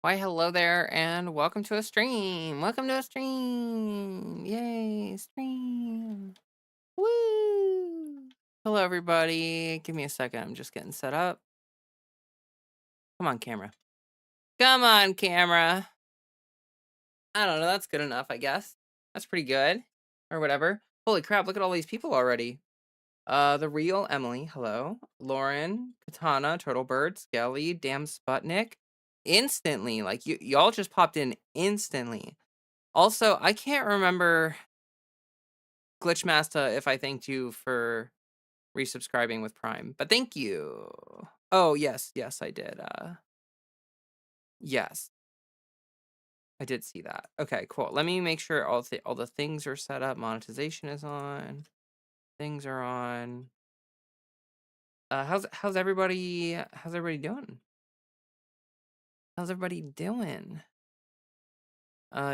Why, hello there, and welcome to a stream. Welcome to a stream. Yay, stream. Woo. Hello, everybody. Give me a second. I'm just getting set up. Come on, camera. Come on, camera. I don't know. That's good enough, I guess. That's pretty good. Or whatever. Holy crap, look at all these people already. The real Emily, hello. Lauren, Katana, Turtlebird, Skelly, Damn Sputnik. Instantly. Like, y'all just popped in instantly. Also, I can't remember, Glitchmaster, if I thanked you for resubscribing with Prime, but thank you. Oh, yes, I did. Yes, I did see that. Okay, cool. Let me make sure all the things are set up. Monetization is on. Things are on. How's everybody doing? How's everybody doing?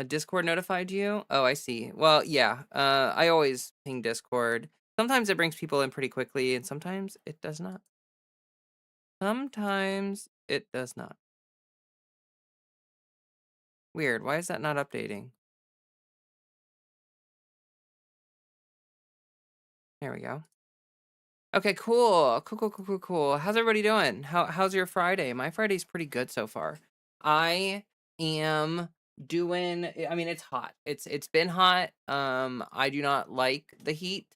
Discord notified you? Oh, I see. Well, yeah. I always ping Discord. Sometimes it brings people in pretty quickly, and sometimes it does not. Sometimes it does not. Weird. Why is that not updating? There we go. Okay, cool. Cool. How's everybody doing? How's your Friday? My Friday's pretty good so far. I am doing I mean it's hot. It's been hot. I do not like the heat.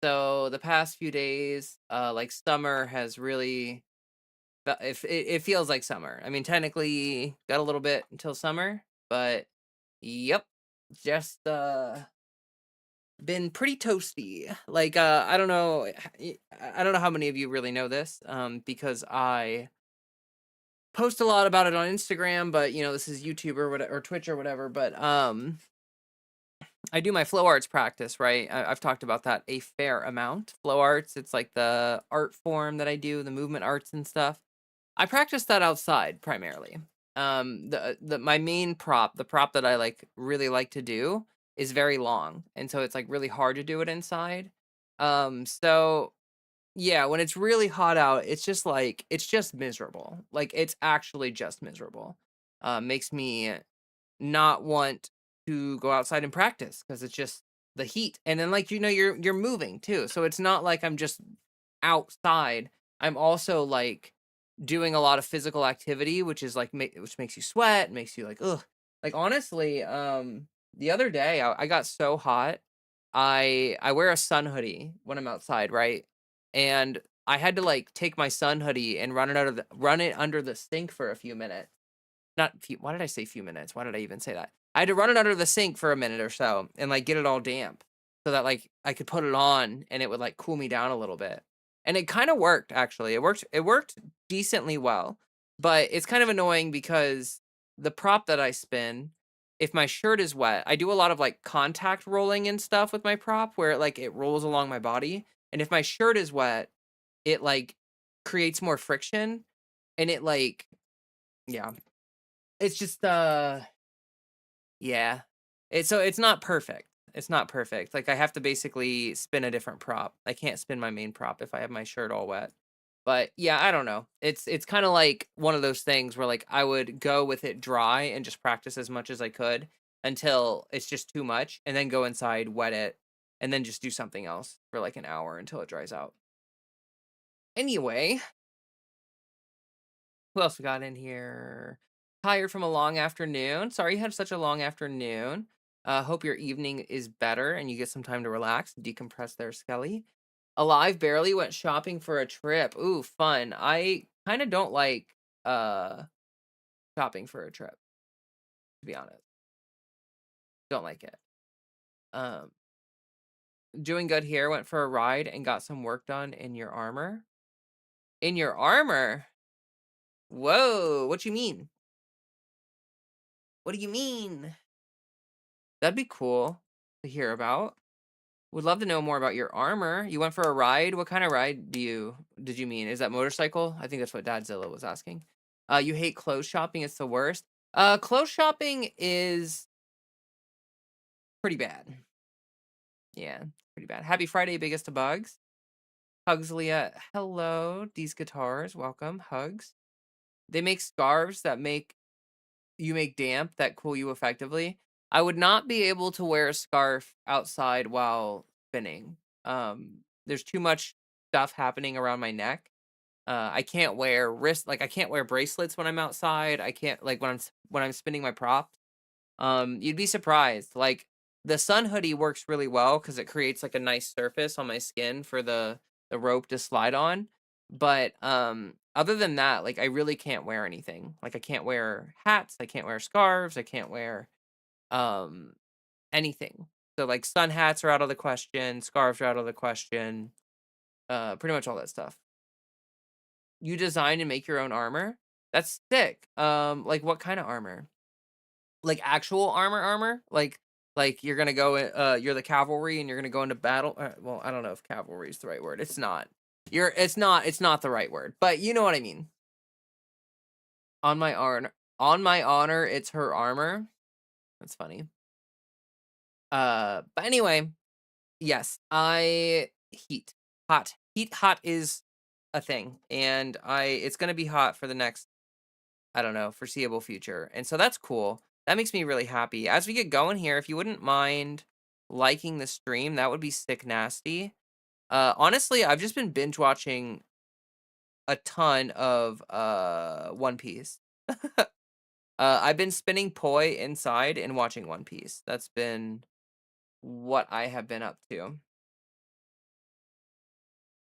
So the past few days, like summer has really it feels like summer. I mean, technically got a little bit until summer, but yep, just been pretty toasty. Like I don't know, I don't know how many of you really know this, because I post a lot about it on Instagram, but this is YouTube or whatever, or Twitch or whatever. But I do my flow arts practice, right? I've talked about that a fair amount. Flow arts, it's like the art form that I do, the movement arts and stuff. I practice that outside primarily. The my main prop, the prop that I really like to do is very long, and so it's like really hard to do it inside. So yeah, when it's really hot out, it's just miserable. Like it's actually just miserable. Makes me not want to go outside and practice because it's just the heat. And then you're moving too. So it's not like I'm just outside. I'm also like doing a lot of physical activity, which is like which makes you sweat, makes you like ugh. Like honestly, the other day I got so hot. I wear a sun hoodie when I'm outside, right? And I had to like take my sun hoodie and run it under the sink for a few minutes. Not few, why did I say few minutes? Why did I even say that? I had to run it under the sink for a minute or so and like get it all damp so that like I could put it on and it would like cool me down a little bit. And it kind of worked actually. It worked decently well. But it's kind of annoying because the prop that I spin, if my shirt is wet, I do a lot of like contact rolling and stuff with my prop where it rolls along my body. And if my shirt is wet, it like creates more friction and it like yeah, it's just yeah. It's not perfect. It's not perfect. Like I have to basically spin a different prop. I can't spin my main prop if I have my shirt all wet. But yeah, I don't know. It's kind of like one of those things where like I would go with it dry and just practice as much as I could until it's just too much and then go inside, wet it, and then just do something else for like an hour until it dries out. Anyway, who else we got in here? Tired from a long afternoon. Sorry you had such a long afternoon. Hope your evening is better and you get some time to relax and decompress there, Skelly. Alive barely went shopping for a trip. Ooh, fun. I kind of don't like uh shopping for a trip, to be honest. Don't like it. Um Doing good here. Went for a ride and got some work done in your armor. In your armor? Whoa, what you mean? What do you mean? That'd be cool to hear about. Would love to know more about your armor. You went for a ride? What kind of ride did you mean? Is that motorcycle? I think that's what Dadzilla was asking. You hate clothes shopping, it's the worst. Clothes shopping is pretty bad. Yeah, pretty bad. Happy Friday, biggest of bugs. Hugs, Leah. Hello, these guitars. Welcome. Hugs. They make scarves that make You make damp that cool you effectively. I would not be able to wear a scarf outside while spinning. There's too much stuff happening around my neck. I can't wear I can't wear bracelets when I'm outside. I can't like when I'm spinning my props. You'd be surprised. Like the sun hoodie works really well because it creates like a nice surface on my skin for the rope to slide on. But other than that, like I really can't wear anything. Like I can't wear hats, I can't wear scarves, I can't wear um anything. So like sun hats are out of the question, scarves are out of the question, pretty much all that stuff. You design and make your own armor? That's sick. Like what kind of armor? Like actual armor? Like you're gonna go you're the cavalry and you're gonna go into battle. Well, I don't know if cavalry is the right word. It's not. It's not the right word, but you know what I mean. On my honor, it's her armor. That's funny. But anyway, yes, I heat. Hot. Heat hot is a thing. And it's gonna be hot for the next, I don't know, foreseeable future. And so that's cool. That makes me really happy. As we get going here, if you wouldn't mind liking the stream, that would be sick nasty. Honestly, I've just been binge watching a ton of One Piece. I've been spinning poi inside and watching One Piece. That's been what I have been up to.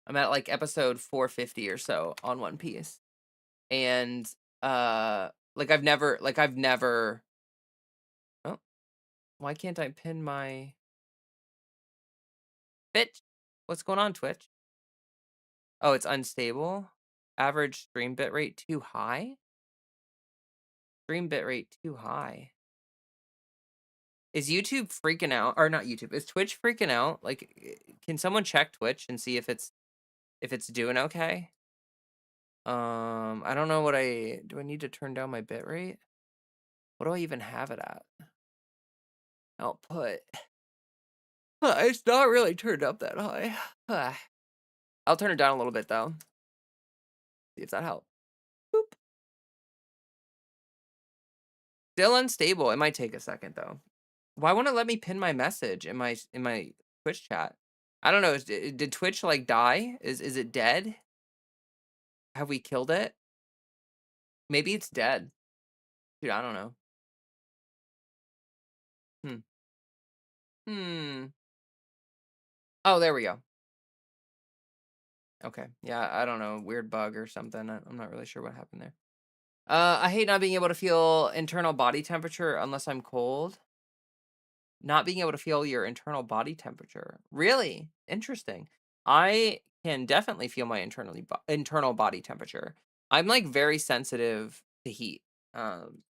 I'm at like episode 450 or so on One Piece. And I've never oh, why can't I pin my bitch? What's going on, Twitch? Oh, it's unstable. Average stream bitrate too high? Stream bitrate too high. Is YouTube freaking out? Or not YouTube, is Twitch freaking out? Like, can someone check Twitch and see if it's doing okay? I don't know do I need to turn down my bitrate? What do I even have it at? Output. It's not really turned up that high. I'll turn it down a little bit though. See if that helps. Boop. Still unstable. It might take a second though. Why won't it let me pin my message in my Twitch chat? I don't know. Did Twitch like die? Is it dead? Have we killed it? Maybe it's dead. Dude, I don't know. Hmm. Hmm. Oh, there we go. Okay. Yeah, I don't know. Weird bug or something. I'm not really sure what happened there. I hate not being able to feel internal body temperature unless I'm cold. Not being able to feel your internal body temperature. Really? Interesting. I can definitely feel my internal body temperature. I'm like very sensitive to heat. Um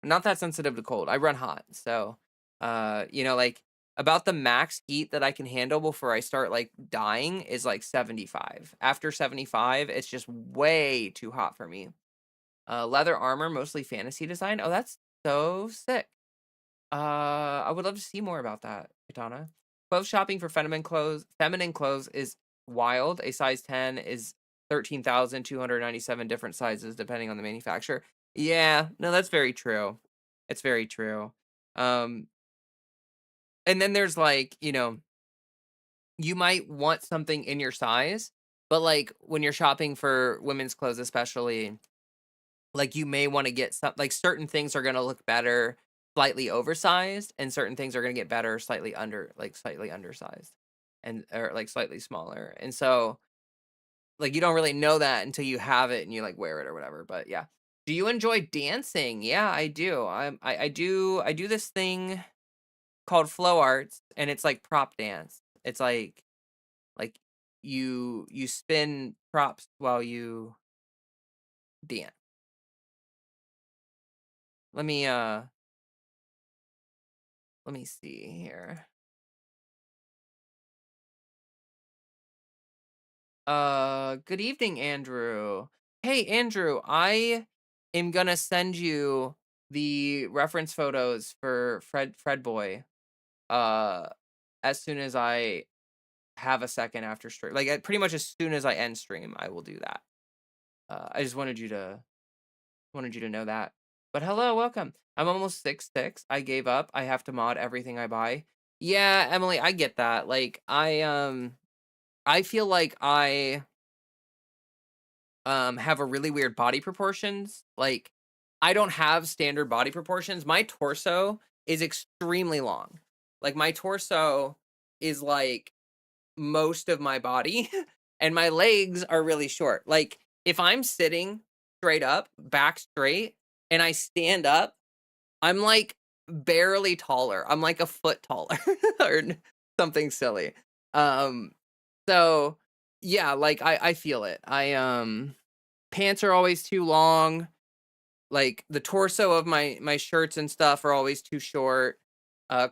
not that sensitive to cold. I run hot. So, like about the max heat that I can handle before I start like dying is like 75. After 75, it's just way too hot for me. Leather armor, mostly fantasy design. Oh, that's so sick. I would love to see more about that, Katana. Clothes shopping for feminine clothes is wild. A size 10 is 13,297 different sizes depending on the manufacturer. Yeah, no, that's very true. It's very true. Um, and then there's like, you might want something in your size, but like when you're shopping for women's clothes, especially, like you may want to get some like certain things are gonna look better slightly oversized, and certain things are gonna get better slightly undersized, and or like slightly smaller. And so like you don't really know that until you have it and you like wear it or whatever. But yeah. Do you enjoy dancing? Yeah, I do. I do this thing called flow arts, and it's like prop dance. It's like you spin props while you dance. Let me let me see here. Good evening, Andrew. Hey, Andrew, I am gonna send you the reference photos for Fred Boy, uh, as soon as I have a second after stream. Like, pretty much as soon as I end stream, I will do that. I just wanted you to know that. But hello, welcome. I'm almost 6'6". I gave up. I have to mod everything I buy. Yeah, Emily, I get that. Like I feel like I have a really weird body proportions. Like I don't have standard body proportions. My torso is extremely long. Like my torso is like most of my body and my legs are really short. Like if I'm sitting straight up, back straight, and I stand up, I'm like barely taller. I'm like a foot taller or something silly. Um so yeah, like I feel it. Pants are always too long. Like the torso of my shirts and stuff are always too short.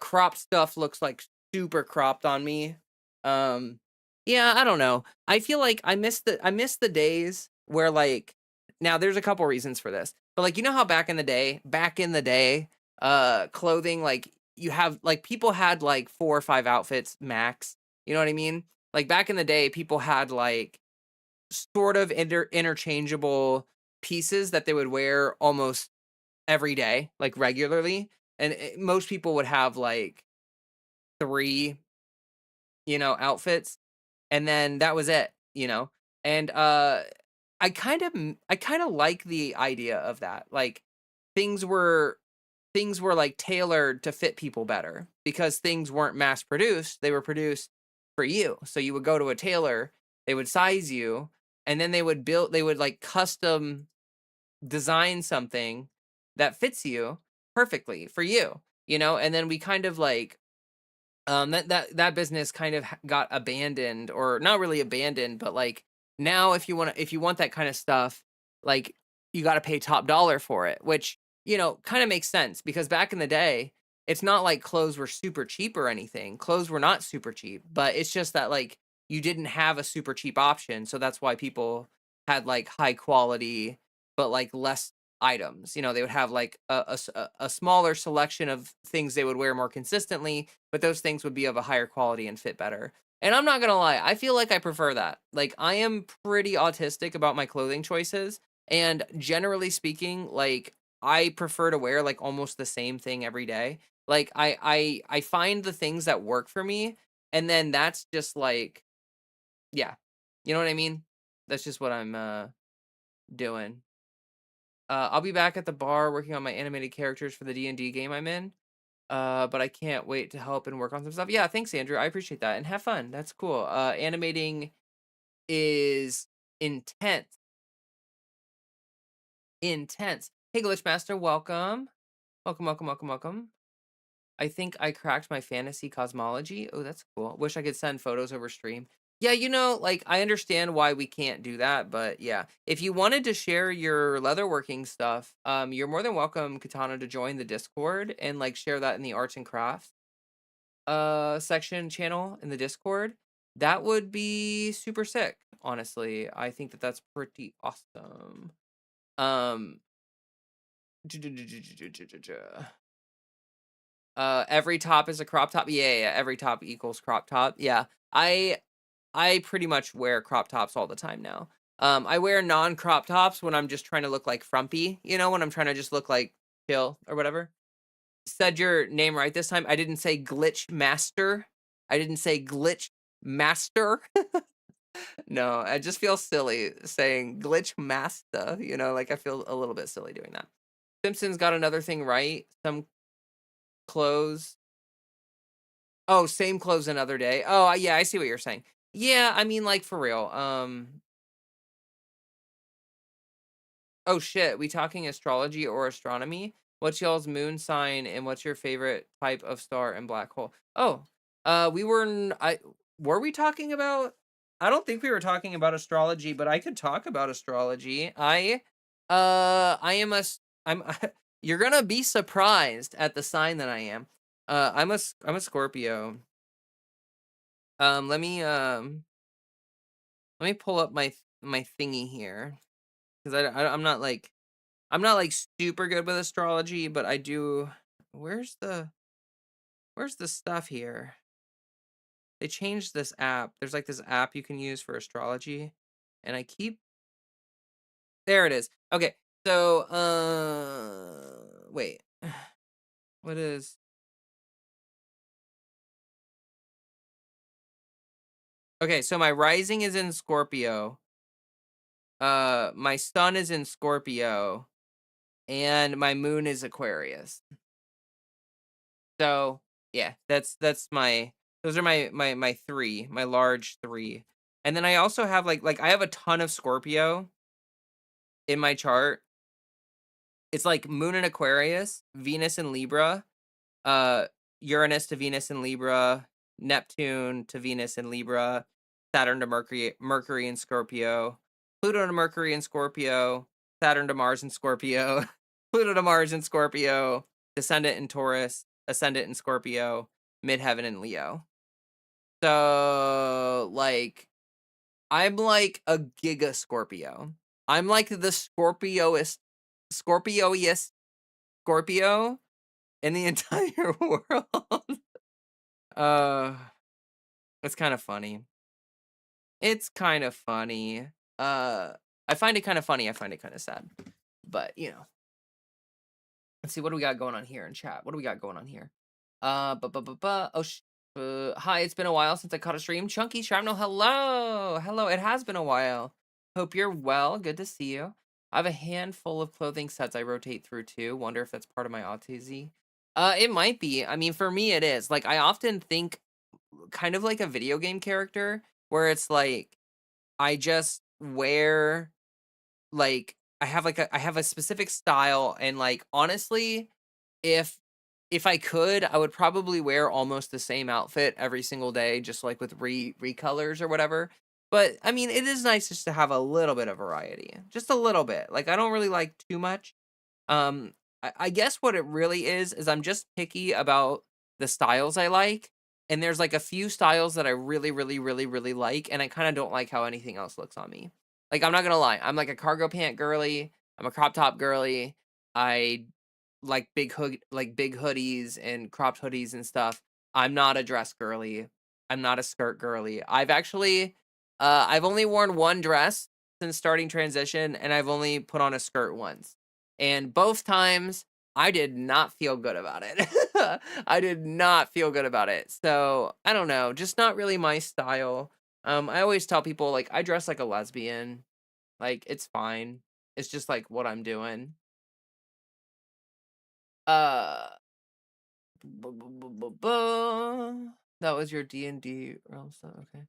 Cropped stuff looks like super cropped on me. Um, yeah, I don't know. I feel like I miss the days where like now there's a couple reasons for this. But like you know how back in the day, clothing like you have like people had like 4 or 5 outfits max. You know what I mean? Like back in the day, people had like sort of interchangeable pieces that they would wear almost every day, like regularly. And most people would have like three, outfits, and then that was it, And I kind of like the idea of that. Like things were things were like tailored to fit people better because things weren't mass produced. They were produced for you. So you would go to a tailor, they would size you, and then they would like custom design something that fits you perfectly for you, and then we kind of like that business kind of got abandoned, or not really abandoned, but like now if you want that kind of stuff, like you got to pay top dollar for it, which kind of makes sense because back in the day it's not like clothes were super cheap or anything. Clothes were not super cheap, but it's just that like you didn't have a super cheap option, so that's why people had like high quality but like less items. They would have like a smaller selection of things they would wear more consistently, but those things would be of a higher quality and fit better. And I'm not gonna lie, I feel like I prefer that. Like I am pretty autistic about my clothing choices, and generally speaking, like I prefer to wear like almost the same thing every day. Like I find the things that work for me, and then that's just like yeah, you know what I mean. That's just what I'm doing. I'll be back at the bar working on my animated characters for the D&D game I'm in. But I can't wait to help and work on some stuff. Yeah, thanks, Andrew. I appreciate that. And have fun. That's cool. Animating is intense. Intense. Hey, Glitchmaster, welcome. Welcome, welcome, welcome, welcome. I think I cracked my fantasy cosmology. Oh, that's cool. Wish I could send photos over stream. Yeah, like I understand why we can't do that, but yeah. If you wanted to share your leatherworking stuff, you're more than welcome, Katana, to join the Discord and like share that in the arts and crafts section channel in the Discord. That would be super sick, honestly. I think that that's pretty awesome. Um every top is a crop top. Yeah, yeah, every top equals crop top. Yeah. I pretty much wear crop tops all the time now. I wear non-crop tops when I'm just trying to look like frumpy, when I'm trying to just look like chill or whatever. Said your name right this time. I didn't say glitch master. I didn't say glitch master. No, I just feel silly saying glitch master, like I feel a little bit silly doing that. Simpsons got another thing right. Some clothes. Oh, same clothes another day. Oh, yeah, I see what you're saying. Yeah, I mean like for real. Oh shit, we talking astrology or astronomy? What's y'all's moon sign and what's your favorite type of star and black hole? Oh, we were were we talking about I don't think we were talking about astrology, but I could talk about astrology. I am I'm you're going to be surprised at the sign that I am. I'm a Scorpio. Let me pull up my thingy here cuz I'm not like super good with astrology, but I do. Where's the stuff here? They changed this app. There's like this app you can use for astrology, and I keep there it is. Okay. So, wait. What is Okay, so my rising is in Scorpio. My sun is in Scorpio, and my moon is Aquarius. So, yeah, that's my those are my 3, my large 3. And then I also have I have a ton of Scorpio in my chart. It's like moon in Aquarius, Venus in Libra, uh Uranus to Venus in Libra, Neptune to Venus in Libra, Saturn to Mercury in Scorpio, Pluto to Mercury in Scorpio, Saturn to Mars in Scorpio, Pluto to Mars in Scorpio, descendant in Taurus, ascendant in Scorpio, midheaven in Leo. So I'm like a giga Scorpio. I'm like the Scorpioist Scorpio in the entire world. Uh, it's kind of funny. It's kind of funny. Uh, I find it kind of funny. I find it kind of sad. But, let's see what do we got going on here in chat. What do we got going on here? Oh, hi, it's been a while since I caught a stream. Chunky Shrapnel, hello. Hello, it has been a while. Hope you're well. Good to see you. I have a handful of clothing sets I rotate through too. Wonder if that's part of my autism. It might be. I mean, for me, it is. Like, I often think kind of like a video game character where it's like I just wear I have a specific style, and honestly, if I could, I would probably wear almost the same outfit every single day, just like with recolors or whatever. But I mean, it is nice just to have a little bit of variety, just a little bit. Like I don't really like too much. I guess what it really is I'm just picky about the styles I like. And there's like a few styles that I really, really, really, really like, and I kind of don't like how anything else looks on me. Like I'm not gonna lie, I'm like a cargo pant girly. I'm a crop top girly. I like big hoodies and cropped hoodies and stuff. I'm not a dress girly. I'm not a skirt girly. I've only worn one dress since starting transition, and I've only put on a skirt once. And both times I did not feel good about it. I did not feel good about it. So I don't know, just not really my style. I always tell people like I dress like a lesbian. Like it's fine. It's just like what I'm doing. Uh that was your D&D realm stuff. Okay.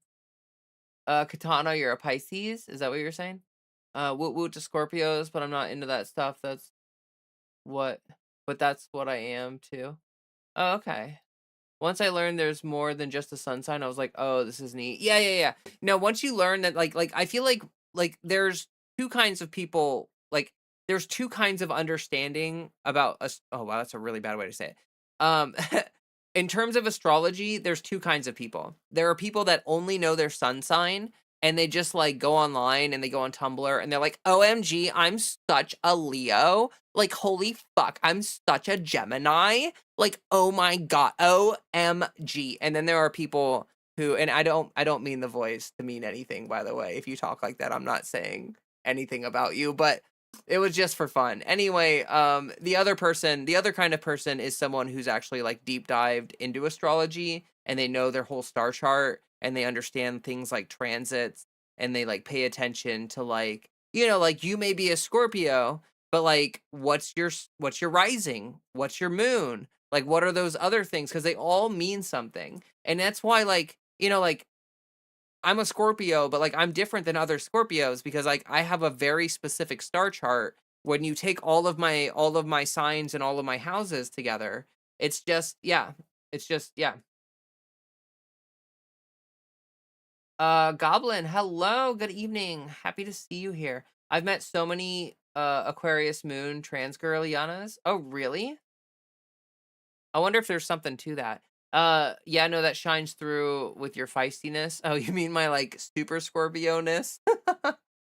Katana, you're a Pisces. Is that what you're saying? Woot woot to Scorpios, but I'm not into that stuff. What, that's what I am too. Oh, okay. Once I learned there's more than just a sun sign, I was like, oh, this is neat. Yeah, yeah, yeah. No, once you learn that, I feel there's two kinds of people. Like, there's two kinds of understanding about us. Oh wow, that's a really bad way to say it. Um, in terms of astrology, there's two kinds of people. There are people that only know their sun sign, and they just like go online and they go on Tumblr and they're like, OMG, I'm such a Leo. Like, holy fuck, I'm such a Gemini. Like, oh my god, OMG. And then there are people who, and I don't mean the voice to mean anything, by the way. If you talk like that, I'm not saying anything about you, but it was just for fun. Anyway, the other kind of person is someone who's actually like deep dived into astrology, and they know their whole star chart, and they understand things like transits, and they like pay attention to like you may be a Scorpio, but like what's your rising? What's your moon? Like what are those other things? Because they all mean something. And that's why like I'm a Scorpio, but like I'm different than other Scorpios because like I have a very specific star chart. When you take all of my signs and all of my houses together, it's just yeah. It's just yeah. Goblin, hello, good evening. Happy to see you here. I've met so many Aquarius moon trans girlianas. Oh, really? I wonder if there's something to that. Yeah, no, that shines through with your feistiness. Oh, you mean my like super Scorpio-ness?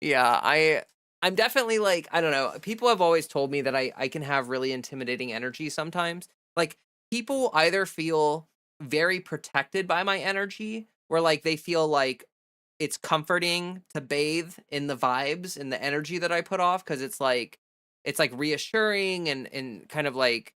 Yeah, I'm definitely like, I don't know. People have always told me that I can have really intimidating energy sometimes. Like people either feel very protected by my energy, where like they feel like it's comforting to bathe in the vibes and the energy that I put off because it's like it's like reassuring and kind of like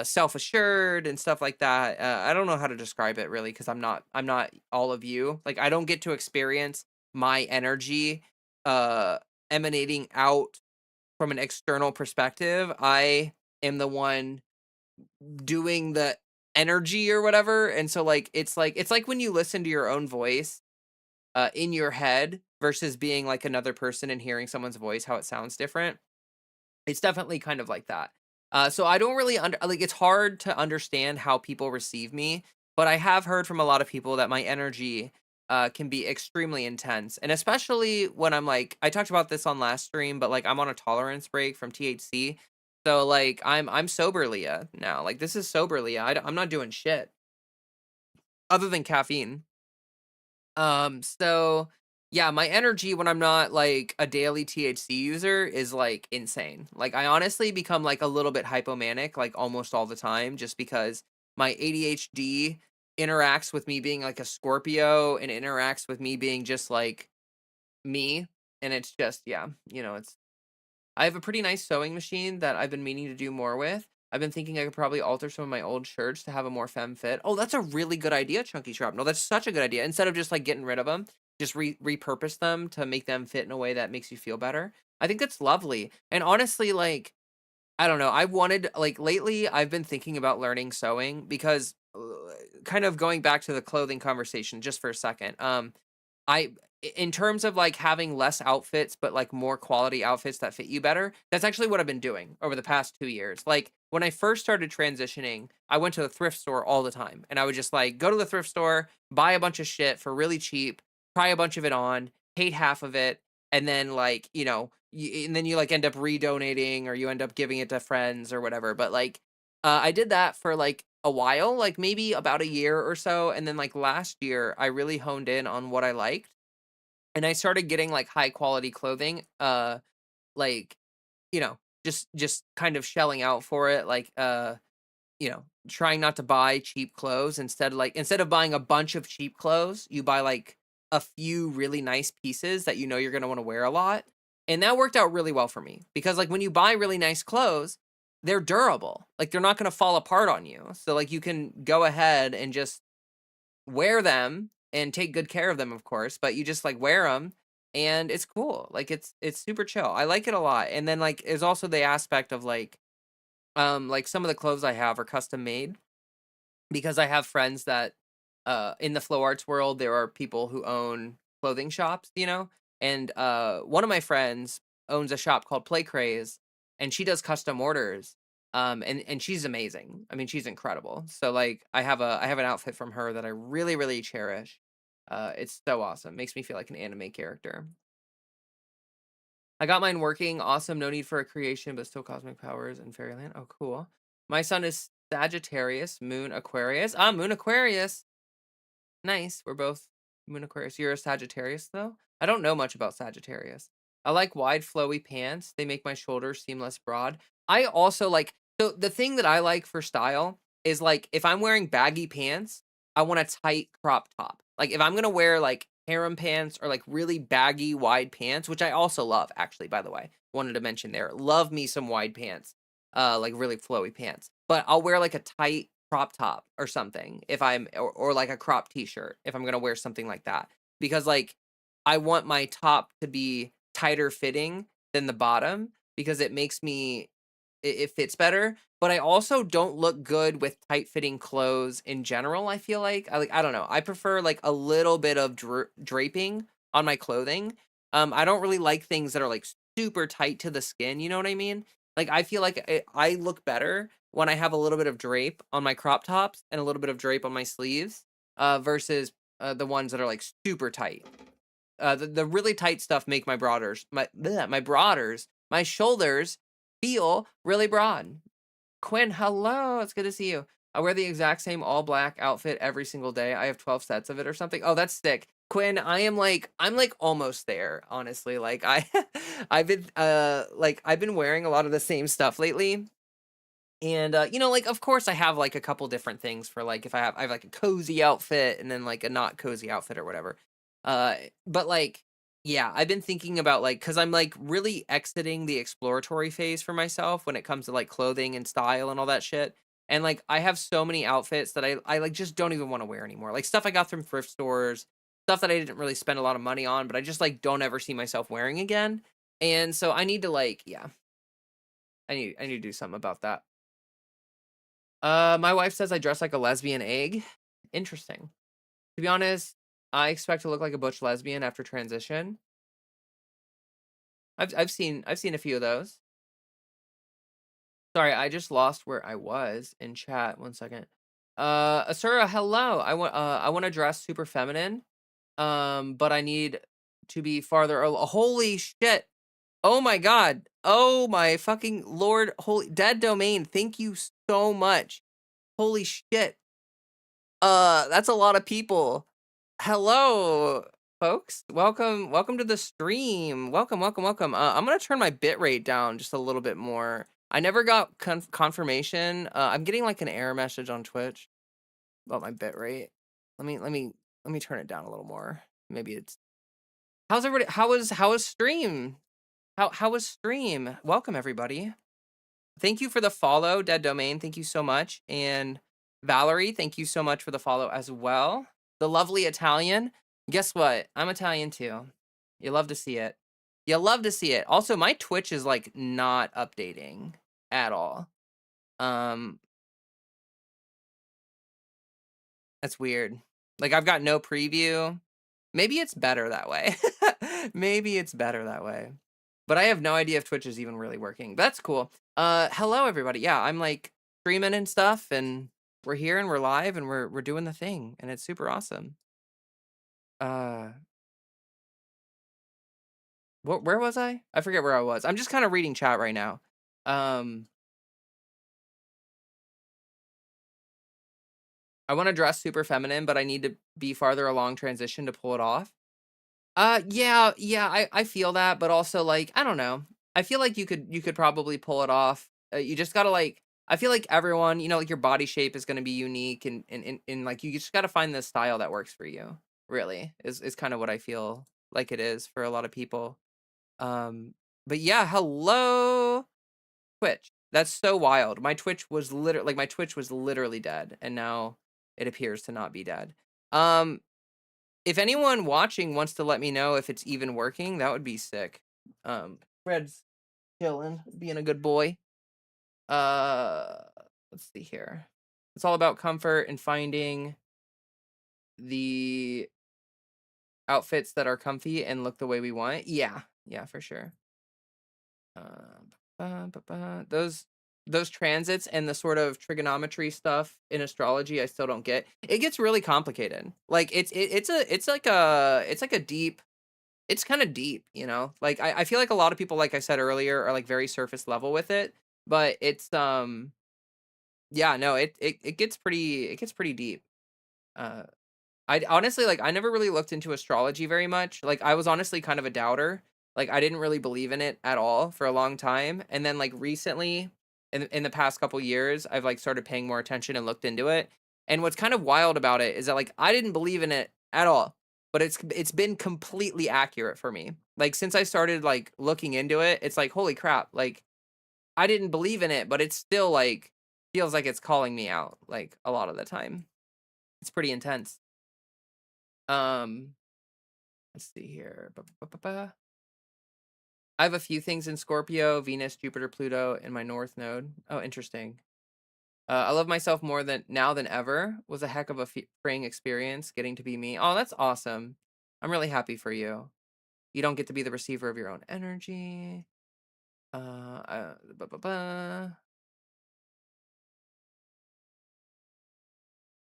self-assured and stuff like that. I don't know how to describe it really because I'm not all of you. Like I don't get to experience my energy uh emanating out from an external perspective. I am the one doing the energy or whatever. And so like it's like when you listen to your own voice in your head versus being like another person and hearing someone's voice, how it sounds different. It's definitely kind of like that. So I don't really like it's hard to understand how people receive me, but I have heard from a lot of people that my energy can be extremely intense, and especially when I'm like I talked about this on last stream, but like I'm on a tolerance break from THC, so like I'm sober Leah now. Like this is sober Leah. I'm not doing shit other than caffeine. So yeah, my energy when I'm not like a daily THC user is like insane. Like I honestly become like a little bit hypomanic like almost all the time just because my ADHD interacts with me being like a Scorpio and interacts with me being just like me, and it's just yeah, it's I have a pretty nice sewing machine that I've been meaning to do more with. I've been thinking I could probably alter some of my old shirts to have a more femme fit. Oh, that's a really good idea, Chunky Shrapnel. That's such a good idea. Instead of just like getting rid of them, just repurpose them to make them fit in a way that makes you feel better. I think that's lovely. And honestly, like I don't know. I wanted like lately I've been thinking about learning sewing because kind of going back to the clothing conversation just for a second. I in terms of like having less outfits but like more quality outfits that fit you better, that's actually what I've been doing over the past 2 years. Like when I first started transitioning, I went to the thrift store all the time and I would just like go to the thrift store, buy a bunch of shit for really cheap, try a bunch of it on, hate half of it, and then like, and then you like end up redonating or you end up giving it to friends or whatever. But like I did that for like a while, like maybe about a year or so, and then like last year I really honed in on what I liked and I started getting like high quality clothing, like, you know, just kind of shelling out for it, like trying not to buy cheap clothes. Instead of buying a bunch of cheap clothes, you buy like a few really nice pieces that you know you're going to want to wear a lot. And that worked out really well for me because like when you buy really nice clothes, they're durable. Like they're not going to fall apart on you. So like you can go ahead and just wear them and take good care of them, of course, but you just like wear them and it's cool. Like it's super chill. I like it a lot. And then like there's also the aspect of like some of the clothes I have are custom made because I have friends that in the flow arts world there are people who own clothing shops, and one of my friends owns a shop called Play Craze and she does custom orders. And she's amazing. I mean, she's incredible. So like I have an outfit from her that I really, really cherish. It's so awesome. Makes me feel like an anime character. I got mine working. Awesome. No need for a creation, but still cosmic powers and fairyland. Oh, cool. My son is Sagittarius, Moon Aquarius. Ah, Moon Aquarius. Nice. We're both Moon Aquarius. You're a Sagittarius, though? I don't know much about Sagittarius. I like wide, flowy pants. They make my shoulders seem less broad. I also like, so the thing that I like for style is like, if I'm wearing baggy pants, I want a tight crop top. Like, if I'm going to wear like harem pants or like really baggy, wide pants, which I also love, actually, by the way, wanted to mention there. Love me some wide pants, like really flowy pants. But I'll wear like a tight crop top or something if or like a crop t-shirt if I'm gonna wear something like that. Because like I want my top to be tighter fitting than the bottom because it makes me it fits better. But I also don't look good with tight fitting clothes in general. I feel like I don't know. I prefer like a little bit of draping on my clothing. I don't really like things that are like super tight to the skin. You know what I mean? Like I feel like I look better when I have a little bit of drape on my crop tops and a little bit of drape on my sleeves, versus the ones that are like super tight. The really tight stuff make my shoulders feel really broad. Quinn, hello, it's good to see you. I wear the exact same all black outfit every single day. I have 12 sets of it or something. Oh, that's sick. Quinn, I'm like almost there, honestly. Like I've been wearing a lot of the same stuff lately. And like of course I have like a couple different things for like if I have like a cozy outfit and then like a not cozy outfit or whatever. Uh but like Yeah, I've been thinking about, like, because I'm, like, really exiting the exploratory phase for myself when it comes to, like, clothing and style and all that shit, and, like, I have so many outfits that I, like, just don't even wanna wear anymore, like, stuff I got from thrift stores, stuff that I didn't really spend a lot of money on, but I just, like, don't ever see myself wearing again, and so I need to, like, yeah, I need to do something about that. My wife says I dress like a lesbian egg. Interesting. To be honest, I expect to look like a butch lesbian after transition. I've seen a few of those. Sorry, I just lost where I was in chat. One second. Asura, hello. I want to dress super feminine. But I need to be farther. Holy shit. Oh my god. Oh my fucking lord. Holy dead domain. Thank you so much. Holy shit. That's a lot of people. Hello, folks. Welcome to the stream. Welcome. I'm gonna turn my bit rate down just a little bit more. I never got confirmation. I'm getting like an error message on Twitch about my bit rate. Let me turn it down a little more. Maybe it's how's everybody? How was stream? How was stream? Welcome everybody. Thank you for the follow, Dead Domain. Thank you so much. And Valerie, thank you so much for the follow as well. The lovely Italian. Guess what? I'm Italian too. You love to see it. You love to see it. Also, my Twitch is like not updating at all. Um, that's weird. Like I've got no preview. Maybe it's better that way. Maybe it's better that way. But I have no idea if Twitch is even really working. That's cool. Hello everybody. Yeah, I'm like streaming and stuff, and we're here and we're live and we're doing the thing, and it's super awesome. Uh, where was I? I forget where I was. I'm just kind of reading chat right now. Um, I want to dress super feminine, but I need to be farther along transition to pull it off. Yeah, I feel that, but also like I don't know. I feel like you could probably pull it off. You just gotta like. I feel like everyone, like your body shape is gonna be unique, and like you just gotta find the style that works for you. Really, is kind of what I feel like it is for a lot of people. Um, but yeah, hello Twitch. That's so wild. My Twitch was literally dead, and now it appears to not be dead. Um, if anyone watching wants to let me know if it's even working, that would be sick. Fred's chilling, being a good boy. Uh, let's see here. It's all about comfort and finding the outfits that are comfy and look the way we want. Yeah, for sure. Those transits and the sort of trigonometry stuff in astrology, I still don't get. It gets really complicated. Like it's like a deep. It's kind of deep, Like I feel like a lot of people, like I said earlier, are like very surface level with it, but it's yeah, no, it gets pretty deep. Uh I honestly like I never really looked into astrology very much. Like I was honestly kind of a doubter. Like I didn't really believe in it at all for a long time. And then like recently in the past couple years, I've like started paying more attention and looked into it. And what's kind of wild about it is that like I didn't believe in it at all, but it's been completely accurate for me. Like since I started like looking into it, it's like holy crap, like I didn't believe in it, but it's still like feels like it's calling me out like a lot of the time. It's pretty intense. Um Let's see here. Ba-ba-ba-ba. I have a few things in Scorpio, Venus, Jupiter, Pluto, and my North Node. Oh, interesting. I love myself more than now than ever. Was a heck of a freeing experience getting to be me. Oh, that's awesome. I'm really happy for you. You don't get to be the receiver of your own energy. Ba-ba-ba.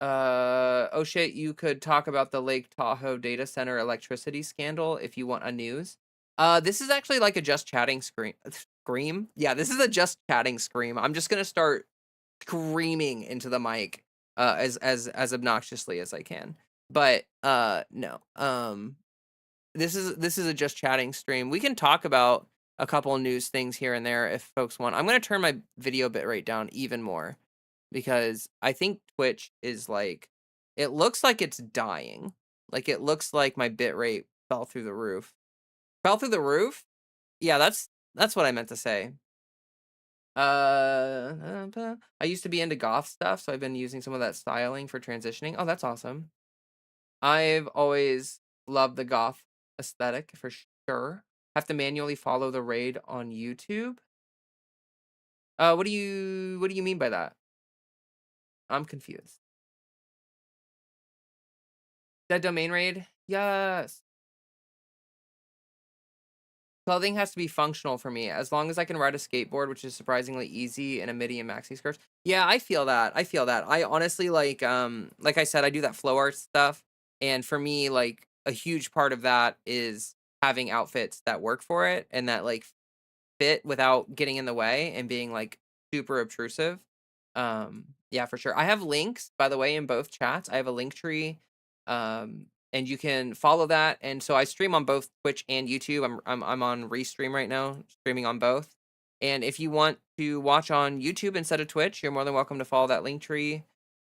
Oh shit, you could talk about the Lake Tahoe data center electricity scandal if you want a news. This is actually like a just chatting scream. Yeah, this is a just chatting scream. I'm just gonna start screaming into the mic, as obnoxiously as I can. But no. This is a just chatting stream. We can talk about a couple of news things here and there if folks want. I'm gonna turn my video bit rate down even more because I think Twitch is like it looks like it's dying. Like it looks like my bit rate fell through the roof. Fell through the roof? Yeah, that's what I meant to say. I used to be into goth stuff, so I've been using some of that styling for transitioning. Oh, that's awesome. I've always loved the goth aesthetic for sure. Have to manually follow the raid on YouTube. What do you mean by that? I'm confused. That domain raid? Yes. Clothing has to be functional for me. As long as I can ride a skateboard, which is surprisingly easy in a midi and maxi skirts. Yeah, I feel that. I feel that. I honestly like I said, I do that flow art stuff. And for me, like a huge part of that is having outfits that work for it and that like fit without getting in the way and being like super obtrusive. Yeah, for sure. I have links, by the way, in both chats. I have a link tree. And you can follow that. And so I stream on both Twitch and YouTube. I'm on Restream right now, streaming on both. And if you want to watch on YouTube instead of Twitch, you're more than welcome to follow that link tree.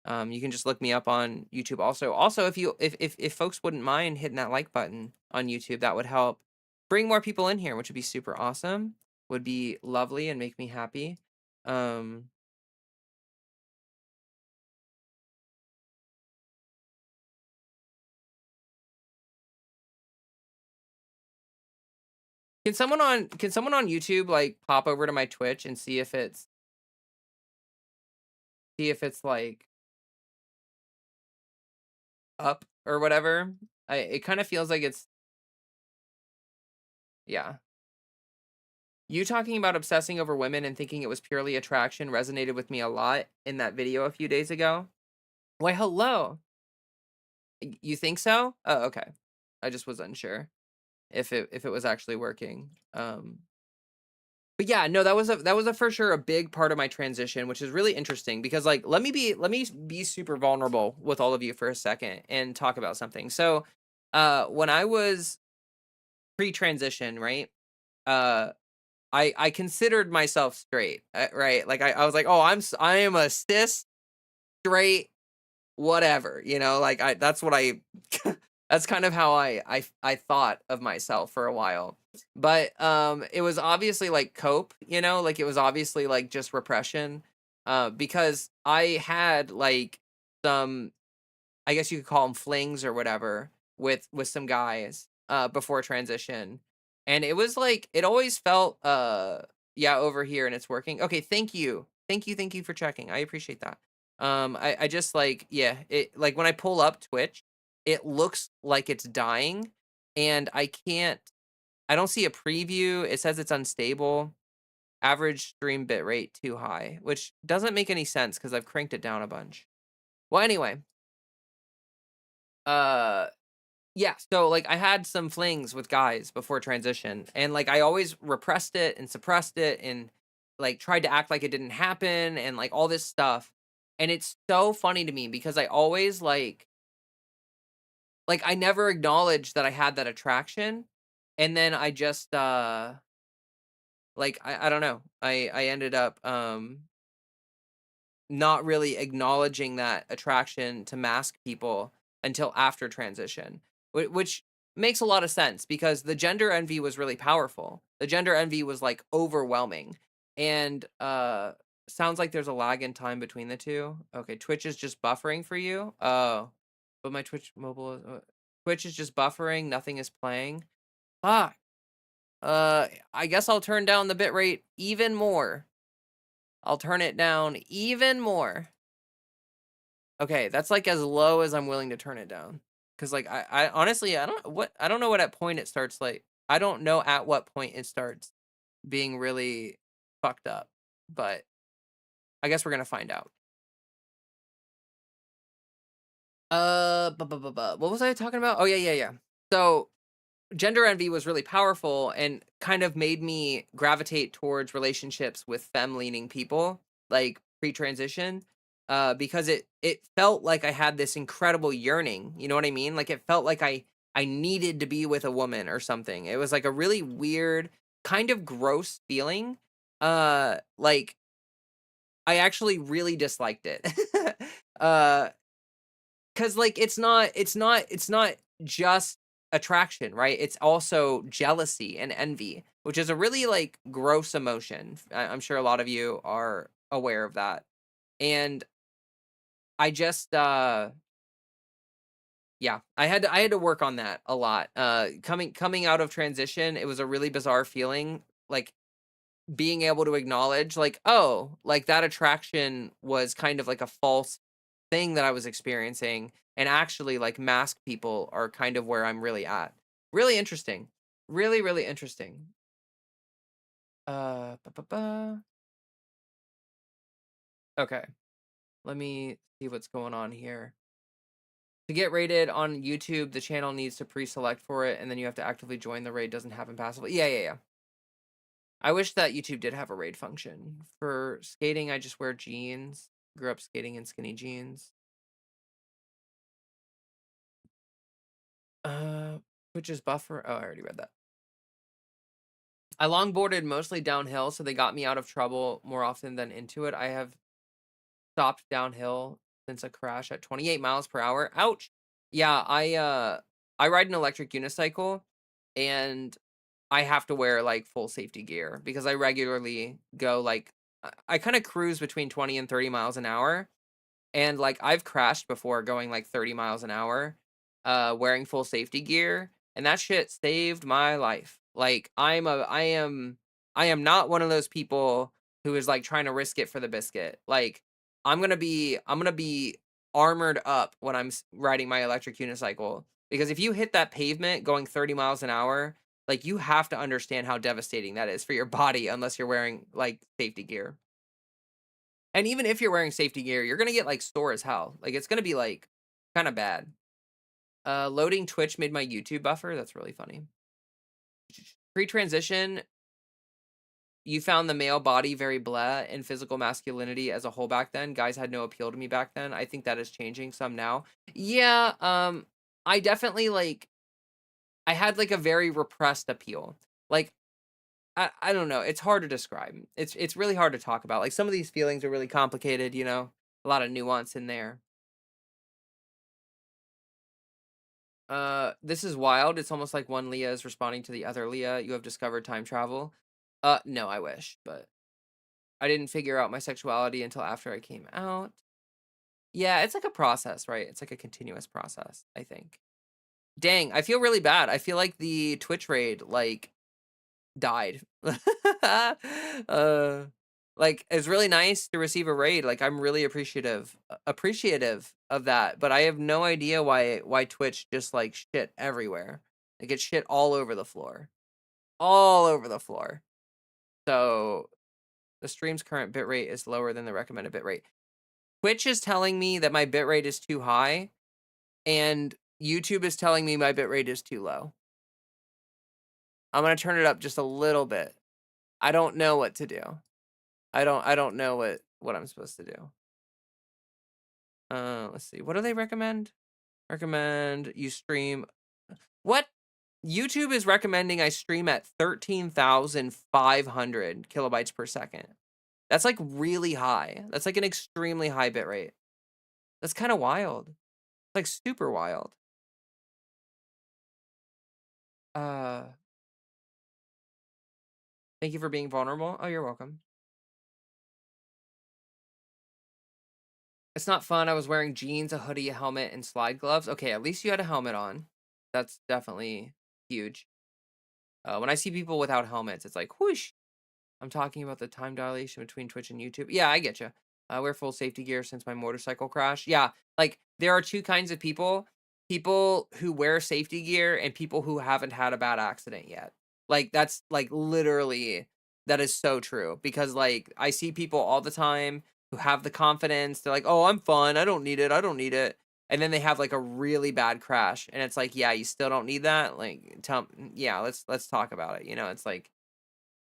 You can just look me up on YouTube also. Also, if folks wouldn't mind hitting that like button on YouTube, that would help bring more people in here, which would be super awesome. Would be lovely and make me happy. Um, can someone on YouTube like pop over to my Twitch and see if it's like up or whatever? It kind of feels like it's yeah. You talking about obsessing over women and thinking it was purely attraction resonated with me a lot in that video a few days ago. Why, hello. You think so? Oh, okay. I just was unsure if it was actually working. But yeah, no, that was a for sure a big part of my transition, which is really interesting because like let me be super vulnerable with all of you for a second and talk about something. So, when I was pre-transition, right? Uh, I considered myself straight, right? Like I was like, oh, I am a cis straight whatever, like that's what I that's kind of how I thought of myself for a while. But it was obviously like cope, like it was obviously like just repression. Because I had like some, I guess you could call them flings or whatever with some guys before transition. And it was like it always felt yeah, over here and it's working. Okay, thank you. Thank you for checking. I appreciate that. I just like yeah, it like when I pull up Twitch, it looks like it's dying and I don't see a preview. It says it's unstable. Average stream bit rate too high, which doesn't make any sense because I've cranked it down a bunch. Well, anyway, uh yeah, so like I had some flings with guys before transition and like I always repressed it and suppressed it and like tried to act like it didn't happen and like all this stuff. And it's so funny to me because I always like I never acknowledged that I had that attraction. And then I just like I don't know. I ended up not really acknowledging that attraction to mask people until after transition, which makes a lot of sense because the gender envy was really powerful. The gender envy was like overwhelming. And sounds like there's a lag in time between the two. Okay, Twitch is just buffering for you. Oh, but my Twitch is just buffering, nothing is playing. Ah, I guess I'll turn down the bitrate even more. I'll turn it down even more. Okay, that's like as low as I'm willing to turn it down. Cause like I honestly I don't know what at point it starts like I don't know at what point it starts being really fucked up. But I guess we're gonna find out. What was I talking about? Oh yeah. So gender envy was really powerful and kind of made me gravitate towards relationships with femme-leaning people, like pre-transition, because it felt like I had this incredible yearning. You know what I mean? Like it felt like I needed to be with a woman or something. It was like a really weird, kind of gross feeling. Like I actually really disliked it. uh, because like it's not just attraction, right? It's also jealousy and envy, which is a really like gross emotion. I'm sure a lot of you are aware of that. And I just yeah, I had to work on that a lot. Coming out of transition, it was a really bizarre feeling, like being able to acknowledge like, oh, like that attraction was kind of like a false thing that I was experiencing, and actually like mask people are kind of where I'm really at. Really interesting. Really, really interesting. Ba, ba, ba. Okay. Let me see what's going on here. To get rated on YouTube, the channel needs to pre-select for it, and then you have to actively join the raid. Doesn't happen passively. Yeah, yeah, yeah. I wish that YouTube did have a raid function. For skating, I just wear jeans. Grew up skating in skinny jeans. Which is buffer. Oh, I already read that. I longboarded mostly downhill, so they got me out of trouble more often than into it. I have stopped downhill since a crash at 28 miles per hour. Ouch. Yeah, I ride an electric unicycle, and I have to wear like full safety gear because I regularly go like I kind of cruise between 20 and 30 miles an hour. And, like, I've crashed before going, like, 30 miles an hour, wearing full safety gear, and that shit saved my life. Like, I am not one of those people who is, like, trying to risk it for the biscuit. Like, I'm gonna be armored up when I'm riding my electric unicycle, because if you hit that pavement going 30 miles an hour, like, you have to understand how devastating that is for your body unless you're wearing, like, safety gear. And even if you're wearing safety gear, you're gonna get, like, sore as hell. Like, it's gonna be, like, kinda bad. Loading Twitch made my YouTube buffer, that's really funny. Pre-transition, you found the male body very blah and physical masculinity as a whole back then. Guys had no appeal to me back then. I think that is changing some now. Yeah, I definitely, like I had, like, a very repressed appeal. Like, I don't know, it's hard to describe. It's really hard to talk about. Like, some of these feelings are really complicated, you know? A lot of nuance in there. This is wild. It's almost like one Leah is responding to the other Leah. You have discovered time travel. No, I wish, but I didn't figure out my sexuality until after I came out. Yeah, it's like a process, right? It's like a continuous process, I think. Dang, I feel really bad. I feel like the Twitch raid like died. uh like it's really nice to receive a raid. Like I'm really appreciative of that, but I have no idea why Twitch just like shit everywhere. Like it's shit all over the floor. All over the floor. So the stream's current bitrate is lower than the recommended bitrate. Twitch is telling me that my bitrate is too high, and YouTube is telling me my bitrate is too low. I'm gonna turn it up just a little bit. I don't know what to do. I don't know what I'm supposed to do. Let's see. What do they recommend? Recommend you stream. What? YouTube is recommending I stream at 13,500 kilobytes per second. That's like really high. That's like an extremely high bit rate. That's kind of wild. Like super wild. Uh, Thank you for being vulnerable. Oh, you're welcome. It's not fun. I was wearing jeans, a hoodie, a helmet, and slide gloves. Okay, at least you had a helmet on. That's definitely huge. When I see people without helmets, it's like whoosh. I'm talking about the time dilation between Twitch and YouTube. Yeah, I get you. I wear full safety gear since my motorcycle crash. Yeah, like there are two kinds of people: people who wear safety gear and people who haven't had a bad accident yet. Like that's like literally that is so true because like I see people all the time who have the confidence. They're like, "Oh, I'm fine. I don't need it. I don't need it." And then they have like a really bad crash and it's like, "Yeah, you still don't need that?" Like yeah, let's talk about it. You know, it's like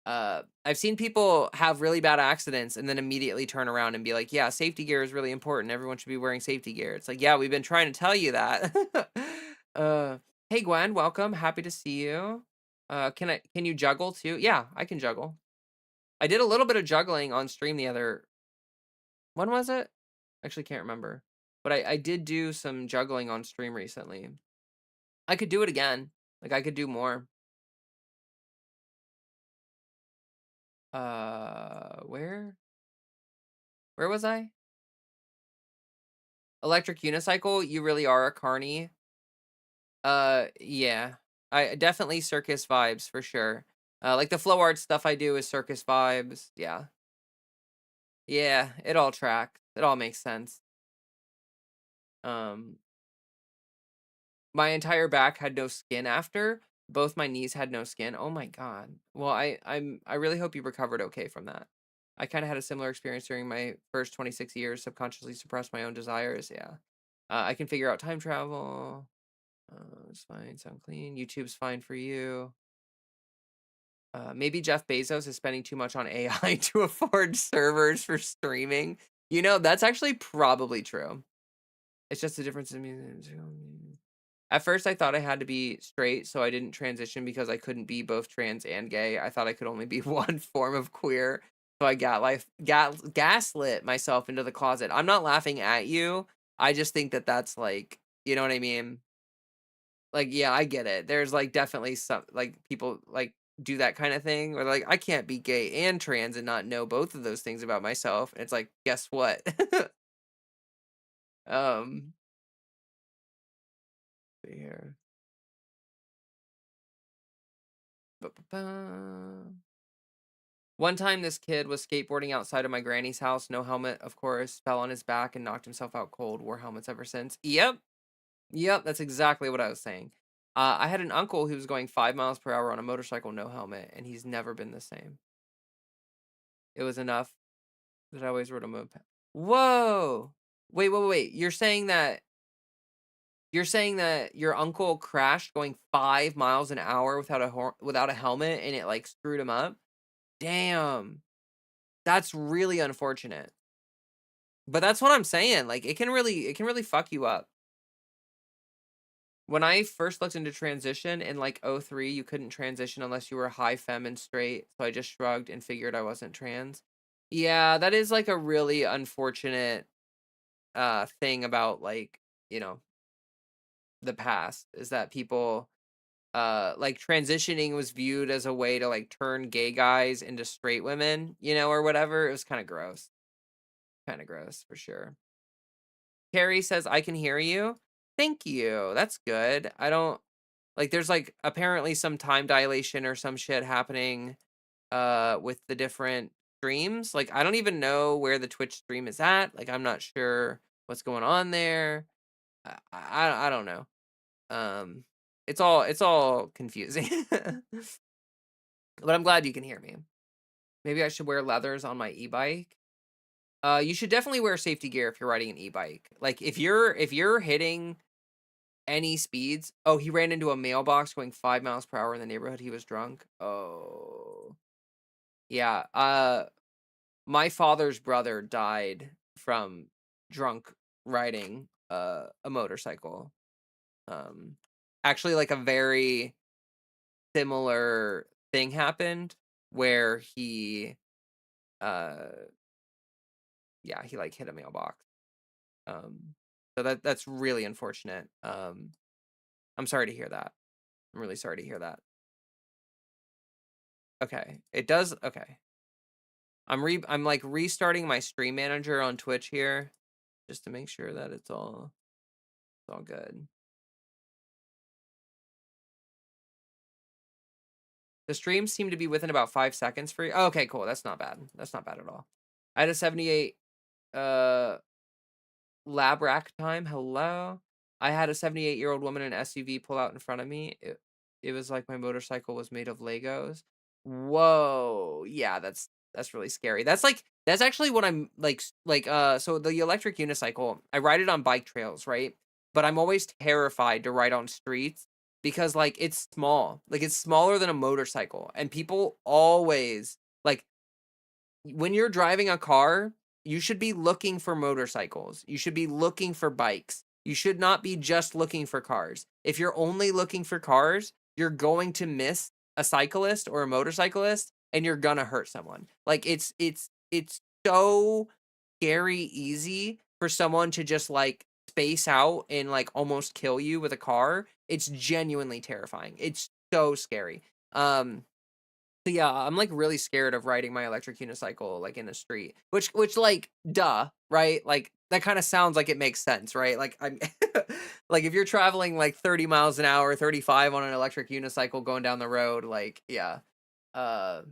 I've seen people have really bad accidents and then immediately turn around and be like, "Yeah, safety gear is really important. Everyone should be wearing safety gear." It's like, "Yeah, we've been trying to tell you that." uh, hey Gwen, welcome. Happy to see you. Can you juggle too? Yeah, I can juggle. I did a little bit of juggling on stream the other when was it? Actually can't remember. But I did do some juggling on stream recently. I could do it again. Like, I could do more. Where? Where was I? Electric unicycle, you really are a carny. Yeah. I definitely circus vibes for sure. Like the flow art stuff I do is circus vibes. Yeah. Yeah, it all tracks. It all makes sense. Um, my entire back had no skin after. Both my knees had no skin. Oh my god. Well, I really hope you recovered okay from that. I kind of had a similar experience during my first 26 years, subconsciously suppressed my own desires. Yeah. I can figure out time travel. It's fine. Sound clean. YouTube's fine for you. Maybe Jeff Bezos is spending too much on AI to afford servers for streaming. You know, that's actually probably true. It's just a difference in music. At first, I thought I had to be straight, so I didn't transition because I couldn't be both trans and gay. I thought I could only be one form of queer. So I gaslit myself into the closet. I'm not laughing at you. I just think that that's like, you know what I mean? Like, yeah, I get it. There's like definitely some like people like do that kind of thing where like I can't be gay and trans and not know both of those things about myself. And it's like, guess what? um, here. Ba-ba-ba. One time, this kid was skateboarding outside of my granny's house, no helmet, of course, fell on his back and knocked himself out cold. Wore helmets ever since. Yep, yep, that's exactly what I was saying. I had an uncle who was going 5 miles per hour on a motorcycle, no helmet, and he's never been the same. It was enough that I always rode a moped. Whoa! Wait, wait, wait. You're saying that your uncle crashed going 5 miles an hour without a helmet, and it like screwed him up. Damn, that's really unfortunate. But that's what I'm saying. Like it can really fuck you up. When I first looked into transition in like '03, you couldn't transition unless you were high femme and straight. So I just shrugged and figured I wasn't trans. Yeah, that is like a really unfortunate thing about like, you know, the past is that people like transitioning was viewed as a way to like turn gay guys into straight women, you know, or whatever. It was kind of gross. Kind of gross for sure. Carrie says, I can hear you. Thank you. That's good. I don't like there's like apparently some time dilation or some shit happening with the different streams. Like I don't even know where the Twitch stream is at. Like I'm not sure what's going on there. I don't know. Um it's all confusing. But I'm glad you can hear me. Maybe I should wear leathers on my e-bike. You should definitely wear safety gear if you're riding an e-bike. Like if you're hitting any speeds. Oh, he ran into a mailbox going 5 miles per hour in the neighborhood. He was drunk. Oh, yeah. My father's brother died from drunk riding a motorcycle. Um, actually, like a very similar thing happened where he, uh, yeah, he like hit a mailbox. Um, so that's really unfortunate. I'm sorry to hear that. I'm really sorry to hear that. Okay. It does okay. I'm like restarting my stream manager on Twitch here just to make sure that it's all good. The streams seem to be within about 5 seconds for you. Oh, okay, cool. That's not bad. That's not bad at all. I had a 78 uh lab rack time. Hello. I had a 78-year-old woman in an SUV pull out in front of me. It was like my motorcycle was made of Legos. Whoa. Yeah, that's really scary. That's actually what I'm so the electric unicycle, I ride it on bike trails, right? But I'm always terrified to ride on streets because like it's small. Like it's smaller than a motorcycle and people always like when you're driving a car, you should be looking for motorcycles. You should be looking for bikes. You should not be just looking for cars. If you're only looking for cars, you're going to miss a cyclist or a motorcyclist and you're gonna hurt someone. Like it's so scary easy for someone to just like space out and like almost kill you with a car, it's genuinely terrifying. It's so scary. Um, so yeah, I'm like really scared of riding my electric unicycle like in the street. Which like duh, right? Like that kind of sounds like it makes sense, right? Like I'm like if you're traveling like 30 miles an hour, 35 on an electric unicycle going down the road, like yeah. Uh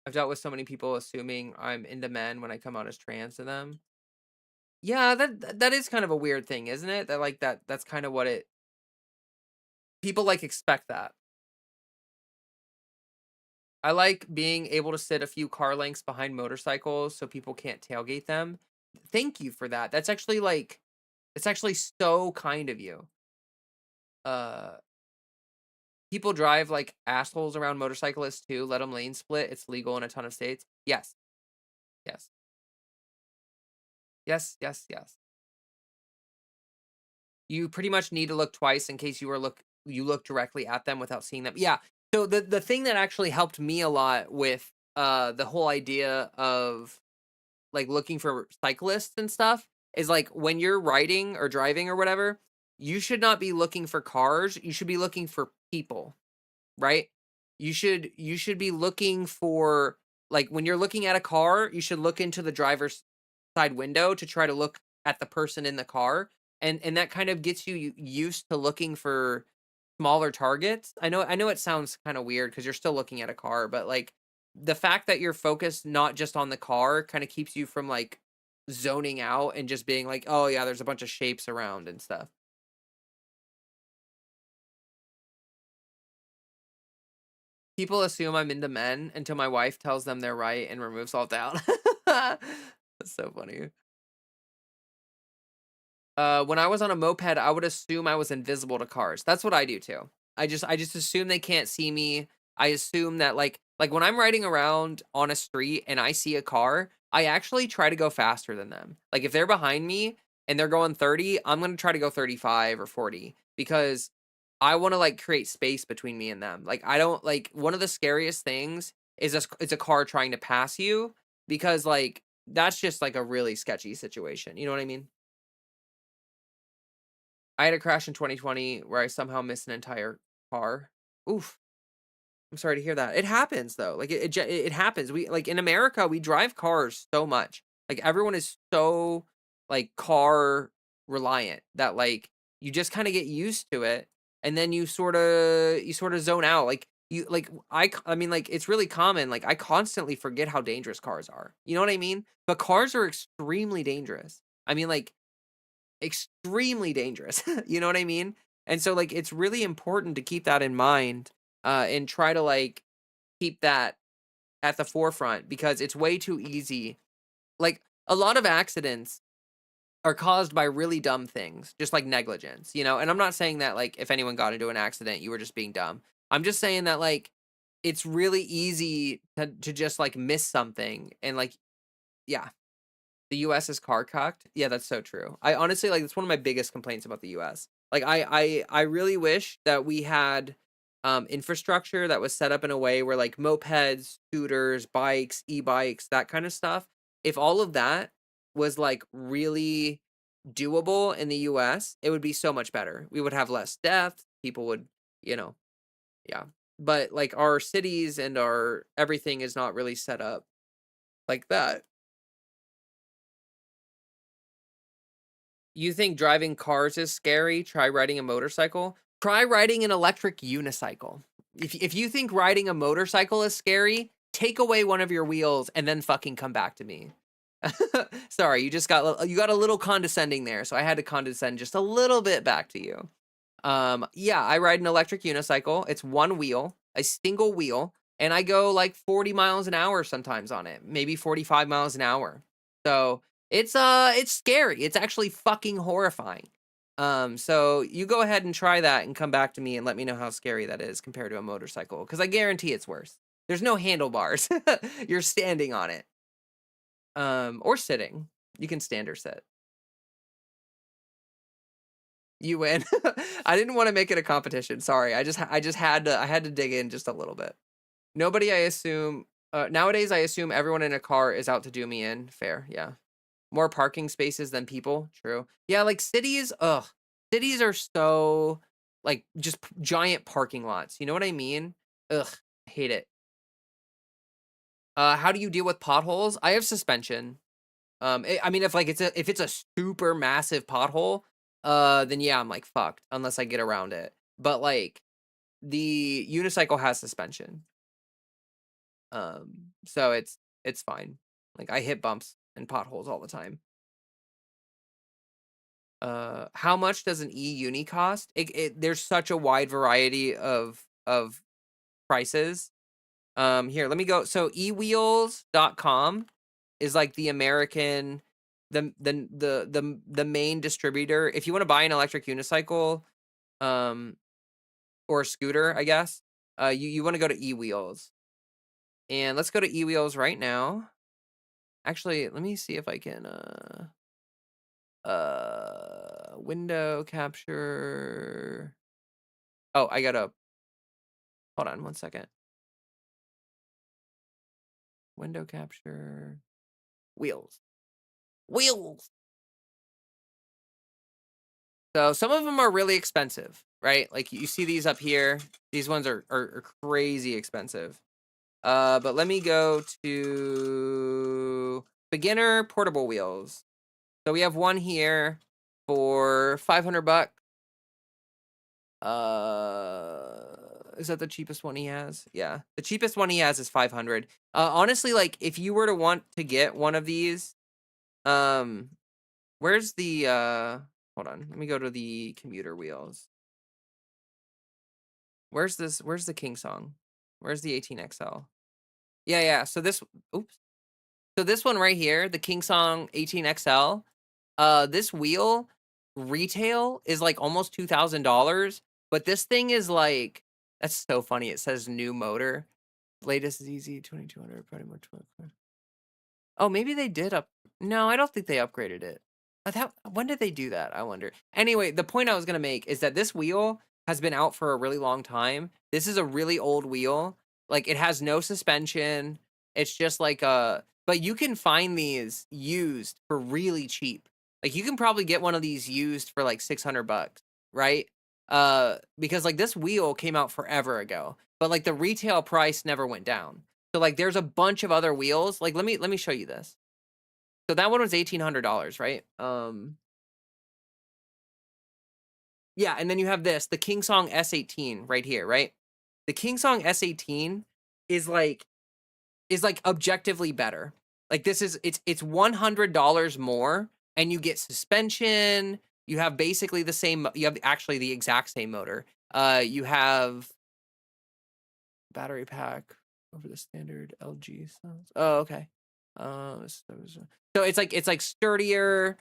I've dealt with so many people assuming I'm into men when I come out as trans to them. Yeah, that is kind of a weird thing, isn't it? That like that's kind of what it people like expect that. I like being able to sit a few car lengths behind motorcycles so people can't tailgate them. Thank you for that. That's actually like it's actually so kind of you. Uh People drive like assholes around motorcyclists too. Let them lane split. It's legal in a ton of states. Yes. Yes. Yes, yes, yes. You pretty much need to look twice in case you look directly at them without seeing them. Yeah. So the thing that actually helped me a lot with the whole idea of like looking for cyclists and stuff is like when you're riding or driving or whatever, you should not be looking for cars. You should be looking for people, right? You should be looking for like when you're looking at a car, you should look into the driver's side window to try to look at the person in the car, and that kind of gets you used to looking for smaller targets. I know it sounds kind of weird because you're still looking at a car, but like the fact that you're focused not just on the car kind of keeps you from like zoning out and just being like, oh yeah, there's a bunch of shapes around and stuff. People assume I'm into men until my wife tells them they're right and removes all doubt. That's so funny. When I was on a moped, I would assume I was invisible to cars. That's what I do too. I just assume they can't see me. I assume that like when I'm riding around on a street and I see a car, I actually try to go faster than them. Like if they're behind me and they're going 30, I'm going to try to go 35 or 40 because I want to like create space between me and them. Like I don't like one of the scariest things is it's a car trying to pass you because like that's just like a really sketchy situation. You know what I mean? I had a crash in 2020 where I somehow missed an entire car. Oof. I'm sorry to hear that. It happens though. Like it happens. We like in America, we drive cars so much. Like everyone is so like car reliant that like you just kind of get used to it and then you sort of zone out. Like you like I mean like it's really common. Like I constantly forget how dangerous cars are. You know what I mean? But cars are extremely dangerous. I mean like extremely dangerous. You know what I mean? And so like it's really important to keep that in mind and try to like keep that at the forefront because it's way too easy. Like a lot of accidents are caused by really dumb things, just like negligence, you know? And I'm not saying that like if anyone got into an accident, you were just being dumb. I'm just saying that like it's really easy to just like miss something and like yeah, the US is car cocked. Yeah, that's so true. I honestly like it's one of my biggest complaints about the US. Like I really wish that we had infrastructure that was set up in a way where like mopeds, scooters, bikes, e-bikes, that kind of stuff, if all of that was like really doable in the US, it would be so much better. We would have less deaths, people would, you know, yeah. But like our cities and our everything is not really set up like that. You think driving cars is scary? Try riding a motorcycle. Try riding an electric unicycle. If you think riding a motorcycle is scary, take away one of your wheels and then fucking come back to me. Sorry, you got a little condescending there, so I had to condescend just a little bit back to you. Yeah, I ride an electric unicycle. It's one wheel, a single wheel, and I go like 40 miles an hour sometimes on it, maybe 45 miles an hour. So it's scary. It's actually fucking horrifying. So you go ahead and try that and come back to me and let me know how scary that is compared to a motorcycle, because I guarantee it's worse. There's no handlebars. You're standing on it. Or sitting. You can stand or sit. You win. I didn't want to make it a competition. Sorry. I just had to dig in just a little bit. Nobody I assume nowadays I assume everyone in a car is out to do me in. Fair. Yeah. More parking spaces than people. True. Yeah, like cities, ugh. Cities are so like just giant parking lots. You know what I mean? Ugh, I hate it. How do you deal with potholes? I have suspension. I mean, if it's a super massive pothole, then yeah, I'm like fucked unless I get around it. But like the unicycle has suspension, so it's fine. Like I hit bumps and potholes all the time. How much does an e-uni cost? There's such a wide variety of prices. Here, let me go. So ewheels.com is like the American the main distributor. If you want to buy an electric unicycle, um, or a scooter, I guess, you want to go to eWheels. And let's go to eWheels right now. Actually, let me see if I can window capture. Oh, I gotta hold on 1 second. Window capture. Wheels. Wheels. So some of them are really expensive, right? Like you see these up here. These ones are crazy expensive. But let me go to beginner portable wheels. So we have one here for $500. Is that the cheapest one he has? Yeah, the cheapest one he has is 500. Honestly, like if you were to want to get one of these, um, where's the hold on, let me go to the commuter wheels. Where's this? Where's the King Song? Where's the 18XL? Yeah, yeah. So this, oops. So this one right here, the King Song 18XL, this wheel retail is like almost $2,000, but this thing is like, that's so funny. It says new motor, latest ZZ 2200, probably more 12. Oh, maybe they did up. No, I don't think they upgraded it. When did they do that? I wonder. Anyway, the point I was gonna make is that this wheel has been out for a really long time. This is a really old wheel. Like it has no suspension. It's just like but you can find these used for really cheap. Like you can probably get one of these used for like $600, right? Because like this wheel came out forever ago, but like the retail price never went down. So like there's a bunch of other wheels. Like let me show you this. So that one was $1,800, right? Yeah, and then you have this, the King Song S18 right here, right? The King Song S18 is like objectively better. Like this is it's $100 more and you get suspension, you have basically the same, you have actually the exact same motor. You have battery pack over the standard LG cells. Oh, okay. So it's like sturdier,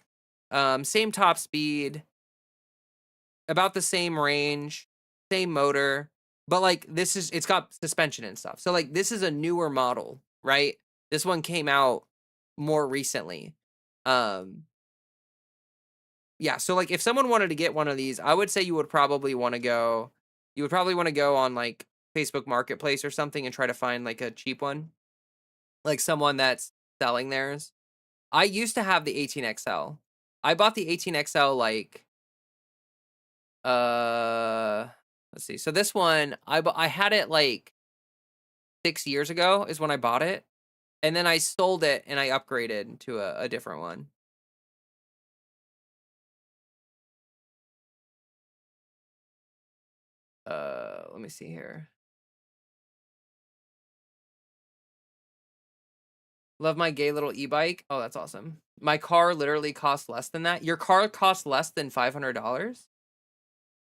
same top speed, about the same range, same motor, but like it's got suspension and stuff. So like this is a newer model, right? This one came out more recently. Um yeah, so like if someone wanted to get one of these, I would say you would probably want to go on like Facebook Marketplace or something and try to find like a cheap one, like someone that's selling theirs. I used to have the 18XL. I bought the 18XL like uh let's see. So this one I had it like 6 years ago is when I bought it, and then I sold it and I upgraded to a different one. Let me see here. Love my gay little e-bike. Oh, that's awesome. My car literally costs less than that. Your car costs less than $500?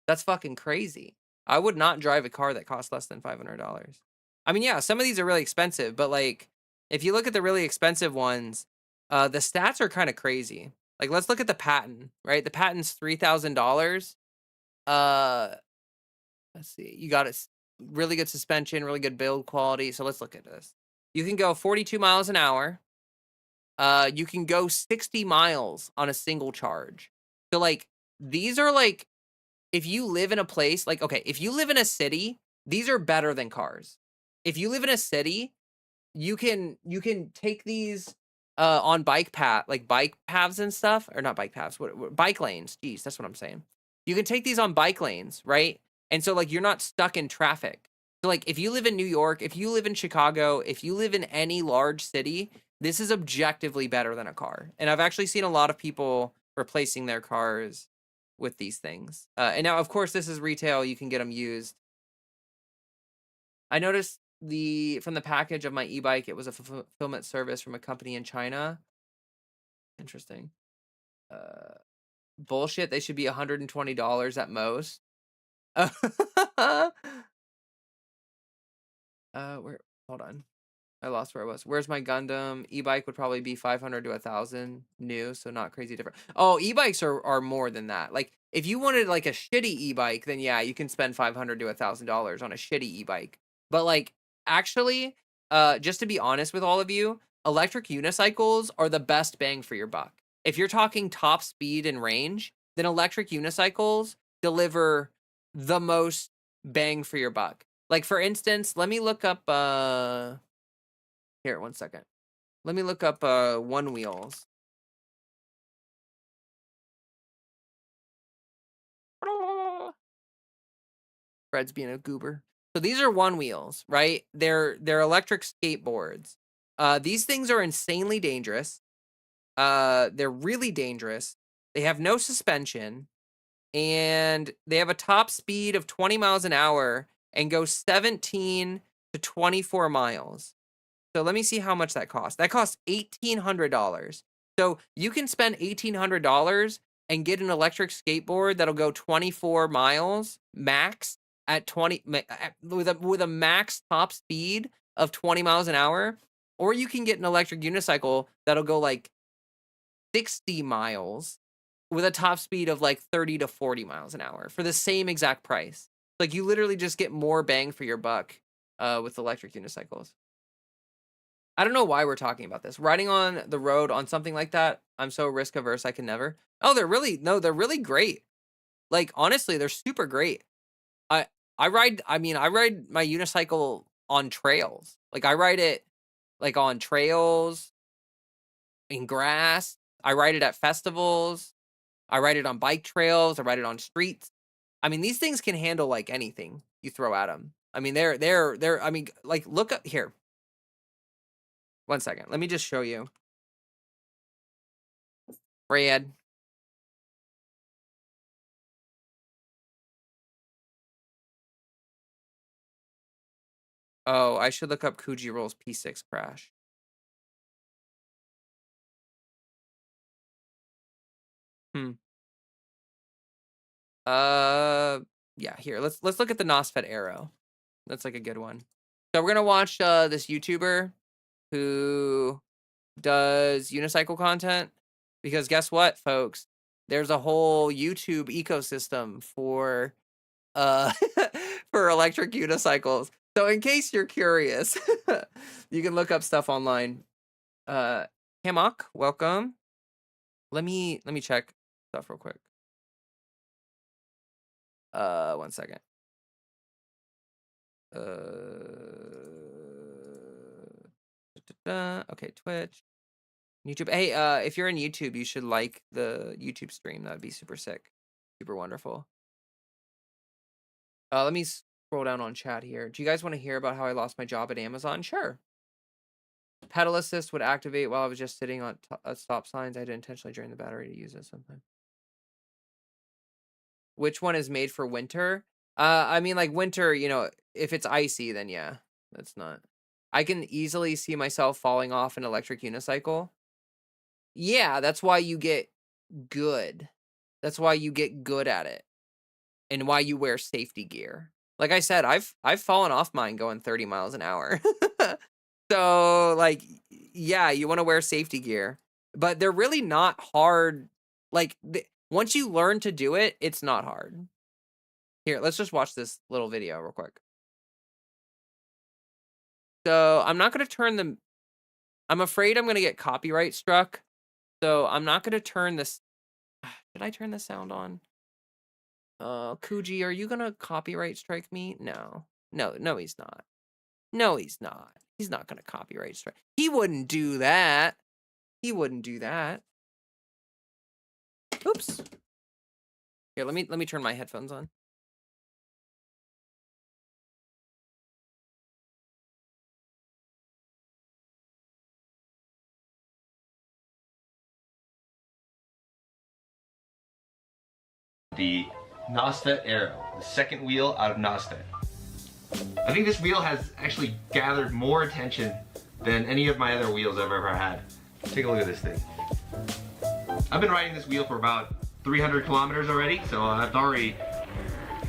That's fucking crazy. I would not drive a car that costs less than $500. I mean, yeah, some of these are really expensive, but like if you look at the really expensive ones, the stats are kind of crazy. Like let's look at the patent, right? The patent's $3,000. Uh, let's see. You got really good suspension, really good build quality. So let's look at this. You can go 42 miles an hour. You can go 60 miles on a single charge. So like these are like if you live in a place like okay, if you live in a city, these are better than cars. If you live in a city, you can take these on bike path, like bike paths and stuff, or not bike paths, bike lanes. Geez, that's what I'm saying. You can take these on bike lanes, right? And so like you're not stuck in traffic. So like if you live in New York, if you live in Chicago, if you live in any large city, this is objectively better than a car. And I've actually seen a lot of people replacing their cars with these things. And now, of course, this is retail. You can get them used. I noticed from the package of my e-bike, it was a fulfillment service from a company in China. Interesting. Uh, Bullshit. They should be $120 at most. Where? Hold on. I lost where I was. Where's my Gundam? E-bike would probably be 500 to 1,000 new, so not crazy different. Oh, e-bikes are more than that. Like if you wanted like a shitty e-bike, then yeah, you can spend 500 to $1,000 on a shitty e-bike. But like actually, just to be honest with all of you, electric unicycles are the best bang for your buck. If you're talking top speed and range, then electric unicycles deliver the most bang for your buck. Like for instance, let me look up here, one second. Let me look up one wheels. Fred's being a goober. So these are one wheels, right? They're electric skateboards. These things are insanely dangerous. They're really dangerous. They have no suspension, and they have a top speed of 20 miles an hour and go 17 to 24 miles. So let me see how much that costs. That costs $1,800. So you can spend $1,800 and get an electric skateboard that'll go 24 miles max at 20 with a max top speed of 20 miles an hour, or you can get an electric unicycle that'll go like 60 miles with a top speed of like 30 to 40 miles an hour for the same exact price. Like you literally just get more bang for your buck with electric unicycles. I don't know why we're talking about this. Riding on the road on something like that, I'm so risk averse I can never. Oh, they're really great. Like honestly, they're super great. I ride my unicycle on trails. Like I ride it like on trails in grass. I ride it at festivals. I ride it on bike trails. I ride it on streets. I mean, these things can handle like anything you throw at them. I mean, they're I mean, like look up here. One second. Let me just show you. Fred. Oh, I should look up Roll's P6 crash. Hmm. Yeah, here. Let's look at the NOSFET arrow. That's like a good one. So we're gonna watch this YouTuber who does unicycle content, because guess what, folks? There's a whole YouTube ecosystem for for electric unicycles. So in case you're curious, you can look up stuff online. Hammock, welcome. Let me check stuff real quick. One second. Okay, Twitch, YouTube. Hey, if you're in YouTube, you should like the YouTube stream. That'd be super sick, super wonderful. Let me scroll down on chat here. Do you guys want to hear about how I lost my job at Amazon? Sure. Pedal assist would activate while I was just sitting on stop signs. I had to intentionally drain the battery to use it sometime. Which one is made for winter? I mean, like winter, you know, if it's icy, then yeah, that's not. I can easily see myself falling off an electric unicycle. Yeah, that's why you get good. That's why you get good at it, and why you wear safety gear. Like I said, I've fallen off mine going 30 miles an hour. So, like, yeah, you want to wear safety gear, but they're really not hard. Like, once you learn to do it, it's not hard. Here, let's just watch this little video real quick. So, I'm not going to turn the... I'm afraid I'm going to get copyright struck. So, I'm not going to turn this... Did I turn the sound on? Kuji, are you going to copyright strike me? No. No, he's not. No, he's not. He's not going to copyright strike. He wouldn't do that. He wouldn't do that. Oops. Here, let me turn my headphones on. The Nosfet Aero, the second wheel out of Nosfet. I think this wheel has actually gathered more attention than any of my other wheels I've ever had. Take a look at this thing. I've been riding this wheel for about 300 kilometers already, so I've already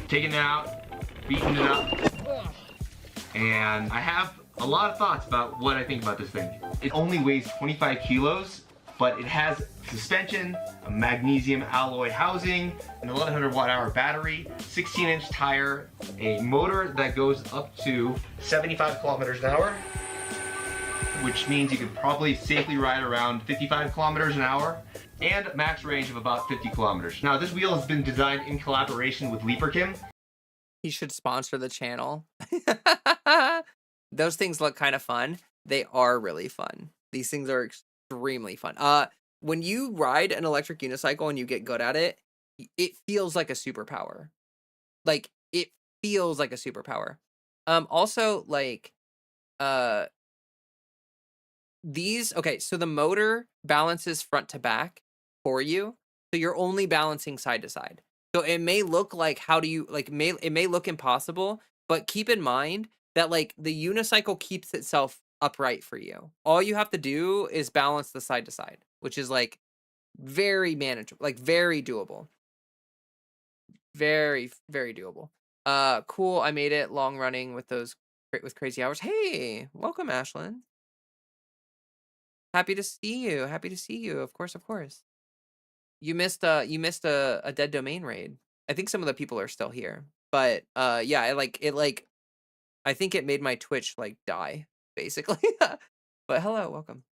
taken it out, beaten it up, and I have a lot of thoughts about what I think about this thing. It only weighs 25 kilos, but it has suspension, a magnesium alloy housing, an 1100 watt-hour battery, 16-inch tire, a motor that goes up to 75 kilometers an hour, which means you could probably safely ride around 55 kilometers an hour, and max range of about 50 kilometers. Now, this wheel has been designed in collaboration with Leaperkim. He should sponsor the channel. Those things look kind of fun. They are really fun. These things are extremely fun. When you ride an electric unicycle and you get good at it, it feels like a superpower. Like, it feels like a superpower. Also, like, okay, so the motor balances front to back for you. So you're only balancing side to side. So it may look like, it may look impossible, but keep in mind that like the unicycle keeps itself upright for you. All you have to do is balance the side to side, which is like very manageable, like very doable. Very, very doable. Cool. I made it long running with crazy hours. Hey, welcome, Ashlyn. Happy to see you. Happy to see you. Of course, of course. You missed a dead domain raid. I think some of the people are still here. But yeah, I think it made my Twitch like die, basically. But hello, welcome.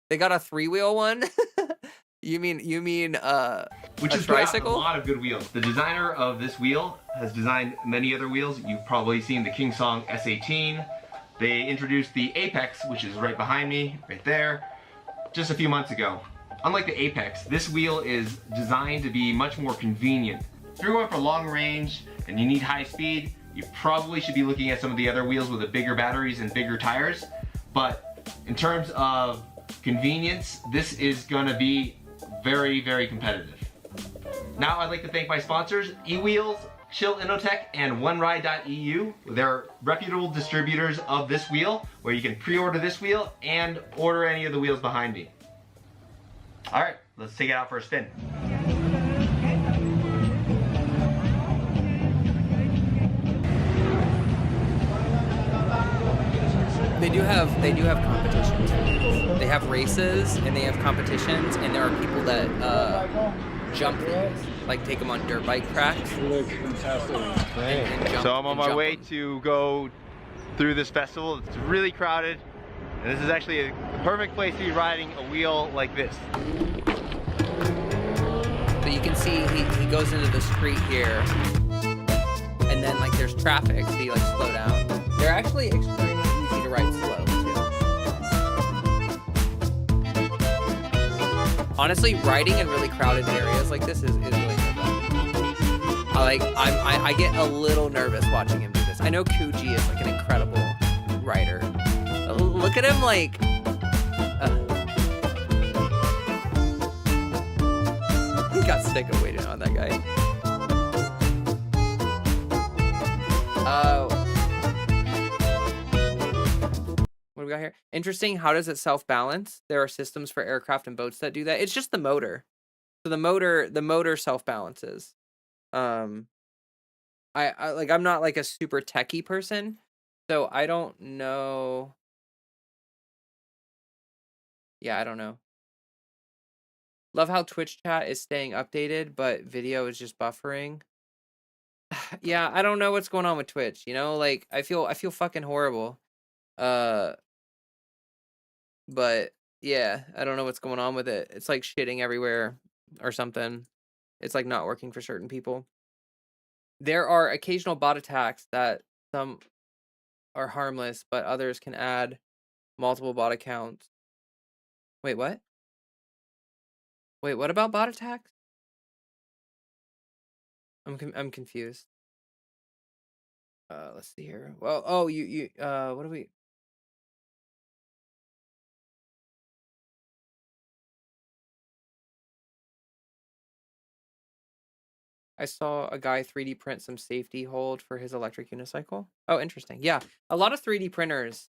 They got a 3-wheel one? You mean Which a has put out a tricycle? lot of good wheels. The designer of this wheel has designed many other wheels. You've probably seen the Kingsong S18. They introduced the Apex, which is right behind me, right there, just a few months ago. Unlike the Apex, this wheel is designed to be much more convenient. If you're going for long range and you need high speed, you probably should be looking at some of the other wheels with the bigger batteries and bigger tires. But in terms of convenience, this is gonna be very, very competitive. Now I'd like to thank my sponsors, eWheels, Chill Innotech, and OneRide.eu. They're reputable distributors of this wheel, where you can pre-order this wheel and order any of the wheels behind me. All right, let's take it out for a spin. They do have competitions. They have races and they have competitions, and there are people that jump these, like take them on dirt bike tracks. So I'm on my way to go through this festival. It's really crowded, and this is actually the perfect place to be riding a wheel like this. So you can see he goes into the street here, and then like there's traffic, so you like slow down. They're actually extremely easy to ride slow too. Honestly, riding in really crowded areas like this is really good. I get a little nervous watching him do this. I know Kuji is like an incredible rider. Look at him like. He got sick of waiting on that guy. What do we got here? Interesting. How does it self-balance? There are systems for aircraft and boats that do that. It's just the motor. So the motor self-balances. I'm not like a super techie person, so I don't know. Yeah, I don't know. Love how Twitch chat is staying updated, but video is just buffering. Yeah, I don't know what's going on with Twitch, you know? Like I feel fucking horrible. But yeah, I don't know what's going on with it. It's like shitting everywhere or something. It's like not working for certain people. There are occasional bot attacks that some are harmless, but others can add multiple bot accounts. Wait, what? Wait, what about bot attacks? I'm confused. Let's see here. Well, oh, what do we? I saw a guy 3D print some safety hold for his electric unicycle. Oh, interesting. Yeah, a lot of 3D printers.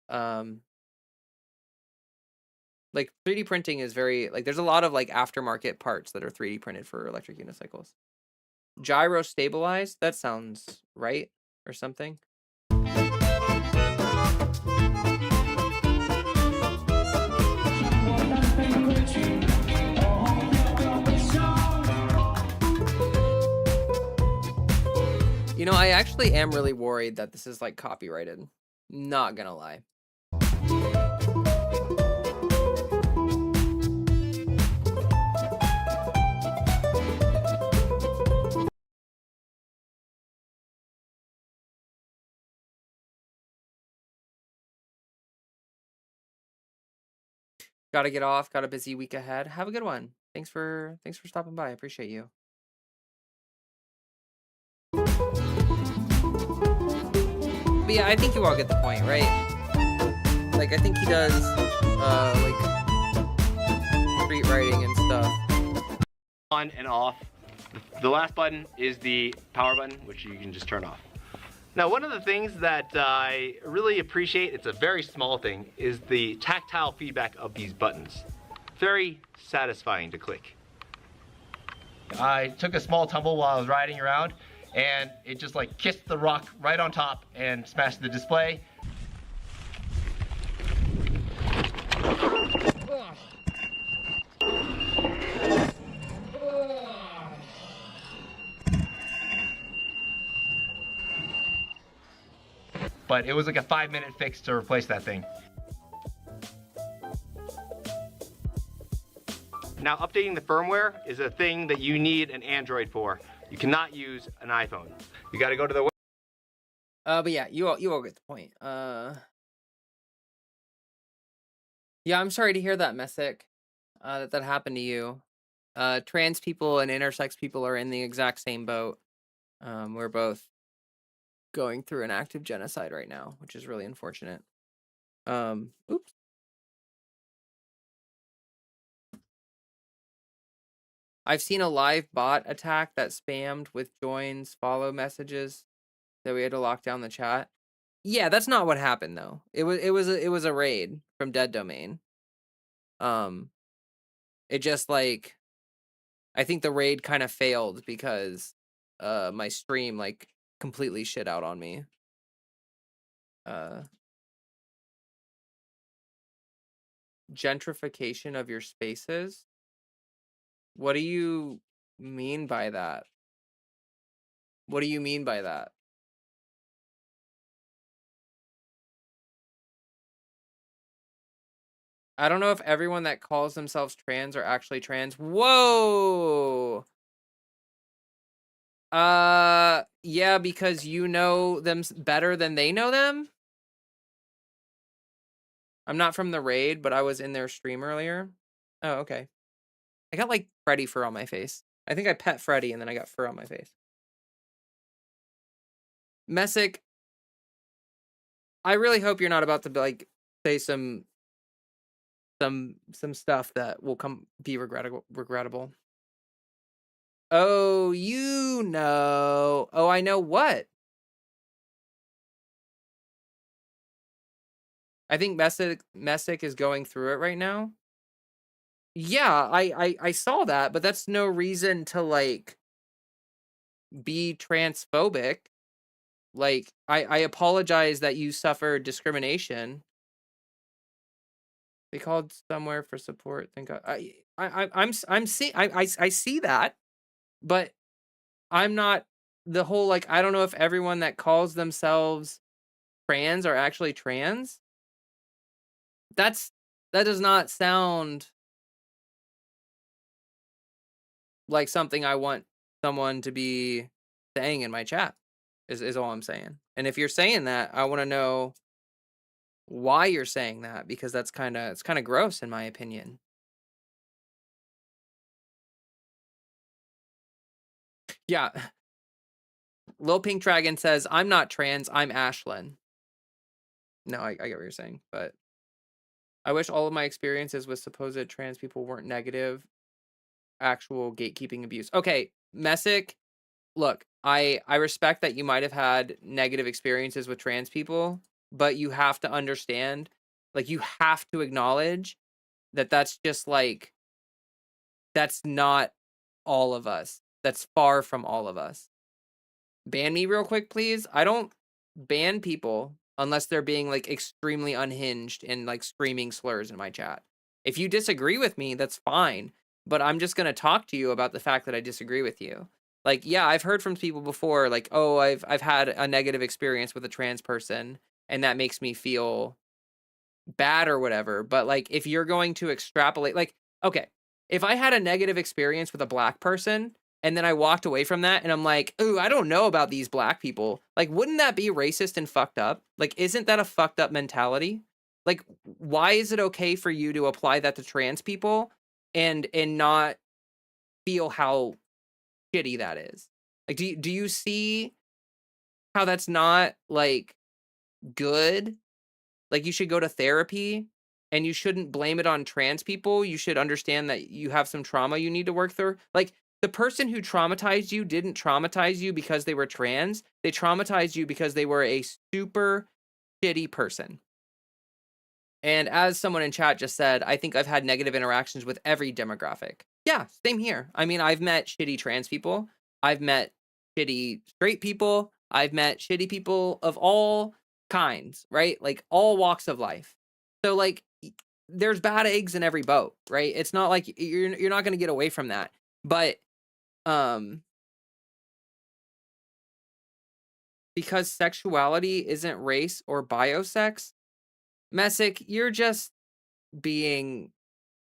Like 3D printing is very like there's a lot of like aftermarket parts that are 3D printed for electric unicycles. Gyro stabilized. That sounds right or something. You know, I actually am really worried that this is like copyrighted. Not gonna lie. Gotta get off. Got a busy week ahead. Have a good one. Thanks for stopping by. I appreciate you. But yeah, I think you all get the point, right? Like I think he does like street writing and stuff. On and off. The last button is the power button, which you can just turn off. Now, one of the things that I really appreciate, it's a very small thing, is the tactile feedback of these buttons. Very satisfying to click. I took a small tumble while I was riding around, and it just like kissed the rock right on top and smashed the display. But it was like a 5-minute fix to replace that thing. Now, updating the firmware is a thing that you need an Android for. You cannot use an iPhone. You got to go to the But yeah, you all get the point. Yeah, I'm sorry to hear that, Messick. That happened to you. Trans people and intersex people are in the exact same boat. We're both going through an active genocide right now, which is really unfortunate. Oops. I've seen a live bot attack that spammed with joins, follow messages that we had to lock down the chat. Yeah, that's not what happened though. It was a raid from Dead Domain. It just like I think the raid kind of failed because my stream like completely shit out on me. Gentrification of your spaces? What do you mean by that? What do you mean by that? I don't know if everyone that calls themselves trans are actually trans. Whoa! Yeah, because you know them better than they know them? I'm not from the raid, but I was in their stream earlier. Oh, okay. I got like Freddy fur on my face. I think I pet Freddy and then I got fur on my face. Messick, I really hope you're not about to like say some stuff that will be regrettable. Oh, you know. Oh, I know what. I think Messick is going through it right now. Yeah, I saw that, but that's no reason to like be transphobic. Like I apologize that you suffered discrimination. They called somewhere for support. Thank God. I'm see I see that, but I'm not the whole like I don't know if everyone that calls themselves trans are actually trans. That does not sound like something I want someone to be saying in my chat. Is all I'm saying. And if you're saying that, I want to know why you're saying that because it's kind of gross in my opinion. Yeah. Lil Pink Dragon says, I'm not trans, I'm Ashlyn. No, I get what you're saying, but I wish all of my experiences with supposed trans people weren't negative, actual gatekeeping abuse. Okay, Messick, look, I respect that you might have had negative experiences with trans people, but you have to understand, like, you have to acknowledge that that's just like that's not all of us. That's far from all of us. Ban me real quick, please. I don't ban people unless they're being like extremely unhinged and like screaming slurs in my chat. If you disagree with me, that's fine, but I'm just going to talk to you about the fact that I disagree with you. Like, yeah, I've heard from people before like, "Oh, I've had a negative experience with a trans person and that makes me feel bad or whatever." But like, if you're going to extrapolate, like, okay, if I had a negative experience with a black person and then I walked away from that and I'm like, ooh, I don't know about these black people, like, wouldn't that be racist and fucked up? Like, isn't that a fucked up mentality? Like, why is it okay for you to apply that to trans people and not feel how shitty that is? Like, do you see how that's not like good? Like, you should go to therapy and you shouldn't blame it on trans people. You should understand that you have some trauma you need to work through. Like, the person who traumatized you didn't traumatize you because they were trans. They traumatized you because they were a super shitty person. And as someone in chat just said, I think I've had negative interactions with every demographic. Yeah, same here. I mean, I've met shitty trans people. I've met shitty straight people. I've met shitty people of all kinds, right? Like all walks of life. So like there's bad eggs in every boat, right? It's not like you're not going to get away from that. But um because sexuality isn't race or biosex, Messick, you're just being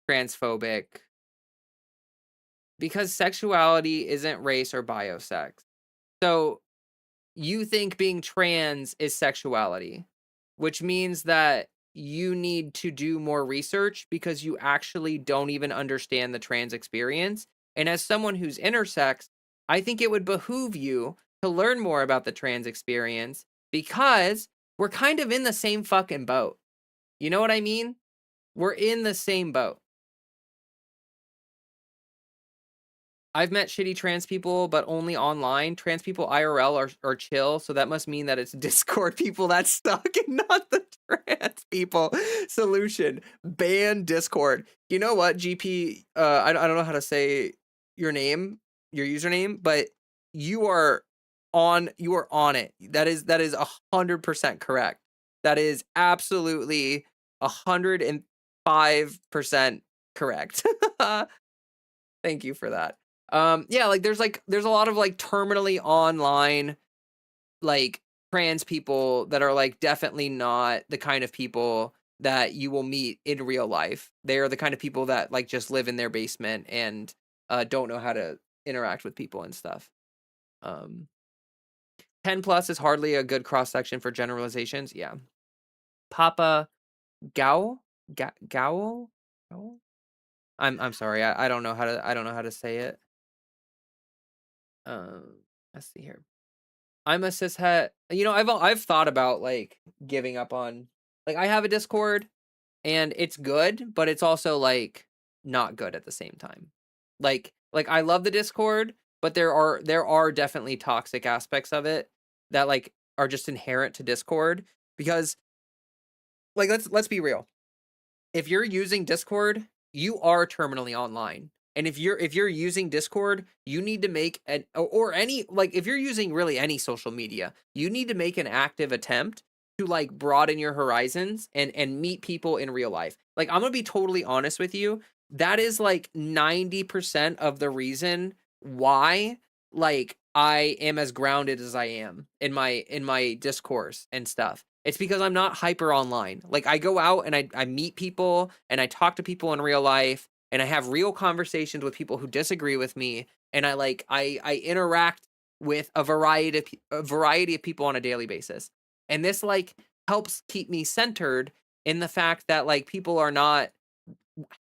transphobic because sexuality isn't race or biosex. So you think being trans is sexuality, which means that you need to do more research because you actually don't even understand the trans experience. And as someone who's intersex, I think it would behoove you to learn more about the trans experience because we're kind of in the same fucking boat. You know what I mean? We're in the same boat. I've met shitty trans people, but only online. Trans people IRL are chill, so that must mean that it's Discord people that's stuck and not the trans people. Solution: ban Discord. You know what, GP? I don't know how to say your name, your username, but you are on it. That is 100% correct. That is absolutely 105% correct. Thank you for that. Yeah, like there's a lot of like terminally online like trans people that are like definitely not the kind of people that you will meet in real life. They are the kind of people that like just live in their basement and don't know how to interact with people and stuff. Um 10 plus is hardly a good cross section for generalizations. Yeah. Papa Gao? Gao? Gao? I'm sorry. I don't know how to say it. Let's see here. I'm a cishet. You know, I've thought about like giving up on like I have a Discord and it's good, but it's also like not good at the same time. Like I love the Discord, but there are definitely toxic aspects of it that like are just inherent to Discord because like let's be real. If you're using Discord, you are terminally online. And if you're using Discord, you need to make an or any like if you're using really any social media, you need to make an active attempt to like broaden your horizons and meet people in real life. Like I'm going to be totally honest with you, that is like 90% of the reason why like I am as grounded as I am in my discourse and stuff. It's because I'm not hyper online. Like I go out and I meet people and I talk to people in real life and I have real conversations with people who disagree with me and I interact with a variety of people on a daily basis. And this like helps keep me centered in the fact that like people are not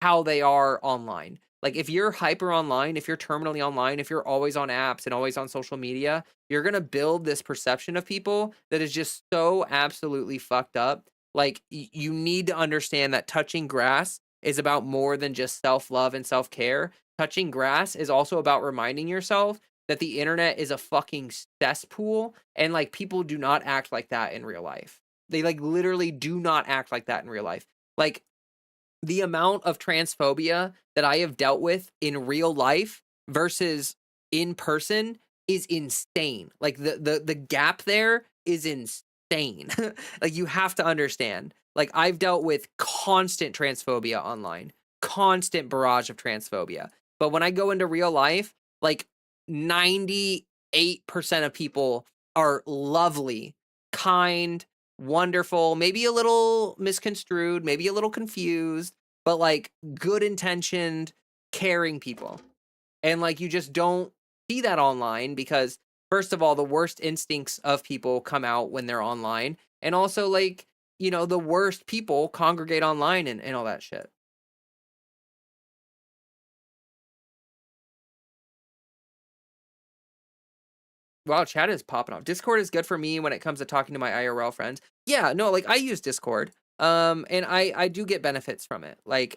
how they are online. Like if you're hyper online, if you're terminally online, if you're always on apps and always on social media, you're going to build this perception of people that is just so absolutely fucked up. Like you need to understand that touching grass is about more than just self-love and self-care. Touching grass is also about reminding yourself that the internet is a fucking cesspool, and like people do not act like that in real life. They like literally do not act like that in real life. Like the amount of transphobia that I have dealt with in real life versus in person is insane. Like the gap there is insane. Like you have to understand. Like I've dealt with constant transphobia online, constant barrage of transphobia. But when I go into real life, like 98% of people are lovely, kind, wonderful, maybe a little misconstrued, maybe a little confused, but like good intentioned, caring people. And like you just don't see that online because first of all, the worst instincts of people come out when they're online. And also like, the worst people congregate online and all that shit. Wow, chat is popping off. Discord is good for me when it comes to talking to my IRL friends. Yeah, no, like I use Discord. And I do get benefits from it. Like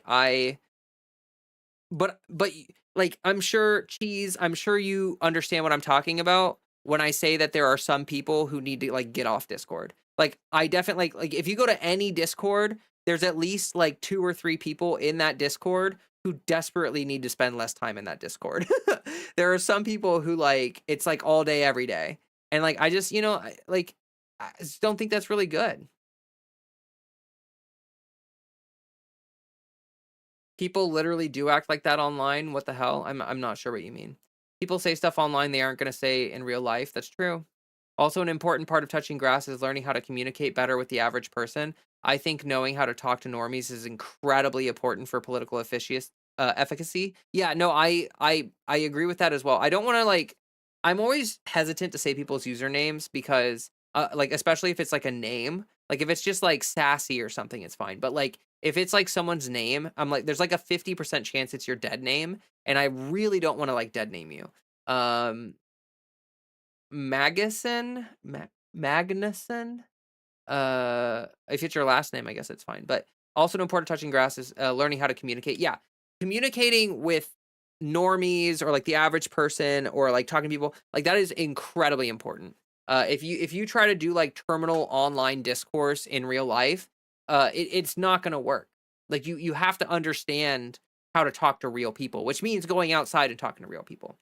like I'm sure I'm sure you understand what I'm talking about when I say that there are some people who need to like get off Discord. Like I definitely like if you go to any Discord, there's at least like 2 or 3 people in that Discord who desperately need to spend less time in that Discord. There are some people who like it's like all day every day. And like I just, I just don't think that's really good. People literally do act like that online. What the hell? I'm not sure what you mean. People say stuff online they aren't going to say in real life. That's true. Also, an important part of touching grass is learning how to communicate better with the average person. I think knowing how to talk to normies is incredibly important for political efficacy. Yeah, no, I agree with that as well. I don't want to like. I'm always hesitant to say people's usernames because, like, especially if it's like a name. Like, if it's just like sassy or something, it's fine. But like, if it's like someone's name, I'm like, there's like a 50% chance it's your dead name, and I really don't want to like dead name you. Um, Magnuson. If it's your last name, I guess it's fine. But also an important touching grass is learning how to communicate. Yeah, communicating with normies or like the average person or like talking to people like that is incredibly important. If you try to do like terminal online discourse in real life, it's not going to work. Like you have to understand how to talk to real people, which means going outside and talking to real people.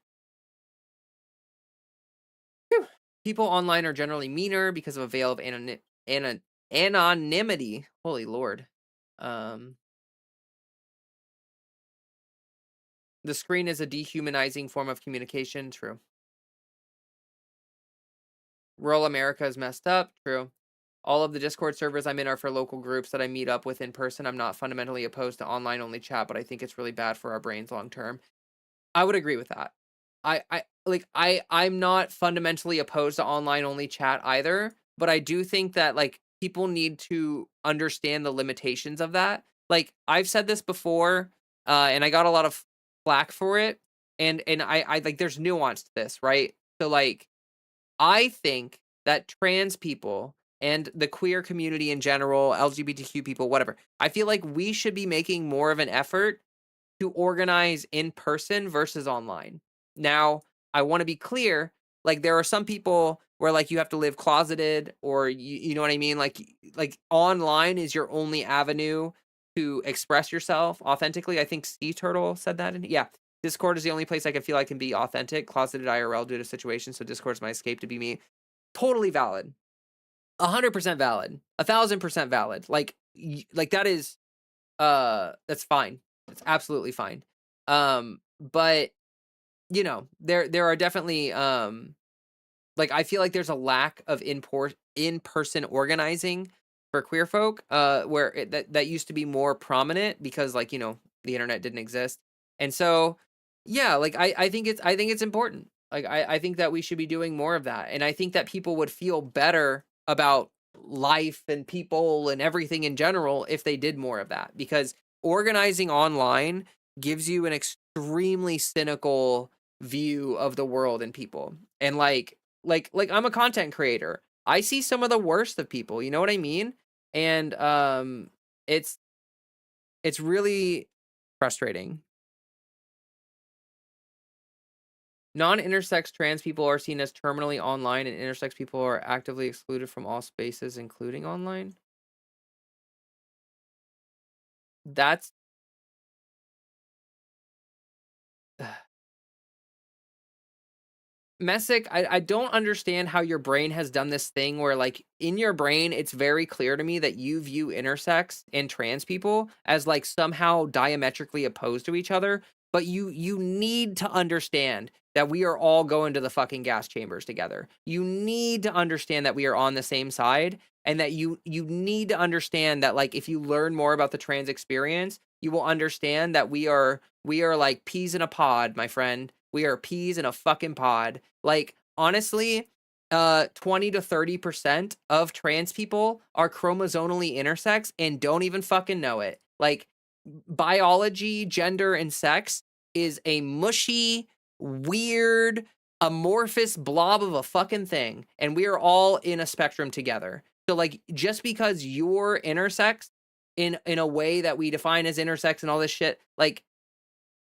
Phew. People online are generally meaner because of a veil of anonymity. Holy Lord. Um, the screen is a dehumanizing form of communication. True. Rural America is messed up. True. All of the Discord servers I'm in are for local groups that I meet up with in person. I'm not fundamentally opposed to online only chat, but I think it's really bad for our brains long term. I would agree with that. I'm not fundamentally opposed to online only chat either, but I do think that like people need to understand the limitations of that. Like I've said this before, and I got a lot of flack for it, and I like there's nuance to this, right? So like I think that trans people and the queer community in general, LGBTQ people, whatever, I feel like we should be making more of an effort to organize in person versus online. Now, I want to be clear, like there are some people where like you have to live closeted or you know what I mean? Like online is your only avenue to express yourself authentically. I think Sea Turtle said that. Yeah. Discord is the only place I can feel I can be authentic, closeted IRL due to situations. So Discord's my escape to be me. Totally valid. 100% valid. 1,000% valid. Like that is that's fine. It's absolutely fine. But there are definitely like I feel like there's a lack of in-person organizing for queer folk where that used to be more prominent because like, the internet didn't exist. And so yeah, like I think it's important. Like I think that we should be doing more of that. And I think that people would feel better about life and people and everything in general if they did more of that because organizing online gives you an extremely cynical view of the world and people. And like I'm a content creator. I see some of the worst of people, you know what I mean? And it's really frustrating. Non-intersex trans people are seen as terminally online, and intersex people are actively excluded from all spaces, including online. That's Messick, I don't understand how your brain has done this thing where, like, in your brain, it's very clear to me that you view intersex and trans people as, like, somehow diametrically opposed to each other, but you need to understand that we are all going to the fucking gas chambers together. You need to understand that we are on the same side, and that you need to understand that, like, if you learn more about the trans experience, you will understand that we are like peas in a pod, my friend. We are peas in a fucking pod. Like, honestly, 20 to 30% of trans people are chromosomally intersex and don't even fucking know it. Like, biology, gender, and sex is a mushy, weird, amorphous blob of a fucking thing, and we are all in a spectrum together. So, like, just because you're intersex in a way that we define as intersex and all this shit, like,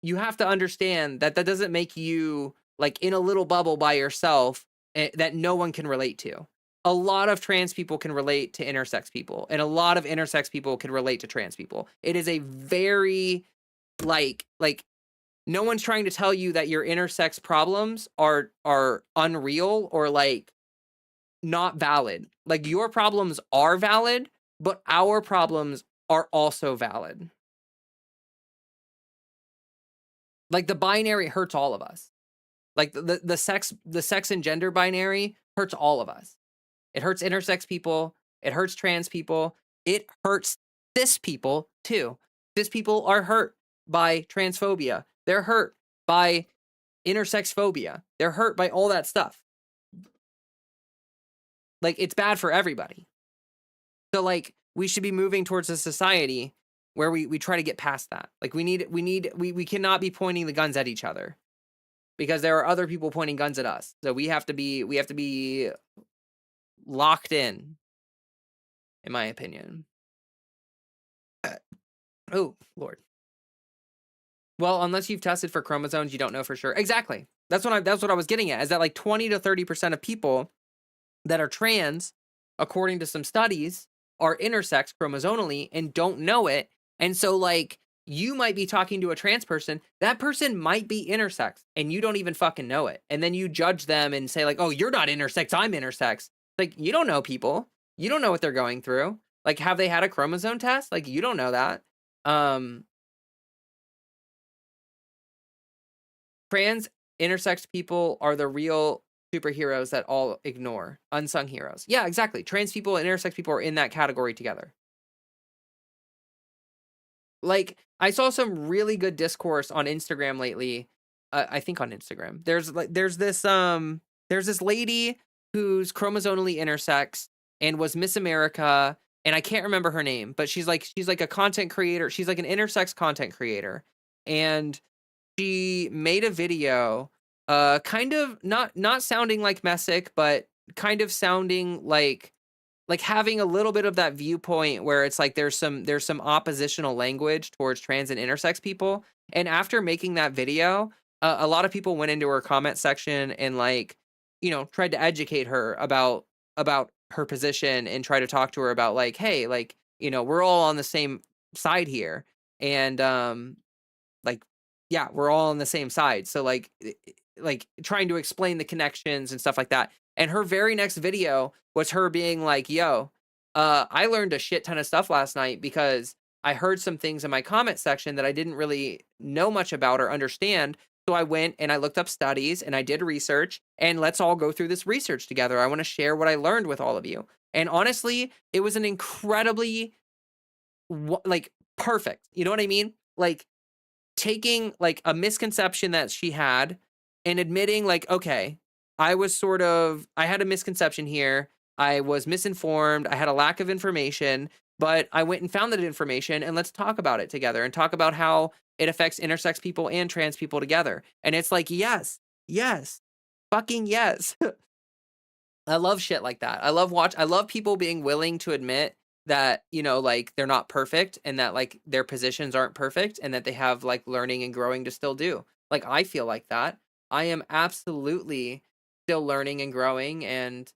you have to understand that that doesn't make you, like, in a little bubble by yourself, that no one can relate to. A lot of trans people can relate to intersex people, and a lot of intersex people can relate to trans people. It is a very, like no one's trying to tell you that your intersex problems are unreal or, like, not valid. Like, your problems are valid, but our problems are also valid. Like, the binary hurts all of us. Like, the sex and gender binary hurts all of us. It hurts intersex people, it hurts trans people, it hurts cis people too. Cis people are hurt by transphobia. They're hurt by intersex phobia. They're hurt by all that stuff. Like, it's bad for everybody. So, like, we should be moving towards a society where we try to get past that. Like, we cannot be pointing the guns at each other, because there are other people pointing guns at us. So we have to be locked in my opinion. Oh, Lord. Well, unless you've tested for chromosomes, you don't know for sure. Exactly. That's what I was getting at, is that, like, 20 to 30% of people that are trans, according to some studies, are intersex chromosomally and don't know it. And so, like, you might be talking to a trans person, that person might be intersex, and you don't even fucking know it. And then you judge them and say, like, oh, you're not intersex, I'm intersex. Like, you don't know people. You don't know what they're going through. Like, have they had a chromosome test? Like, you don't know that. Trans intersex people are the real superheroes that all ignore. Unsung heroes. Yeah, exactly. Trans people and intersex people are in that category together. Like, I saw some really good discourse on Instagram lately. I think on Instagram. There's this lady who's chromosomally intersex and was Miss America, and I can't remember her name, but she's like a content creator. She's like an intersex content creator. And she made a video, kind of not sounding like Messick, but kind of sounding like having a little bit of that viewpoint where it's like there's some oppositional language towards trans and intersex people. And after making that video, a lot of people went into her comment section and, like, you know, tried to educate her about her position and try to talk to her about, like, hey, like, you know, we're all on the same side here. And like, yeah, we're all on the same side. So, like trying to explain the connections and stuff like that. And her very next video was her being like, yo, I learned a shit ton of stuff last night because I heard some things in my comment section that I didn't really know much about or understand. So I went and I looked up studies and I did research, and let's all go through this research together. I want to share what I learned with all of you. And honestly, it was an incredibly, like, perfect. You know what I mean? Like, taking, like, a misconception that she had and admitting, like, okay, I had a misconception here. I was misinformed. I had a lack of information. but I went and found that information, and let's talk about it together and talk about how it affects intersex people and trans people together. And it's like, yes, yes, fucking yes. I love shit like that. I love people being willing to admit that, like, they're not perfect and that, like, their positions aren't perfect and that they have, like, learning and growing to still do. Like, I feel like that. I am absolutely still learning and growing and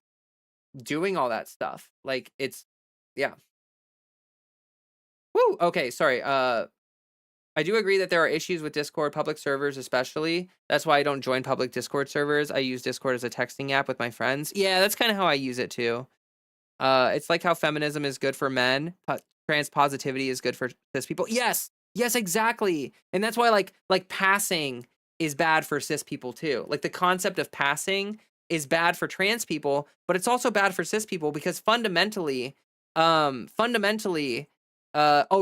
doing all that stuff. Like, it's yeah. Woo! Okay, sorry. I do agree that there are issues with Discord public servers, especially. That's why I don't join public Discord servers. I use Discord as a texting app with my friends. Yeah, that's kind of how I use it too. It's like how feminism is good for men, trans positivity is good for cis people. Yes, yes, exactly. And that's why like passing is bad for cis people too. Like the concept of passing is bad for trans people, but it's also bad for cis people because fundamentally, oh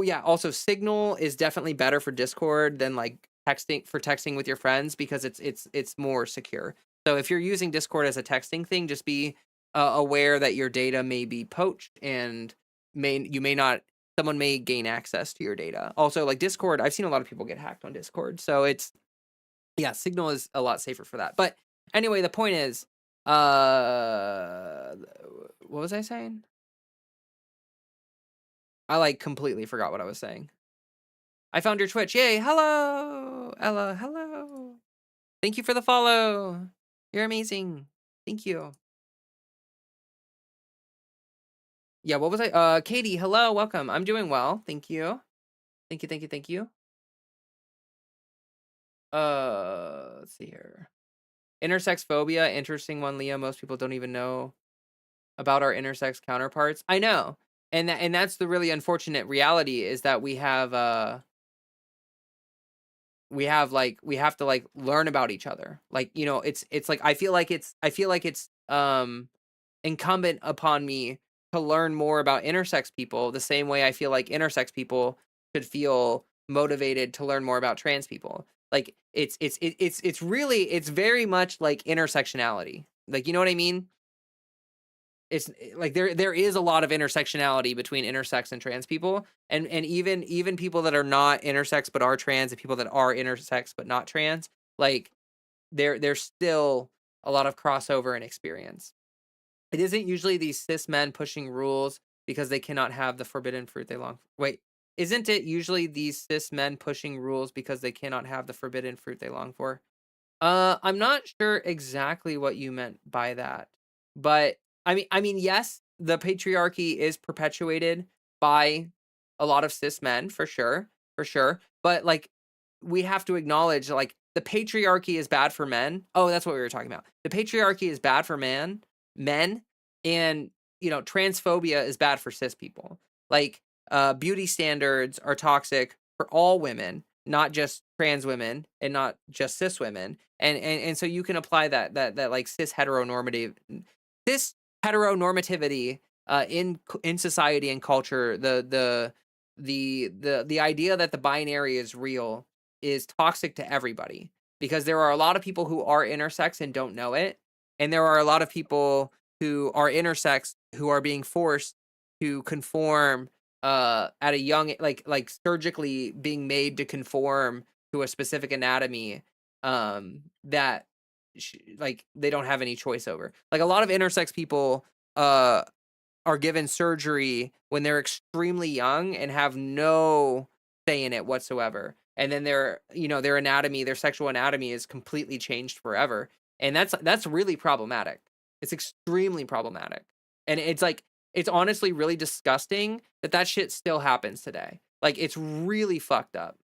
yeah, also Signal is definitely better for Discord than like texting with your friends because it's more secure. So if you're using Discord as a texting thing, just be aware that your data may be poached and you may not someone may gain access to your data. Also, like Discord, I've seen a lot of people get hacked on Discord. So it's yeah, Signal is a lot safer for that. But anyway, the point is what was I saying? I like completely forgot what I was saying. I found your Twitch. Yay. Hello, Ella. Hello. Thank you for the follow. You're amazing. Thank you. Yeah, what was I? Katie, hello, welcome. I'm doing well. Thank you. Thank you, thank you, thank you. Let's see here. Intersex phobia, interesting one, Leah. Most people don't even know about our intersex counterparts. I know. And that's the really unfortunate reality is that we have to like learn about each other. Like, it's like I feel like it's incumbent upon me to learn more about intersex people the same way I feel like intersex people should feel motivated to learn more about trans people. Like it's very much like intersectionality. Like, you know what I mean? It's like there is a lot of intersectionality between intersex and trans people, and even people that are not intersex but are trans, and people that are intersex but not trans, like there's still a lot of crossover and experience. It isn't usually these cis men pushing rules because they cannot have the forbidden fruit they long for. Wait, isn't it usually these cis men pushing rules because they cannot have the forbidden fruit they long for? I'm not sure exactly what you meant by that, but I mean, yes, the patriarchy is perpetuated by a lot of cis men for sure. But like, we have to acknowledge like the patriarchy is bad for men. Oh, that's what we were talking about. The patriarchy is bad for men, and transphobia is bad for cis people. Like, beauty standards are toxic for all women, not just trans women and not just cis women. And so you can apply that like cis heteronormativity in society and culture. The idea that the binary is real is toxic to everybody because there are a lot of people who are intersex and don't know it, and there are a lot of people who are intersex who are being forced to conform at a young, like surgically being made to conform to a specific anatomy that like they don't have any choice over. Like a lot of intersex people are given surgery when they're extremely young and have no say in it whatsoever. And then their anatomy, their sexual anatomy is completely changed forever. And that's really problematic. It's extremely problematic. And it's honestly really disgusting that shit still happens today. Like, it's really fucked up.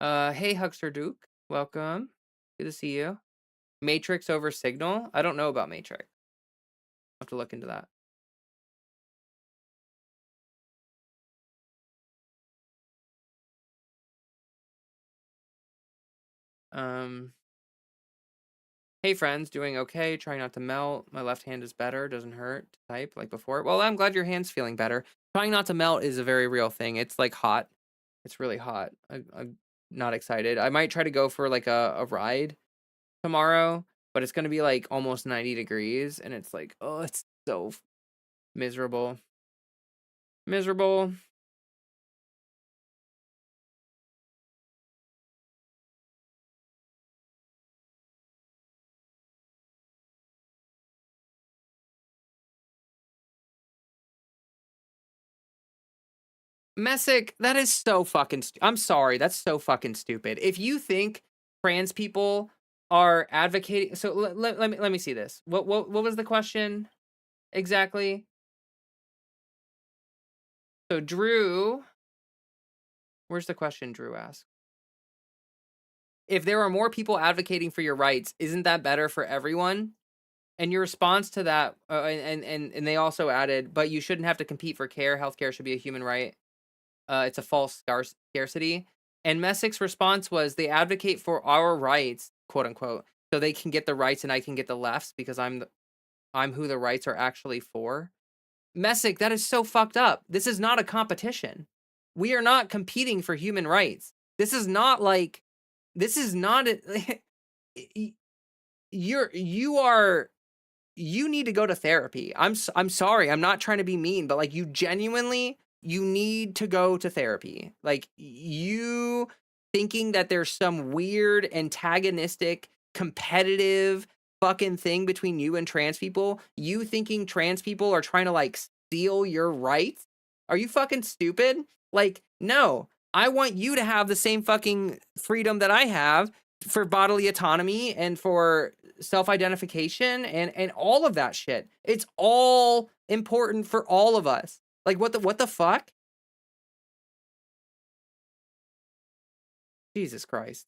Hey Huckster Duke, welcome. Good to see you. Matrix over Signal? I don't know about Matrix. I'll have to look into that. Um, hey friends, doing okay, trying not to melt. My left hand is better, doesn't hurt to type like before. Well, I'm glad your hand's feeling better. Trying not to melt is a very real thing. It's like hot. It's really hot. I'm not excited. I might try to go for like a ride tomorrow, but it's gonna be like almost 90 degrees, and it's like, oh, it's so miserable. Miserable. Messick, that is so fucking I'm sorry, that's so fucking stupid. If you think trans people are advocating, so let me see this. What was the question exactly? So Drew, where's the question Drew asked? If there are more people advocating for your rights, isn't that better for everyone? And your response to that, and they also added, but you shouldn't have to compete for care. Healthcare should be a human right. It's a false scarcity. And Messick's response was, they advocate for our rights, quote unquote, so they can get the rights and I can get the lefts because I'm who the rights are actually for. Messick, that is so fucked up. This is not a competition. We are not competing for human rights. This is not like, this is not you are, you need to go to therapy. I'm sorry. I'm not trying to be mean, but like, you genuinely, you need to go to therapy. Like, you thinking that there's some weird antagonistic competitive fucking thing between you and trans people, you thinking trans people are trying to like steal your rights? Are you fucking stupid? Like, no. I want you to have the same fucking freedom that I have for bodily autonomy and for self-identification and all of that shit. It's all important for all of us. Like, what the fuck? Jesus Christ.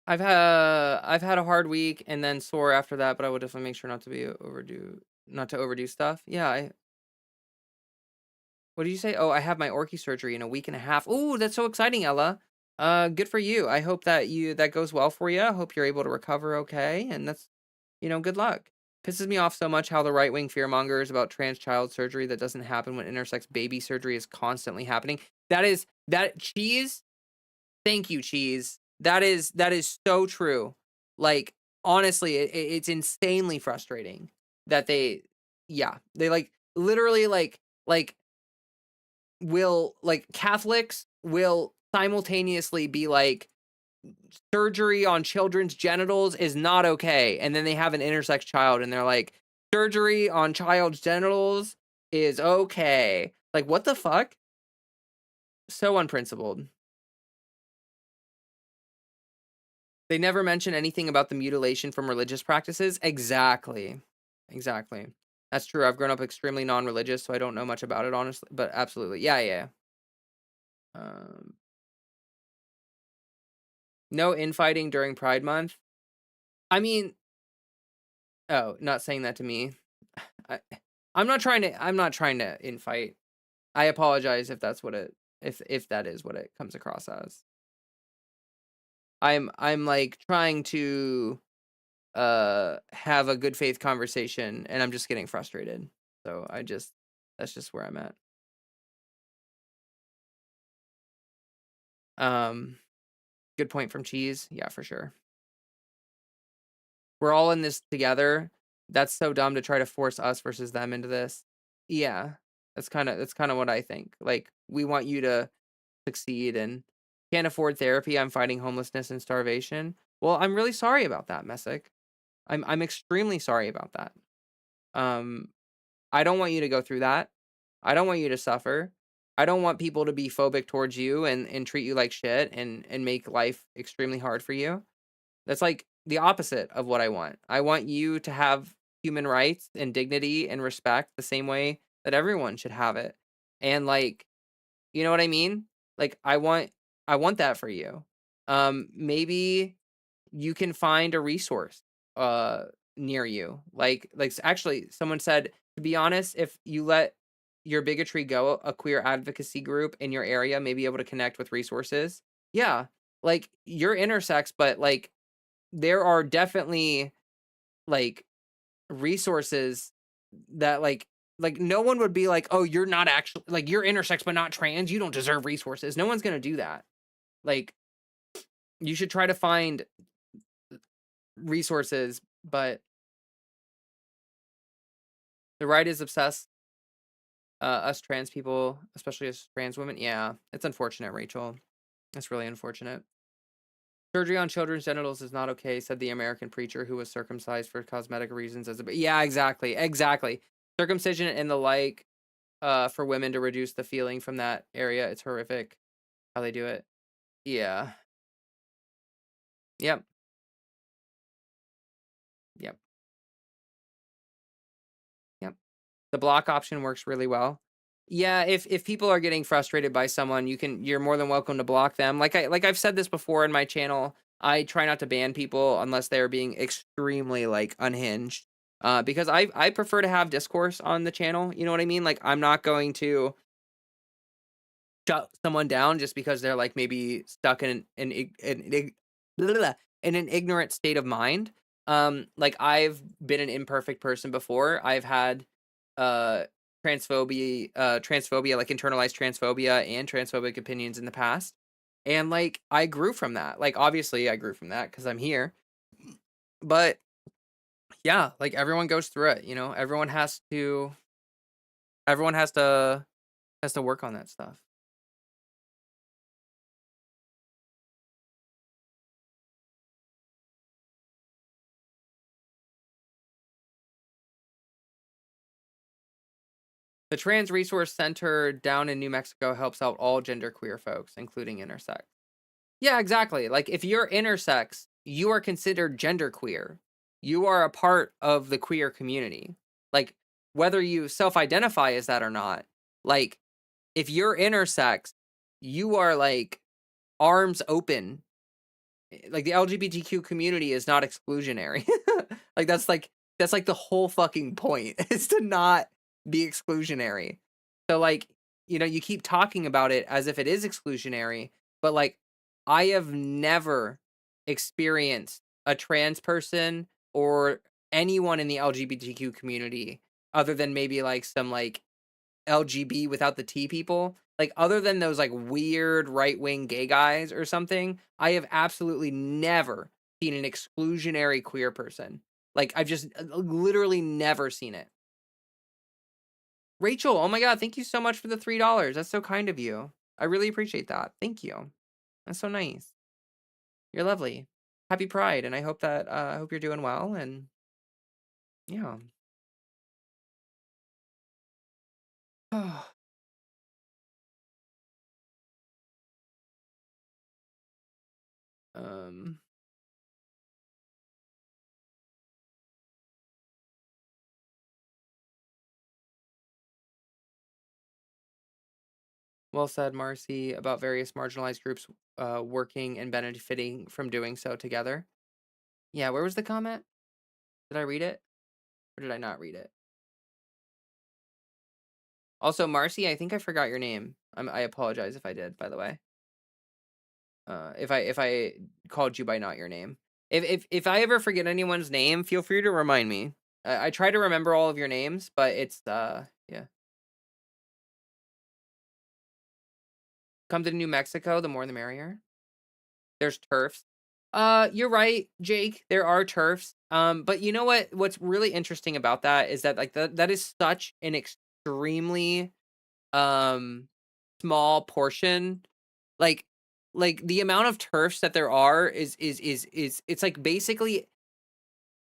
I've had a hard week and then sore after that, but I will definitely make sure not to overdo stuff. Yeah, what did you say? Oh, I have my Orky surgery in a week and a half. Ooh, that's so exciting, Ella. Good for you. I hope that that goes well for you. I hope you're able to recover okay, and that's, good luck. Pisses me off so much how the right-wing fearmongers about trans child surgery that doesn't happen when intersex baby surgery is constantly happening. That Cheese, thank you, Cheese. That is so true. Like, honestly, it's insanely frustrating that yeah, they like literally like Catholics will simultaneously be like, surgery on children's genitals is not okay, and then they have an intersex child and they're like, surgery on child's genitals is okay. Like, what the fuck? So unprincipled. They never mention anything about the mutilation from religious practices. Exactly. That's true. I've grown up extremely non-religious, so I don't know much about it, honestly, but absolutely. Yeah. Um, no infighting during Pride Month. I mean, oh, not saying that to me. I, I'm not trying to infight. I apologize if that's what if that is what it comes across as. I'm like trying to have a good faith conversation and I'm just getting frustrated. So that's just where I'm at. Good point from Cheese. Yeah, for sure. We're all in this together. That's so dumb to try to force us versus them into this. Yeah. That's kind of what I think. Like, we want you to succeed and can't afford therapy. I'm fighting homelessness and starvation. Well, I'm really sorry about that, Messick. I'm extremely sorry about that. I don't want you to go through that. I don't want you to suffer. I don't want people to be phobic towards you and treat you like shit and make life extremely hard for you. That's like the opposite of what I want. I want you to have human rights and dignity and respect the same way that everyone should have it. And like, you know what I mean? Like, I want that for you. Maybe you can find a resource near you. Like actually someone said, to be honest, if you let your bigotry go, a queer advocacy group in your area may be able to connect with resources. Yeah. Like, you're intersex, but like, there are definitely like resources that like Like, no one would be like, "Oh, you're not actually like, you're intersex but not trans, you don't deserve resources." No one's gonna do that. Like, you should try to find resources, but the right is obsessed, us trans people, especially as trans women. Yeah, it's unfortunate, Rachel. It's really unfortunate. Surgery on children's genitals is not okay, said the American preacher who was circumcised for cosmetic reasons as a yeah, exactly, exactly. Circumcision and the like, for women to reduce the feeling from that area. It's horrific how they do it. Yeah. Yep. Yep. Yep. The block option works really well. Yeah, if people are getting frustrated by someone, you're more than welcome to block them. Like I've said this before in my channel, I try not to ban people unless they're being extremely like unhinged. Because I prefer to have discourse on the channel, you know what I mean? Like I'm not going to shut someone down just because they're like maybe stuck blah, blah, blah, in an ignorant state of mind. Like I've been an imperfect person before. I've had uh transphobia, like internalized transphobia and transphobic opinions in the past. And like I grew from that. Like obviously I grew from that because I'm here. But yeah, like everyone goes through it, you know. Everyone has to work on that stuff. The Trans Resource Center down in New Mexico helps out all genderqueer folks, including intersex. Yeah, exactly. Like if you're intersex, you are considered genderqueer. You are a part of the queer community. Like whether you self-identify as that or not. Like if you're intersex, you are like arms open. Like the LGBTQ community is not exclusionary. like that's like the whole fucking point is to not be exclusionary. So like, you know, you keep talking about it as if it is exclusionary, but like I have never experienced a trans person or anyone in the LGBTQ community other than maybe like some like LGB without the T people, like other than those like weird right-wing gay guys or something, I have absolutely never seen an exclusionary queer person. Like I've just literally never seen it. Rachel, oh my god, thank you so much for the $3. That's so kind of you. I really appreciate that. Thank you. That's so nice. You're lovely. Happy Pride, and I hope you're doing well and yeah. um Well said, Marcy, about various marginalized groups working and benefiting from doing so together. Yeah, where was the comment? Did I read it? Or did I not read it? Also, Marcy, I think I forgot your name. I apologize if I did, by the way. If I called you by not your name. If I ever forget anyone's name, feel free to remind me. I try to remember all of your names, but it's yeah. Come to New Mexico, the more the merrier. There's turfs. You're right, Jake. There are turfs. But you know what? What's really interesting about that is that like that is such an extremely um small portion. Like like the amount of turfs that there are is it's like basically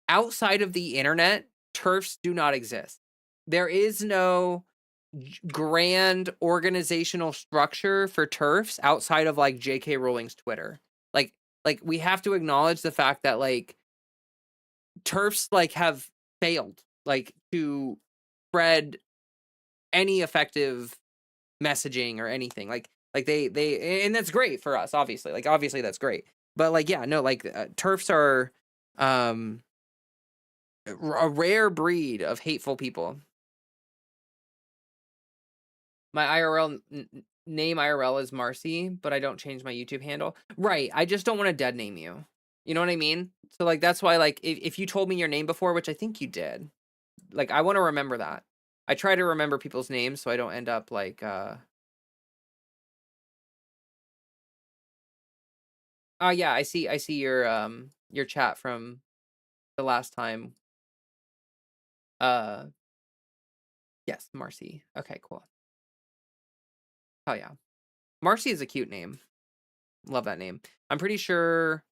outside of the internet, turfs do not exist. There is no grand organizational structure for turfs outside of like JK Rowling's Twitter. Like like we have to acknowledge the fact that like turfs like have failed like to spread any effective messaging or anything. Like they and that's great for us obviously. Like obviously that's great. But like yeah, no like turfs are um a rare breed of hateful people. My name IRL is Marcy, but I don't change my YouTube handle. Right. I just don't want to dead name you. You know what I mean? So like that's why like if you told me your name before, which I think you did, like I want to remember that. I try to remember people's names so I don't end up like, oh, yeah, I see your chat from the last time. Uh, yes, Marcy. Okay, cool. Oh, yeah. Marcy is a cute name. Love that name. I'm pretty sure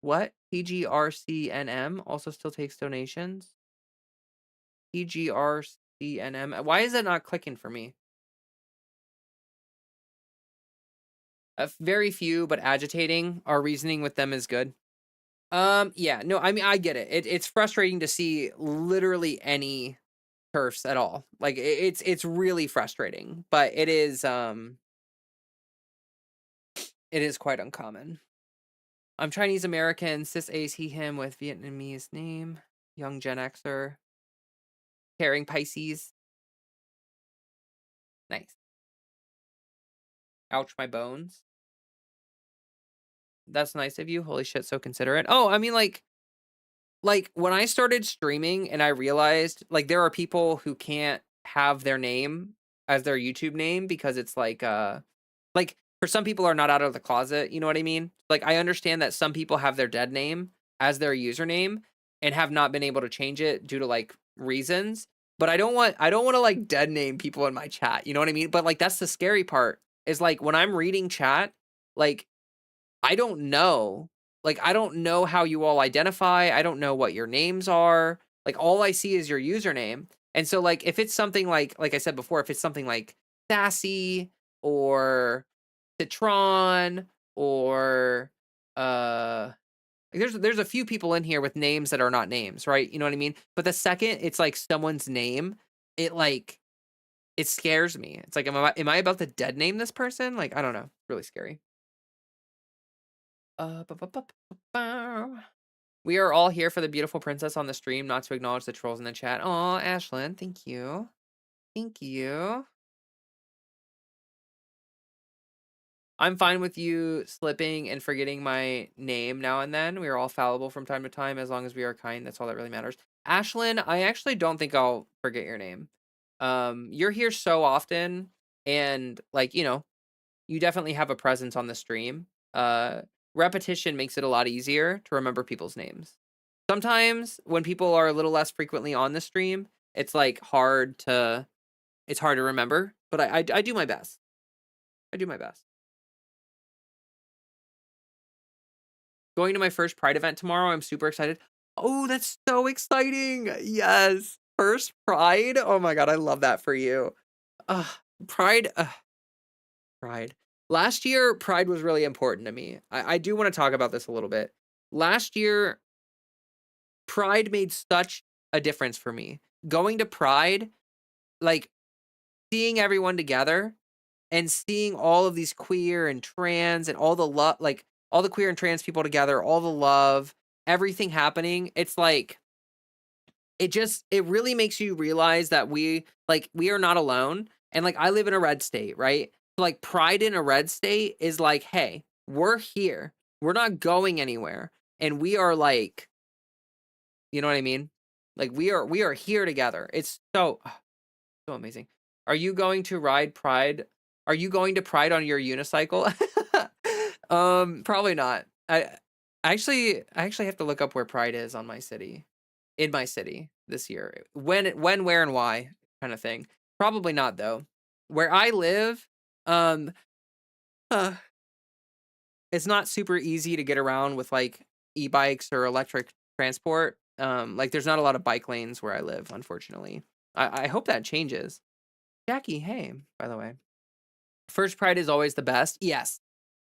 what? PGRCNM also still takes donations? PGRCNM. Why is it not clicking for me? Very few, but agitating. Our reasoning with them is good. Yeah, no, I mean, I get it. It's frustrating to see literally any turfs at all. Like it's really frustrating, but it is quite uncommon. I'm Chinese American, cis ace, he, him with Vietnamese name, young Gen Xer, carrying Pisces. Nice. Ouch, my bones. That's nice of you. Holy shit, so considerate. Oh, I mean, like when I started streaming and I realized like there are people who can't have their name as their YouTube name because it's like for some people are not out of the closet, you know what I mean? Like I understand that some people have their dead name as their username and have not been able to change it due to like reasons, but I don't want to like dead name people in my chat, you know what I mean? But like that's the scary part is like when I'm reading chat, like I don't know. Like, I don't know how you all identify. I don't know what your names are. Like, all I see is your username. And so, like, if it's something like I said before, if it's something like Sassy or Citron or there's a few people in here with names that are not names, right? You know what I mean? But the second it's like someone's name, it like it scares me. It's like, am I about to dead name this person? Like, I don't know. Really scary. Ba ba ba ba bow. We are all here for the beautiful princess on the stream, not to acknowledge the trolls in the chat. Oh, Ashlyn, thank you. Thank you. I'm fine with you slipping and forgetting my name now and then. We are all fallible from time to time as long as we are kind. That's all that really matters. Ashlyn, I actually don't think I'll forget your name. You're here so often and like, you definitely have a presence on the stream. Uh, Repetition makes it a lot easier to remember people's names. Sometimes when people are a little less frequently on the stream, it's like hard to remember, but I do my best. I do my best. Going to my first Pride event tomorrow. I'm super excited. Oh, that's so exciting. Yes. First Pride. Oh my God. I love that for you. Ugh, Pride. Pride. Last year, Pride was really important to me. I do want to talk about this a little bit. Last year, Pride made such a difference for me. Going to Pride, like seeing everyone together and seeing all of these queer and trans and all the love, like all the queer and trans people together, all the love, everything happening. It's like, it really makes you realize that we are not alone. And like, I live in a red state, right? So like pride in a red state is like, hey, we're here. We're not going anywhere. And we are like, you know what I mean? Like we are here together. It's so amazing. Are you going to ride Pride? Are you going to Pride on your unicycle? Probably not. I actually have to look up where Pride is on my city, in my city this year. When, where, and why kind of thing. Probably not though. Where I live, um, uh, it's not super easy to get around with like e-bikes or electric transport. Like there's not a lot of bike lanes where I live, unfortunately. I hope that changes. Jackie, hey, by the way. First Pride is always the best. Yes.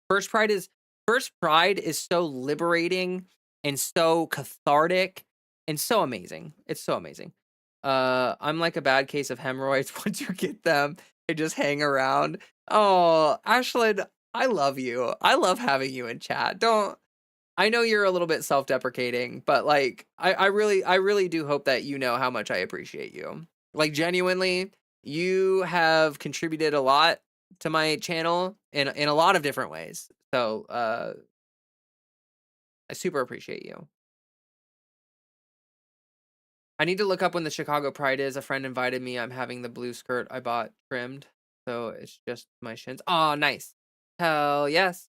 First Pride is First Pride is so liberating and so cathartic and so amazing. It's so amazing. I'm like a bad case of hemorrhoids once you get them and just hang around. Oh, Ashlyn, I love you. I love having you in chat. Don't I know you're a little bit self-deprecating, but like I really do hope that you know how much I appreciate you. Like genuinely, you have contributed a lot to my channel in a lot of different ways. So, I super appreciate you. I need to look up when the Chicago Pride is. A friend invited me. I'm having the blue skirt I bought trimmed, so it's just my shins. Oh, nice. Hell yes.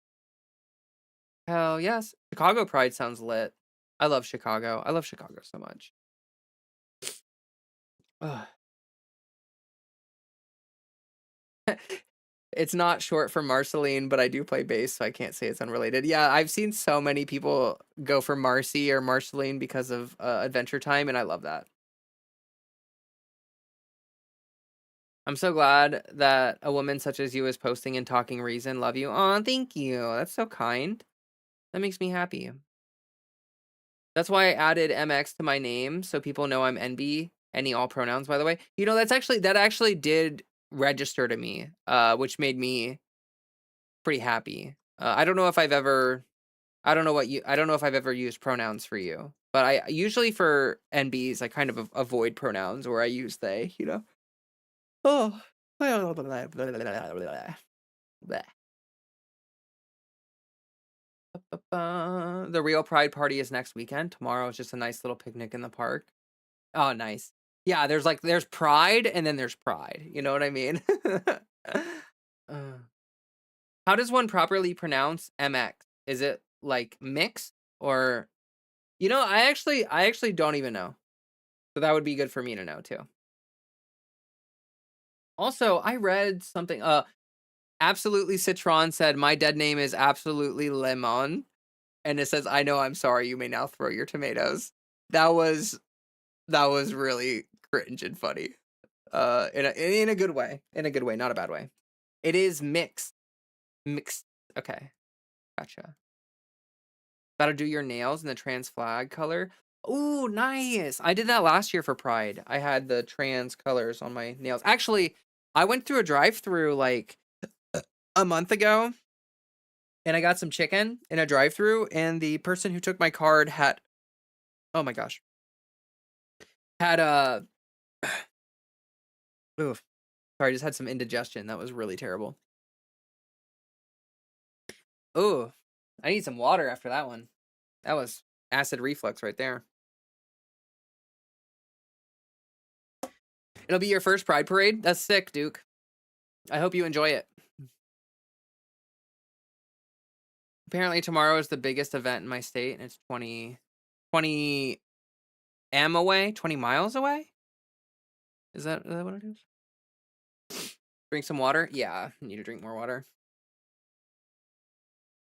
Hell yes. Chicago Pride sounds lit. I love Chicago. I love Chicago so much. Ugh. It's not short for Marceline, but I do play bass, so I can't say it's unrelated. Yeah, I've seen so many people go for Marcy or Marceline because of Adventure Time, and I love that. I'm so glad that a woman such as you is posting and talking reason. Love you. Oh, thank you. That's so kind. That makes me happy. That's why I added MX to my name so people know I'm NB. Any all pronouns, by the way. You know, that actually did register to me, which made me pretty happy. I don't know if I've ever I don't know if I've ever used pronouns for you, but I usually for NBs I kind of avoid pronouns or I use they, you know. Oh. The real Pride party is next weekend. Tomorrow is just a nice little picnic in the park. Oh, nice. Yeah, there's Pride and then there's Pride. You know what I mean? Uh, how does one properly pronounce MX? Is it like mixed or you know, I actually don't even know. So that would be good for me to know too. Also, I read something Absolutely Citron said my dead name is Absolutely Lemon and it says I know I'm sorry you may now throw your tomatoes. That was that was really cringe and funny. In a good way. In a good way, not a bad way. It is mixed. Mixed. Okay. Gotcha. Gotta do your nails in the trans flag color. Ooh, nice. I did that last year for Pride. I had the trans colors on my nails. Actually, I went through a drive-through like a month ago and I got some chicken in a drive-through and the person who took my card had oh my gosh. Had a oof. Sorry, I just had some indigestion. That was really terrible. Ooh. I need some water after that one. That was acid reflux right there. It'll be your first Pride parade? That's sick, Duke. I hope you enjoy it. Apparently tomorrow is the biggest event in my state, and it's 20 M away, 20 miles away? Is that what it is? Drink some water? Yeah, I need to drink more water.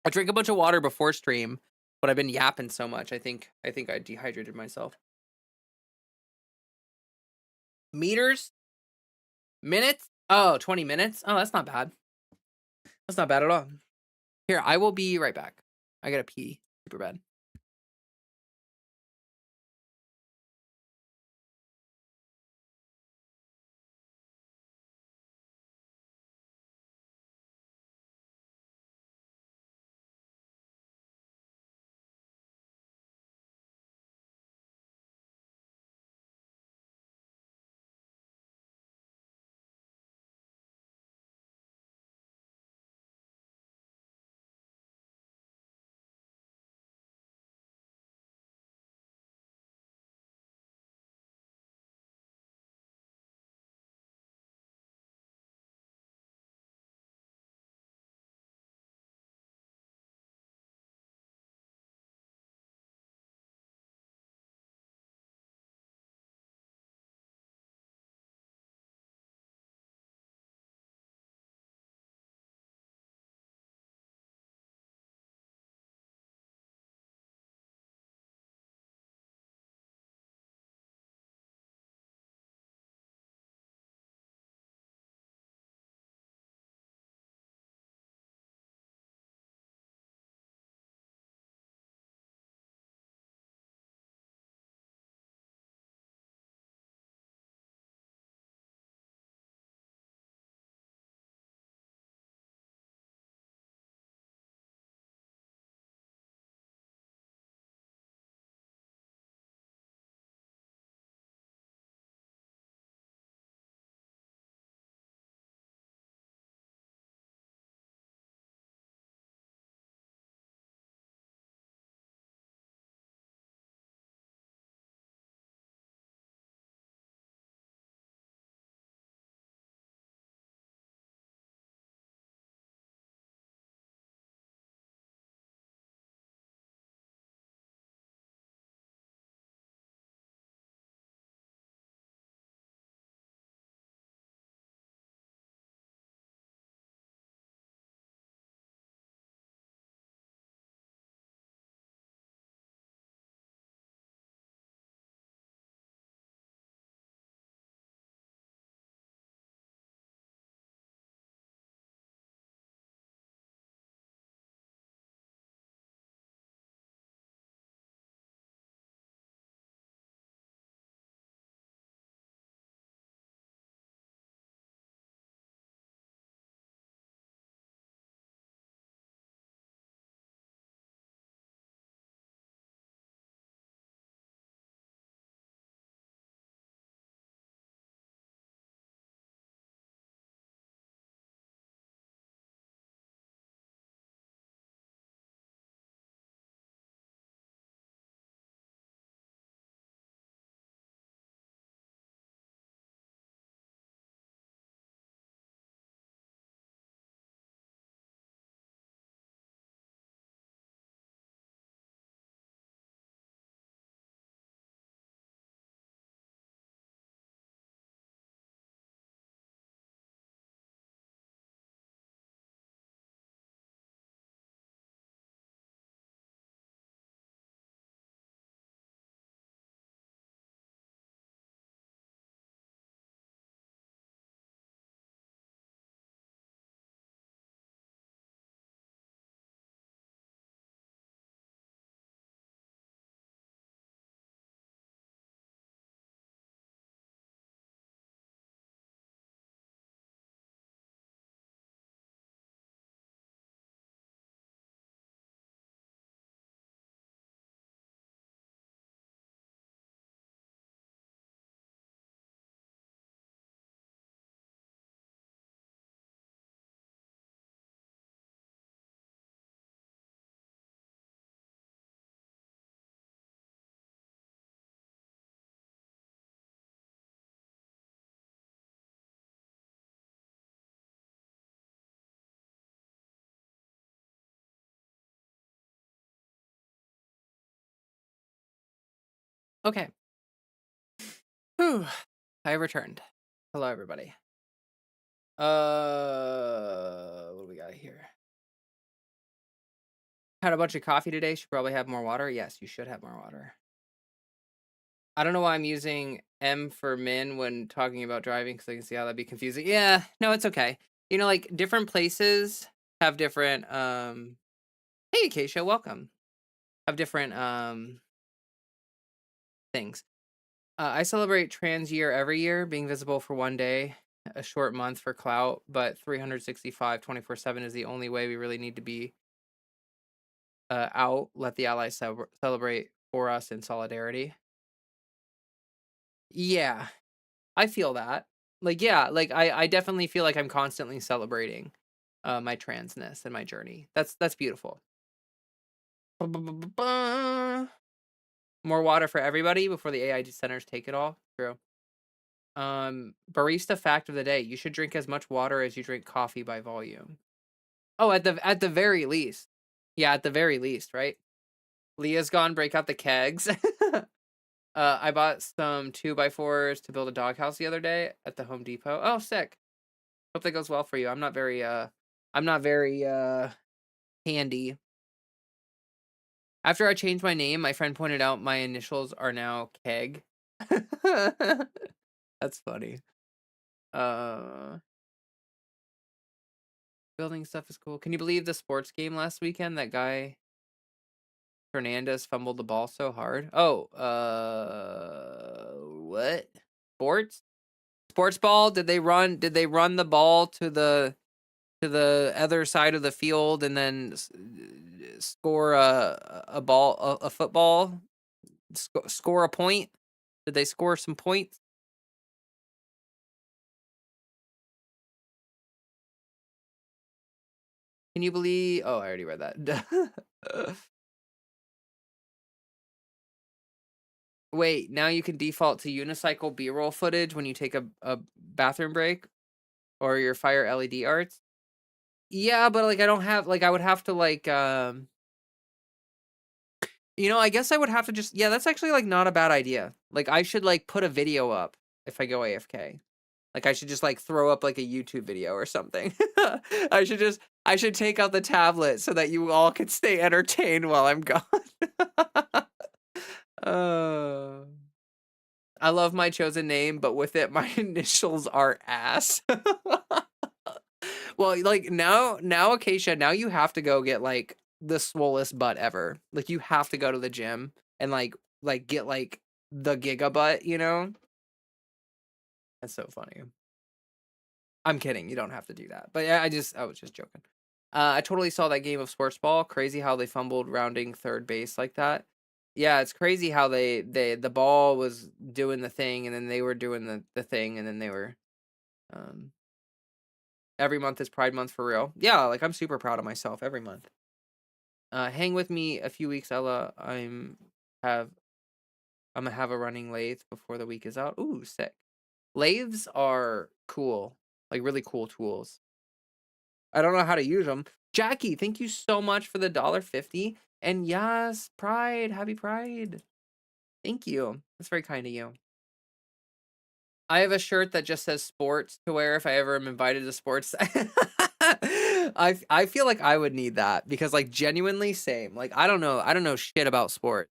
I drank a bunch of water before stream, but I've been yapping so much. I think I dehydrated myself. Meters? Minutes? Oh, 20 minutes? Oh, that's not bad. That's not bad at all. Here, I will be right back. I gotta pee super bad. Okay. Whew. I returned. Hello, everybody. What do we got here? Had a bunch of coffee today. Should probably have more water. Yes, you should have more water. I don't know why I'm using M for min when talking about driving because I can see how that'd be confusing. Yeah, no, it's okay. You know, like different places have different hey Acacia, welcome. Have different things. I celebrate trans year every year, being visible for one day, a short month for clout, but 365 24/7 is the only way we really need to be out. Let the allies celebrate for us in solidarity. Yeah, I feel that. Like, yeah, like I definitely feel like I'm constantly celebrating my transness and my journey. That's beautiful. Ba-ba-ba-ba-ba. More water for everybody before the AI centers take it all. True. Barista fact of the day: you should drink as much water as you drink coffee by volume. Oh, at the very least. Yeah, at the very least, right? Leah's gone. Break out the kegs. I bought some 2x4s to build a doghouse the other day at the Home Depot. Oh, sick. Hope that goes well for you. I'm not very handy. After I changed my name, my friend pointed out my initials are now Keg. That's funny. Uh Building stuff is cool. Can you believe the sports game last weekend? That guy Fernandez fumbled the ball so hard. Oh, what? Sports? Sports ball? Did they run the ball to the other side of the field and then score a ball a football? Score a point? Did they score some points? Can you believe? Oh, I already read that. Wait, now you can default to unicycle B-roll footage when you take a bathroom break or your fire LED arts. Yeah, but like I don't have like I would have to like I guess I would have to just yeah, that's actually like not a bad idea. Like I should like put a video up if I go AFK. Like I should just like throw up like a YouTube video or something. I should take out the tablet so that you all can stay entertained while I'm gone. uh I love my chosen name, but with it, my initials are ass. Well, like now, Acacia, now you have to go get like the swollest butt ever. Like you have to go to the gym and like get like the giga butt, you know? That's so funny. I'm kidding. You don't have to do that. But yeah, I was just joking. I totally saw that game of sports ball. Crazy how they fumbled rounding third base like that. Yeah, it's crazy how the ball was doing the thing and then they were doing the thing and then they were um every month is Pride Month for real. Yeah, like I'm super proud of myself every month. Hang with me a few weeks, Ella. Have I'm gonna have a running lathe before the week is out. Ooh, sick. Lathes are cool, like really cool tools. I don't know how to use them. Jackie, thank you so much for the $1.50. And yes, Pride, happy Pride. Thank you. That's very kind of you. I have a shirt that just says sports to wear if I ever am invited to sports. I feel like I would need that because like genuinely same. Like I don't know shit about sport.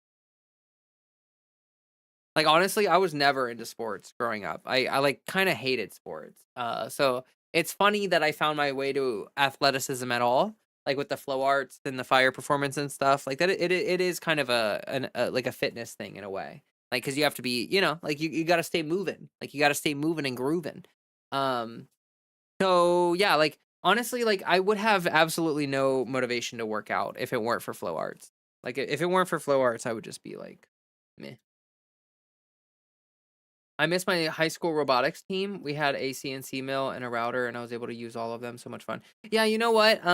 Like honestly, I was never into sports growing up. I like kind of hated sports. So it's funny that I found my way to athleticism at all, like with the flow arts and the fire performance and stuff. Like that it is kind of a like a fitness thing in a way. Like cuz you have to be, like you got to stay moving. Like you got to stay moving and grooving. Um so yeah, like honestly like I would have absolutely no motivation to work out if it weren't for flow arts. Like if it weren't for flow arts, I would just be like meh. I miss my high school robotics team. We had a CNC mill and a router, and I was able to use all of them. So much fun. Yeah, you know what?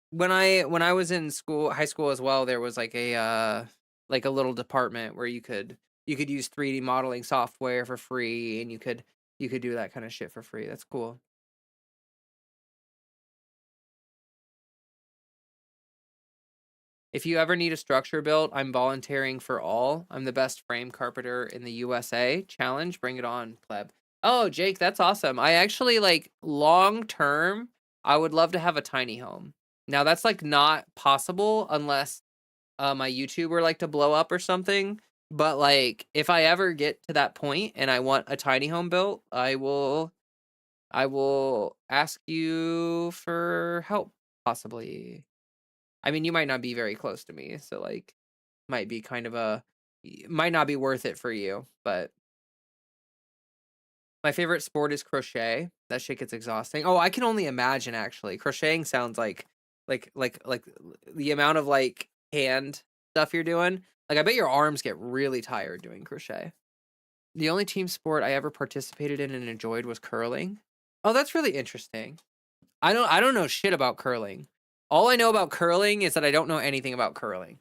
When I was in high school as well, there was like a little department where you could use 3D modeling software for free, and you could do that kind of shit for free. That's cool. If you ever need a structure built, I'm volunteering for all. I'm the best frame carpenter in the USA. Challenge, bring it on, pleb. Oh, Jake, that's awesome. I actually like long term, I would love to have a tiny home. Now that's like not possible unless my YouTube were like to blow up or something. But like if I ever get to that point and I want a tiny home built, I will ask you for help, possibly. I mean, you might not be very close to me, so like might be kind of might not be worth it for you, but my favorite sport is crochet. That shit gets exhausting. Oh, I can only imagine actually. Crocheting sounds like the amount of like hand stuff you're doing. Like I bet your arms get really tired doing crochet. The only team sport I ever participated in and enjoyed was curling. Oh, that's really interesting. I don't know shit about curling. All I know about curling is that I don't know anything about curling.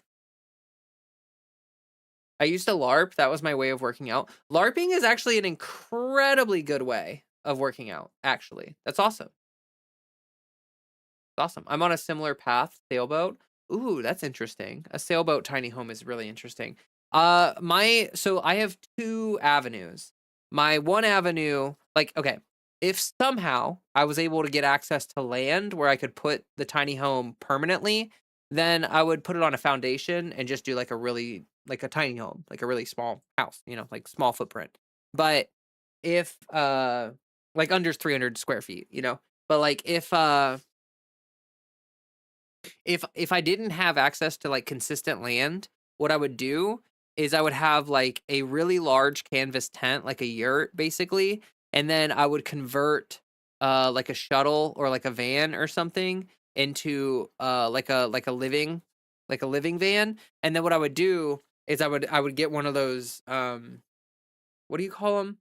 I used to LARP. That was my way of working out. LARPing is actually an incredibly good way of working out, actually. That's awesome. Awesome. I'm on a similar path, sailboat. Ooh, that's interesting. A sailboat tiny home is really interesting. So I have two avenues. My one avenue, like, okay, if somehow I was able to get access to land where I could put the tiny home permanently, then I would put it on a foundation and just do like like a tiny home, like a really small house, like small footprint. But if like under 300 square feet, but like if I didn't have access to like consistent land, what I would do is I would have like a really large canvas tent, like a yurt basically, and then I would convert like a shuttle or like a van or something into like a living van. And then what I would do is I would get one of those what do you call them?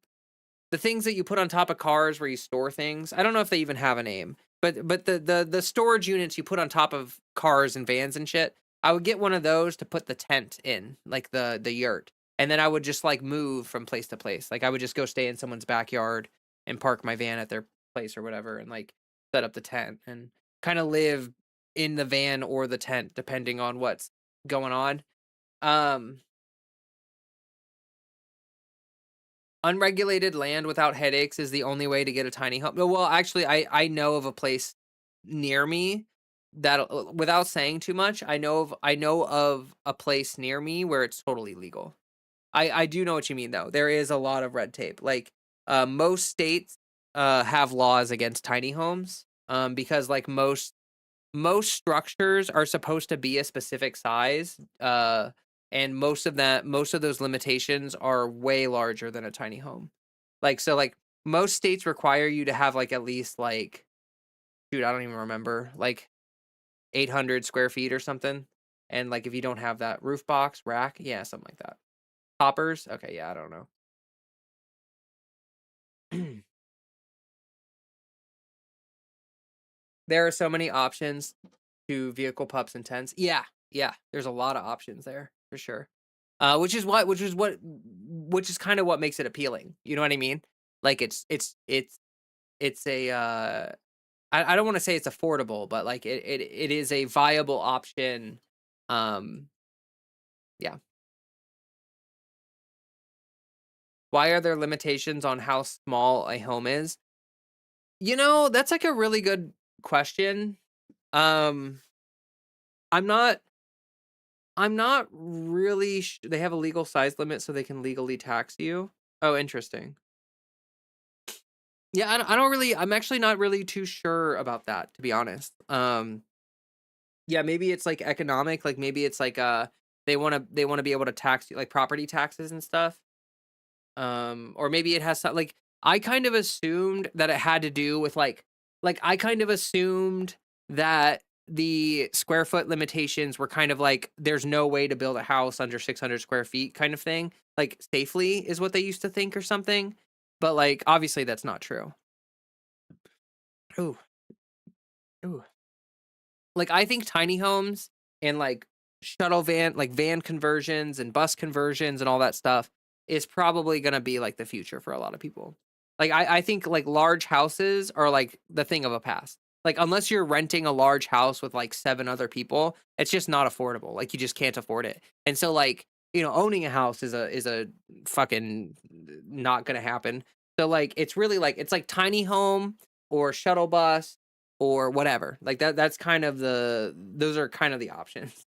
The things that you put on top of cars where you store things. I don't know if they even have a name, but the storage units you put on top of cars and vans and shit. I would get one of those to put the tent in, like the yurt, and then I would just like move from place to place. Like I would just go stay in someone's backyard and park my van at their place or whatever, and like set up the tent and kind of live in the van or the tent depending on what's going on. Um, Unregulated land without headaches is the only way to get a tiny home. No, well, actually, I know of a place near me that, without saying too much, I know of a place near me where it's totally legal. I do know what you mean though. There is a lot of red tape. Like most states have laws against tiny homes because like most structures are supposed to be a specific size, and most of those limitations are way larger than a tiny home. Like so, like most states require you to have like at least like, dude, I don't even remember, like 800 square feet or something. And like if you don't have that roof box, rack, yeah, something like that. Toppers, okay, yeah, I don't know. There are so many options to vehicle pups and tents. Yeah, yeah. There's a lot of options there for sure. Which is kind of what makes it appealing. You know what I mean? Like it's a I don't want to say it's affordable, but like it is a viable option. Um, yeah. Why are there limitations on how small a home is? That's like a really good question. Um, I'm not I'm not really they have a legal size limit so they can legally tax you. Oh, interesting. Yeah, I don't really I'm actually not really too sure about that, to be honest. Yeah, maybe it's like economic, like maybe it's like they want to be able to tax you like property taxes and stuff. Or maybe it has like I kind of assumed that it had to do with like I kind of assumed that the square foot limitations were kind of like there's no way to build a house under 600 square feet kind of thing, like safely is what they used to think or something. But like obviously that's not true. Ooh, ooh. Like I think tiny homes and like shuttle van, like van conversions and bus conversions and all that stuff is probably gonna be like the future for a lot of people. Like I think like large houses are like the thing of a past. Like, unless you're renting a large house with like 7 other people, it's just not affordable. Like, you just can't afford it. And so, like, owning a house is a fucking not gonna happen. So, like, it's really like it's like tiny home or shuttle bus or whatever. Like that's kind of those are kind of the options.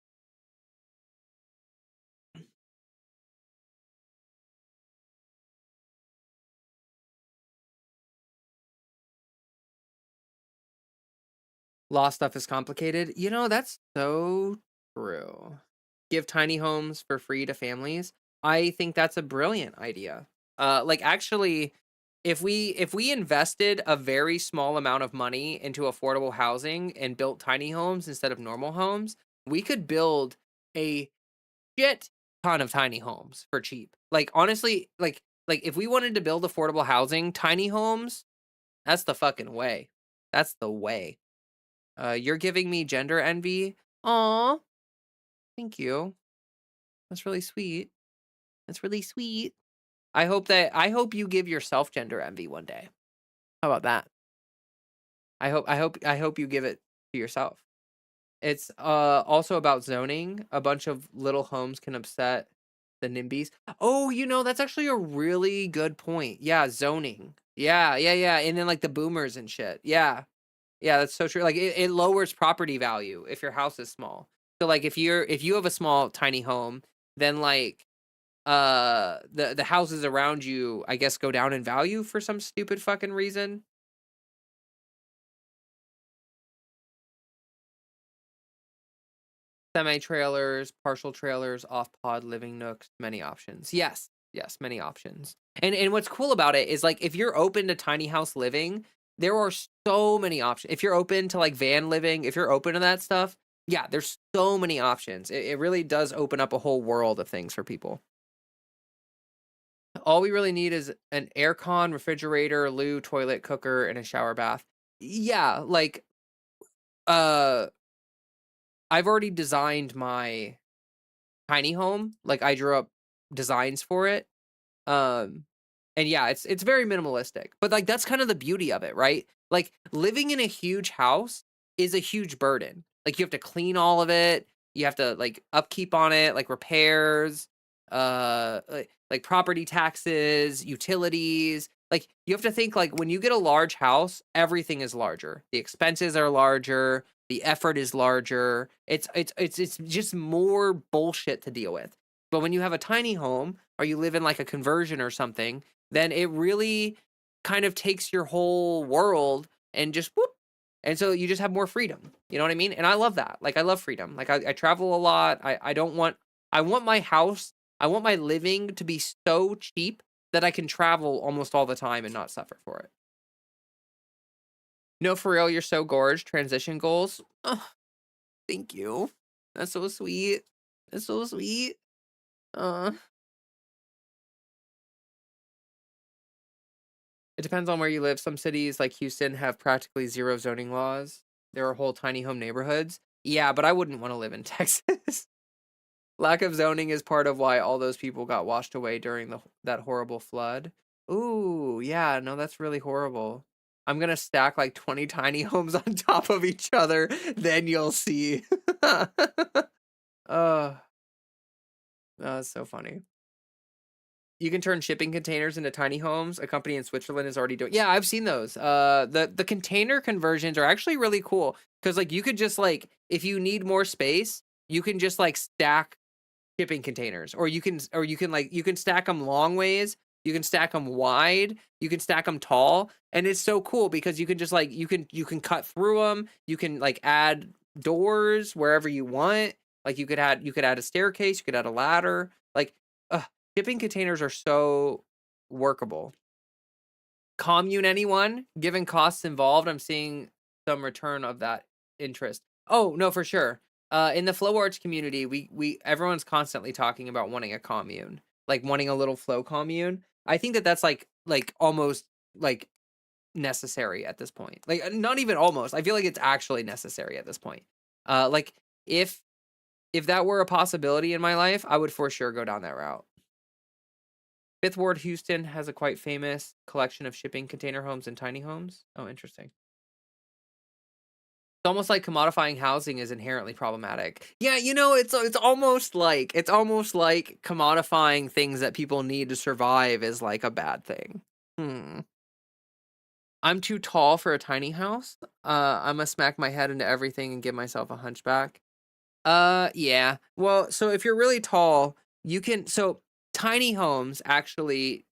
Law stuff is complicated. That's so true. Give tiny homes for free to families. I think that's a brilliant idea. Like actually, if we invested a very small amount of money into affordable housing and built tiny homes instead of normal homes, we could build a shit ton of tiny homes for cheap. Like honestly, like if we wanted to build affordable housing, tiny homes, that's the fucking way. That's the way. You're giving me gender envy. Aw, thank you. That's really sweet. That's really sweet. I hope you give yourself gender envy one day. How about that? I hope you give it to yourself. It's also about zoning. A bunch of little homes can upset the NIMBYs. Oh, that's actually a really good point. Yeah, zoning. Yeah, yeah, yeah. And then like the boomers and shit. Yeah. Yeah, that's so true. Like it lowers property value if your house is small. So like if you have a small tiny home, then like the houses around you, I guess, go down in value for some stupid fucking reason. Semi trailers, partial trailers, off pod living nooks, many options. Yes, yes, many options. And what's cool about it is like if you're open to tiny house living, there are so many options. If you're open to like van living, if you're open to that stuff, yeah, there's so many options. It really does open up a whole world of things for people. All we really need is an aircon, refrigerator, loo, toilet, cooker, and a shower bath. Yeah, like uh I've already designed my tiny home. Like I drew up designs for it. Um and yeah, it's very minimalistic. But like that's kind of the beauty of it, right? Like living in a huge house is a huge burden. Like you have to clean all of it. You have to like upkeep on it, like repairs, like property taxes, utilities. Like you have to think like when you get a large house, everything is larger. The expenses are larger, the effort is larger. It's just more bullshit to deal with. But when you have a tiny home or you live in like a conversion or something, then it really kind of takes your whole world and just whoop. And so you just have more freedom. You know what I mean? And I love that. Like I love freedom. Like I travel a lot. I don't want I want my house, I want my living to be so cheap that I can travel almost all the time and not suffer for it. No, for real, you're so gorge. Transition goals. Oh, thank you. That's so sweet. That's so sweet. Uh It depends on where you live. Some cities like Houston have practically zero zoning laws. There are whole tiny home neighborhoods. Yeah, but I wouldn't want to live in Texas. Lack of zoning is part of why all those people got washed away during that horrible flood. Ooh, yeah, no, that's really horrible. I'm gonna stack like 20 tiny homes on top of each other, then you'll see. Oh, that's so funny. You can turn shipping containers into tiny homes. A company in Switzerland is already doing. Yeah, I've seen those. The container conversions are actually really cool because like you could just like if you need more space, you can just like stack shipping containers, or you can stack them long ways. You can stack them wide. You can stack them tall, and it's so cool because you can just like you can cut through them. You can like add doors wherever you want. Like you could add a staircase. You could add a ladder. Like, shipping containers are so workable. Commune anyone? Given costs involved, I'm seeing some return of that interest. Oh, no, for sure. In the flow arts community, we everyone's constantly talking about wanting a commune, like wanting a little flow commune. I think that that's like almost like necessary at this point. Like not even almost. I feel like it's actually necessary at this point. Like if that were a possibility in my life, I would for sure go down that route. Fifth Ward, Houston has a quite famous collection of shipping container homes and tiny homes. Oh, interesting. almost like commodifying housing is inherently problematic. Yeah, you know, it's almost like commodifying things that people need to survive is like a bad thing. Hmm. I'm too tall for a tiny house. Imma smack my head into everything and give myself a hunchback. Yeah. Well, so if you're really tall, tiny homes actually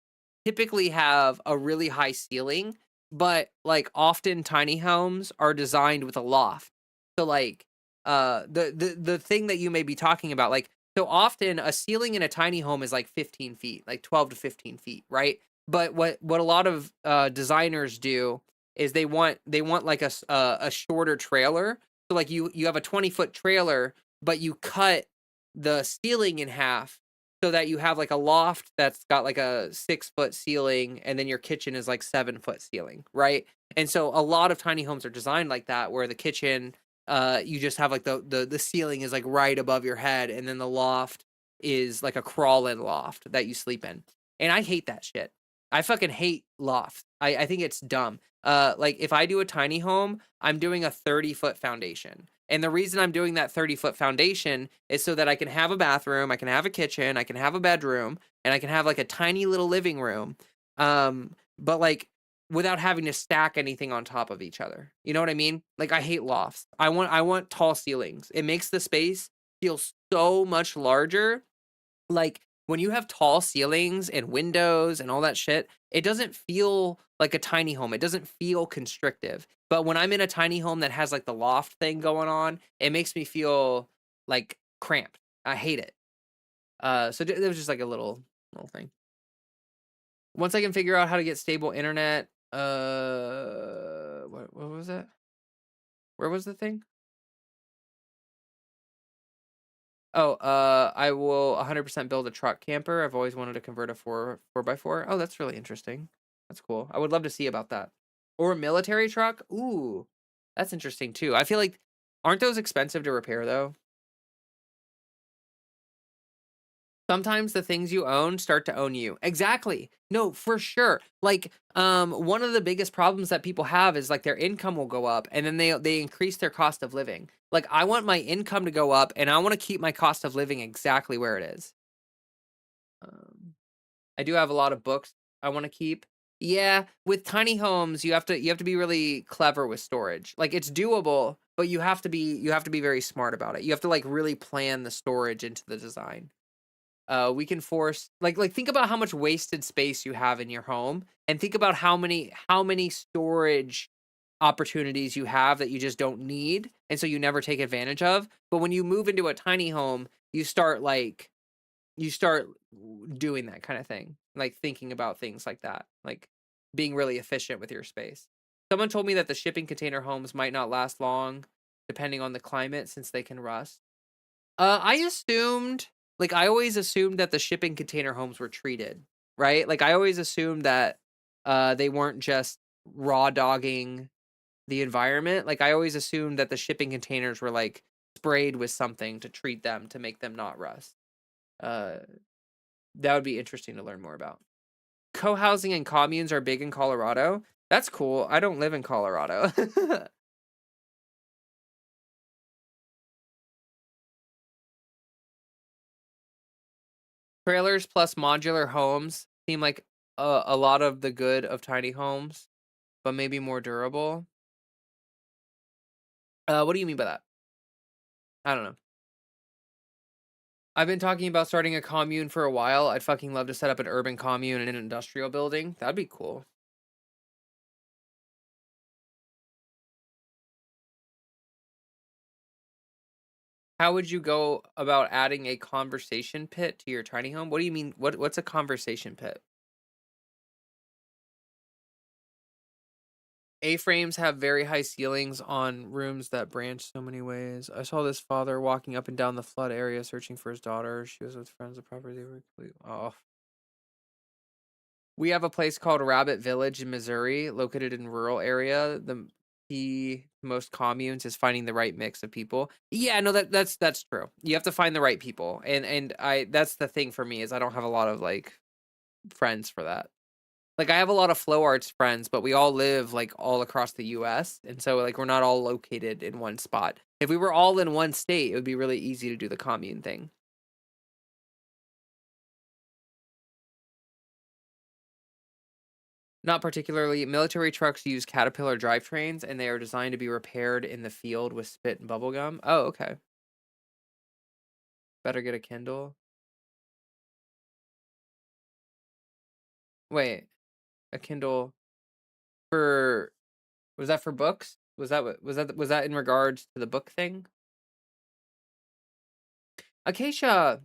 typically have a really high ceiling, but like often tiny homes are designed with a loft. So like the thing that you may be talking about, like so often a ceiling in a tiny home is like 15 feet, like 12 to 15 feet, right? But what a lot of designers do is they want like a shorter trailer. So like you have a 20-foot trailer, but you cut the ceiling in half so that you have like a loft that's got like a 6-foot ceiling, and then your kitchen is like 7-foot ceiling, right? And so a lot of tiny homes are designed like that, where the kitchen, you just have like the ceiling is like right above your head, and then the loft is like a crawl-in loft that you sleep in. And I hate that shit. I fucking hate lofts. I think it's dumb. Like if I do a tiny home, I'm doing a 30-foot foundation. And the reason I'm doing that 30-foot foundation is so that I can have a bathroom, I can have a kitchen, I can have a bedroom, and I can have like a tiny little living room. But like without having to stack anything on top of each other. You know what I mean? Like I hate lofts. I want tall ceilings. It makes the space feel so much larger. Like when you have tall ceilings and windows and all that shit, it doesn't feel like a tiny home. It doesn't feel constrictive. But when I'm in a tiny home that has like the loft thing going on, it makes me feel like cramped. I hate it. It was just like a little thing. Once I can figure out how to get stable internet, what was that? Where was the thing? Oh, I will 100% build a truck camper. I've always wanted to convert a 4x4. Oh, that's really interesting. That's cool. I would love to see about that. Or a military truck. Ooh, that's interesting too. I feel like aren't those expensive to repair though? Sometimes the things you own start to own you. Exactly. No, for sure. Like, one of the biggest problems that people have is like their income will go up and then they increase their cost of living. Like, I want my income to go up and I want to keep my cost of living exactly where it is. Um, I do have a lot of books I want to keep. Yeah, with tiny homes, you have to be really clever with storage. Like it's doable, but you have to be very smart about it. You have to like really plan the storage into the design. We can force like think about how much wasted space you have in your home, and think about how many storage opportunities you have that you just don't need, and so you never take advantage of. But when you move into a tiny home, you start doing that kind of thing, like thinking about things like that, like being really efficient with your space. Someone told me that the shipping container homes might not last long, depending on the climate, since they can rust. I assumed, like, I always assumed that the shipping container homes were treated, right? Like, I always assumed that they weren't just raw dogging the environment. Like, I always assumed that the shipping containers were like sprayed with something to treat them to make them not rust. Uh, that would be interesting to learn more about. Co-housing and communes are big in Colorado. That's cool. I don't live in Colorado. Trailers plus modular homes seem like a lot of the good of tiny homes, but maybe more durable. What do you mean by that? I don't know. I've been talking about starting a commune for a while. I'd fucking love to set up an urban commune in an industrial building. That'd be cool. How would you go about adding a conversation pit to your tiny home? What do you mean? What's a conversation pit? A-frames have very high ceilings on rooms that branch so many ways. I saw this father walking up and down the flood area searching for his daughter. She was with friends. The property were oh. We have a place called Rabbit Village in Missouri, located in rural area. The key to most communes is finding the right mix of people. Yeah, no, that's true. You have to find the right people, and I that's the thing for me is I don't have a lot of like friends for that. Like, I have a lot of flow arts friends, but we all live, like, all across the US, and so, like, we're not all located in one spot. If we were all in one state, it would be really easy to do the commune thing. Not particularly. Military trucks use Caterpillar drivetrains, and they are designed to be repaired in the field with spit and bubble gum. Oh, okay. Better get a Kindle. Wait, a Kindle for was that for books? Was that in regards to the book thing? Acacia,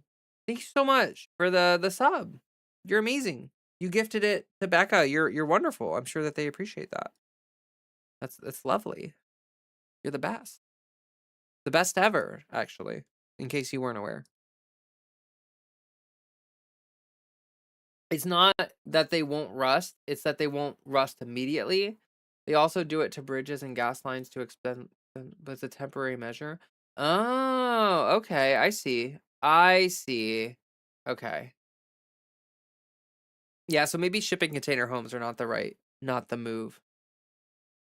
thank you so much for the sub. You're amazing. You gifted it to Becca. You're wonderful. I'm sure that they appreciate that. That's lovely. You're the best. The best ever, actually, in case you weren't aware. It's not that they won't rust, it's that they won't rust immediately. They also do it to bridges and gas lines to extend but it's a temporary measure. Oh, okay, I see. I see. Okay. Yeah, so maybe shipping container homes are not the move.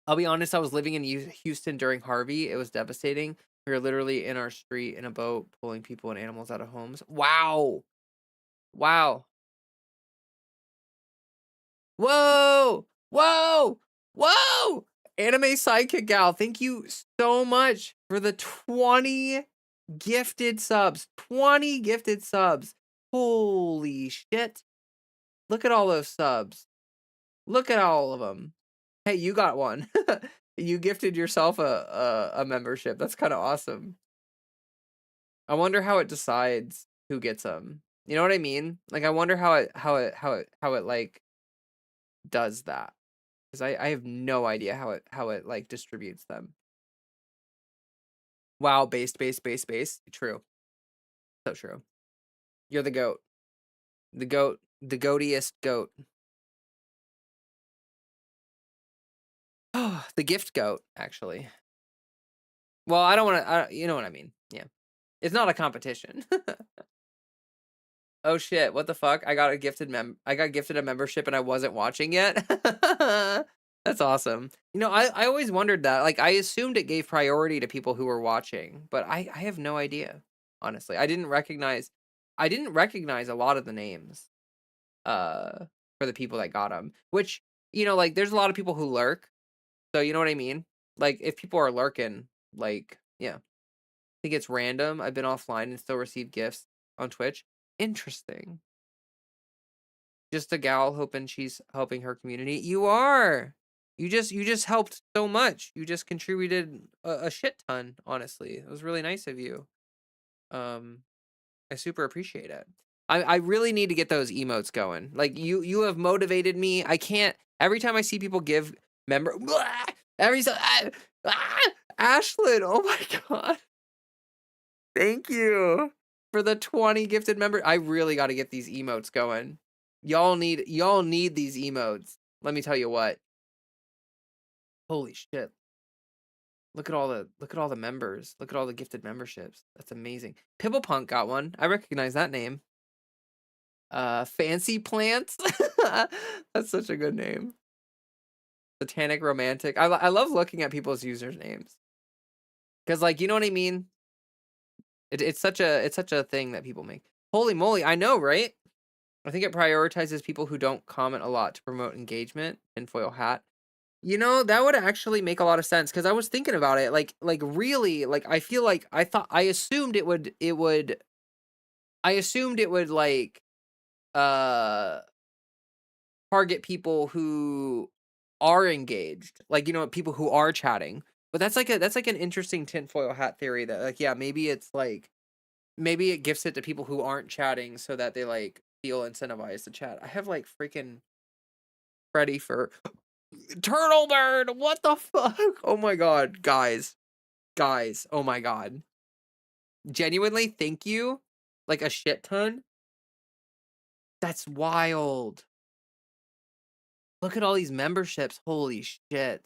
I'll be honest, I was living in Houston during Harvey. It was devastating. We were literally in our street in a boat pulling people and animals out of homes. Wow. Wow. Whoa! Whoa! Whoa! Anime Sidekick Gal, thank you so much for the 20 gifted subs. 20 gifted subs. Holy shit. Look at all those subs. Look at all of them. Hey, you got one. You gifted yourself a membership. That's kind of awesome. I wonder how it decides who gets them. You know what I mean? Like, I wonder how it like does that. 'Cause I have no idea how it like distributes them. Wow, based. True. So true. You're the goat. The goat. The goatiest goat. Oh, the gift goat, actually. Well, I don't wanna you know what I mean. Yeah. It's not a competition. Oh shit, what the fuck? I got gifted a membership and I wasn't watching yet? That's awesome. You know, I always wondered that. Like, I assumed it gave priority to people who were watching, but I have no idea, honestly. I didn't recognize a lot of the names, uh, for the people that got them. Which, you know, like, there's a lot of people who lurk, so you know what I mean? Like, if people are lurking, like, yeah. I think it's random. I've been offline and still receive gifts on Twitch. Interesting. Just a gal hoping she's helping her community. You are. You just helped so much. You just contributed a shit ton, honestly. It was really nice of you. Um, I super appreciate it. I really need to get those emotes going. Like, you have motivated me. I can't every time I see people give member every Ashlyn, oh my god. Thank you for the 20 gifted member. I really got to get these emotes going. Y'all need these emotes. Let me tell you what. Holy shit. Look at all the members. Look at all the gifted memberships. That's amazing. Pibblepunk got one. I recognize that name. Fancy Plants. That's such a good name. Satanic Romantic. I love looking at people's usernames. Cuz like, you know what I mean? It's such a thing that people make. Holy moly, I know, right? I think it prioritizes people who don't comment a lot to promote engagement. Tinfoil hat. You know, that would actually make a lot of sense because I was thinking about it. Like really, like I feel like I assumed it would like uh target people who are engaged. Like, you know, people who are chatting. But that's like an interesting tinfoil hat theory that like, yeah, maybe it gifts it to people who aren't chatting so that they like feel incentivized to chat. I have like freaking Freddy for Turtle Bird. What the fuck? Oh my god, guys. Oh my god. Genuinely, thank you. Like a shit ton. That's wild. Look at all these memberships. Holy shit.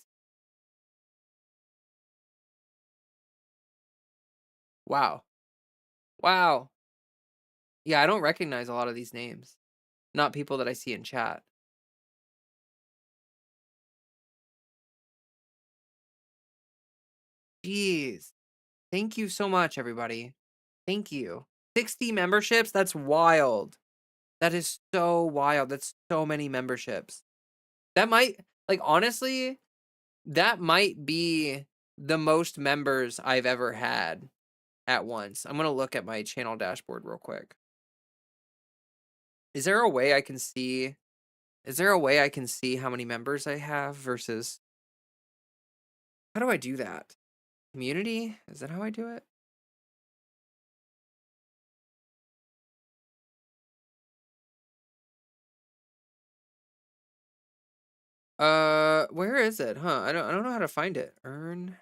Wow. Wow. Yeah, I don't recognize a lot of these names. Not people that I see in chat. Jeez. Thank you so much, everybody. Thank you. 60 memberships? That's wild. That is so wild. That's so many memberships. That might, like, honestly, that might be the most members I've ever had at once. I'm gonna look at my channel dashboard real quick. Is there a way I can see how many members I have versus how do I do that? Community? Is that how I do it? Where is it? Huh? I don't know how to find it. Earn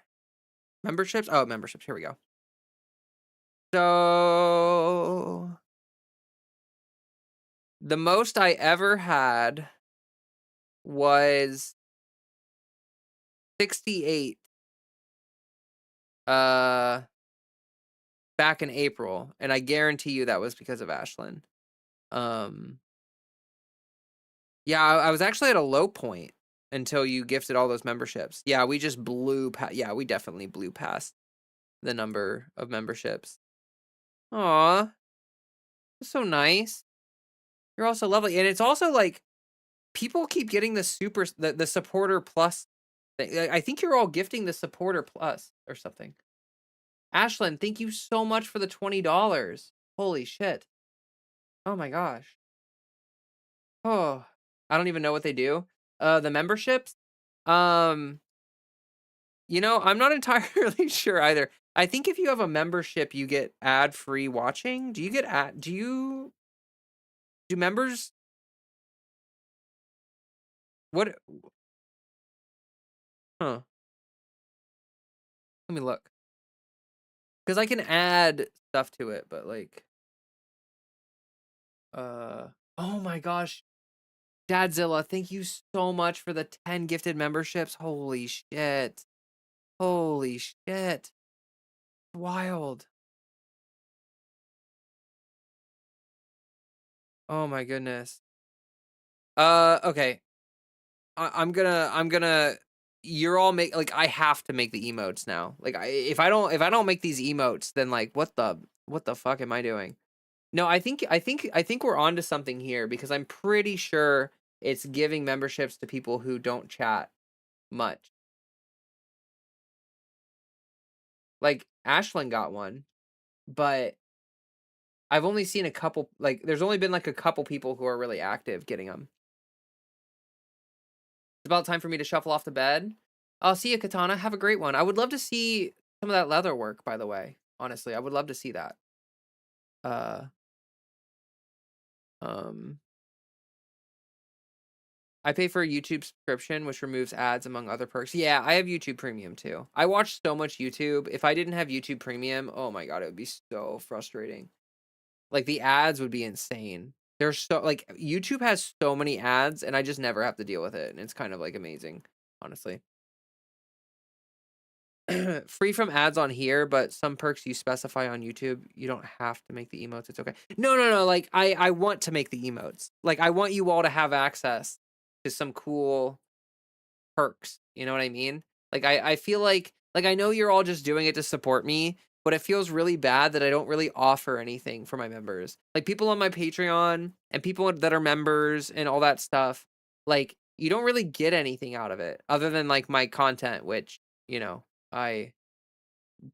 memberships? Oh, memberships. Here we go. So the most I ever had was 68 uh back in April, and I guarantee you that was because of Ashlyn. Um yeah, I was actually at a low point until you gifted all those memberships. Yeah, we just yeah, we definitely blew past the number of memberships. Aw, that's so nice. You're also lovely. And it's also like people keep getting the supporter plus thing. I think you're all gifting the supporter plus or something. Ashlyn, thank you so much for the $20. Holy shit. Oh my gosh. Oh, I don't even know what they do. The memberships? Um, I'm not entirely sure either. I think if you have a membership, you get ad-free watching. Do members what huh, let me look. Because I can add stuff to it, but like uh oh my gosh. Dadzilla, thank you so much for the 10 gifted memberships. Holy shit. Holy shit. Wild. Oh my goodness. Okay. I'm gonna you're all make like I have to make the emotes now. Like if I don't make these emotes, then like what the fuck am I doing? No, I think we're onto something here because I'm pretty sure it's giving memberships to people who don't chat much. Like Ashlyn got one, but I've only seen a couple like there's only been like a couple people who are really active getting them. It's about time for me to shuffle off the bed. I'll see you, Katana. Have a great one. I would love to see some of that leather work, by the way. Honestly, I would love to see that. Uh, um, I pay for a YouTube subscription, which removes ads among other perks. Yeah, I have YouTube Premium too. I watch so much YouTube. If I didn't have YouTube Premium, oh my god, it would be so frustrating. Like the ads would be insane. There's so like YouTube has so many ads, and I just never have to deal with it, and it's kind of like amazing, honestly. Free from ads on here, but some perks you specify on YouTube. You don't have to make the emotes. It's okay. No, no, no. Like I want to make the emotes. Like I want you all to have access to some cool perks. You know what I mean? Like I feel like I know you're all just doing it to support me, but it feels really bad that I don't really offer anything for my members. Like people on my Patreon and people that are members and all that stuff. Like you don't really get anything out of it other than like my content, which I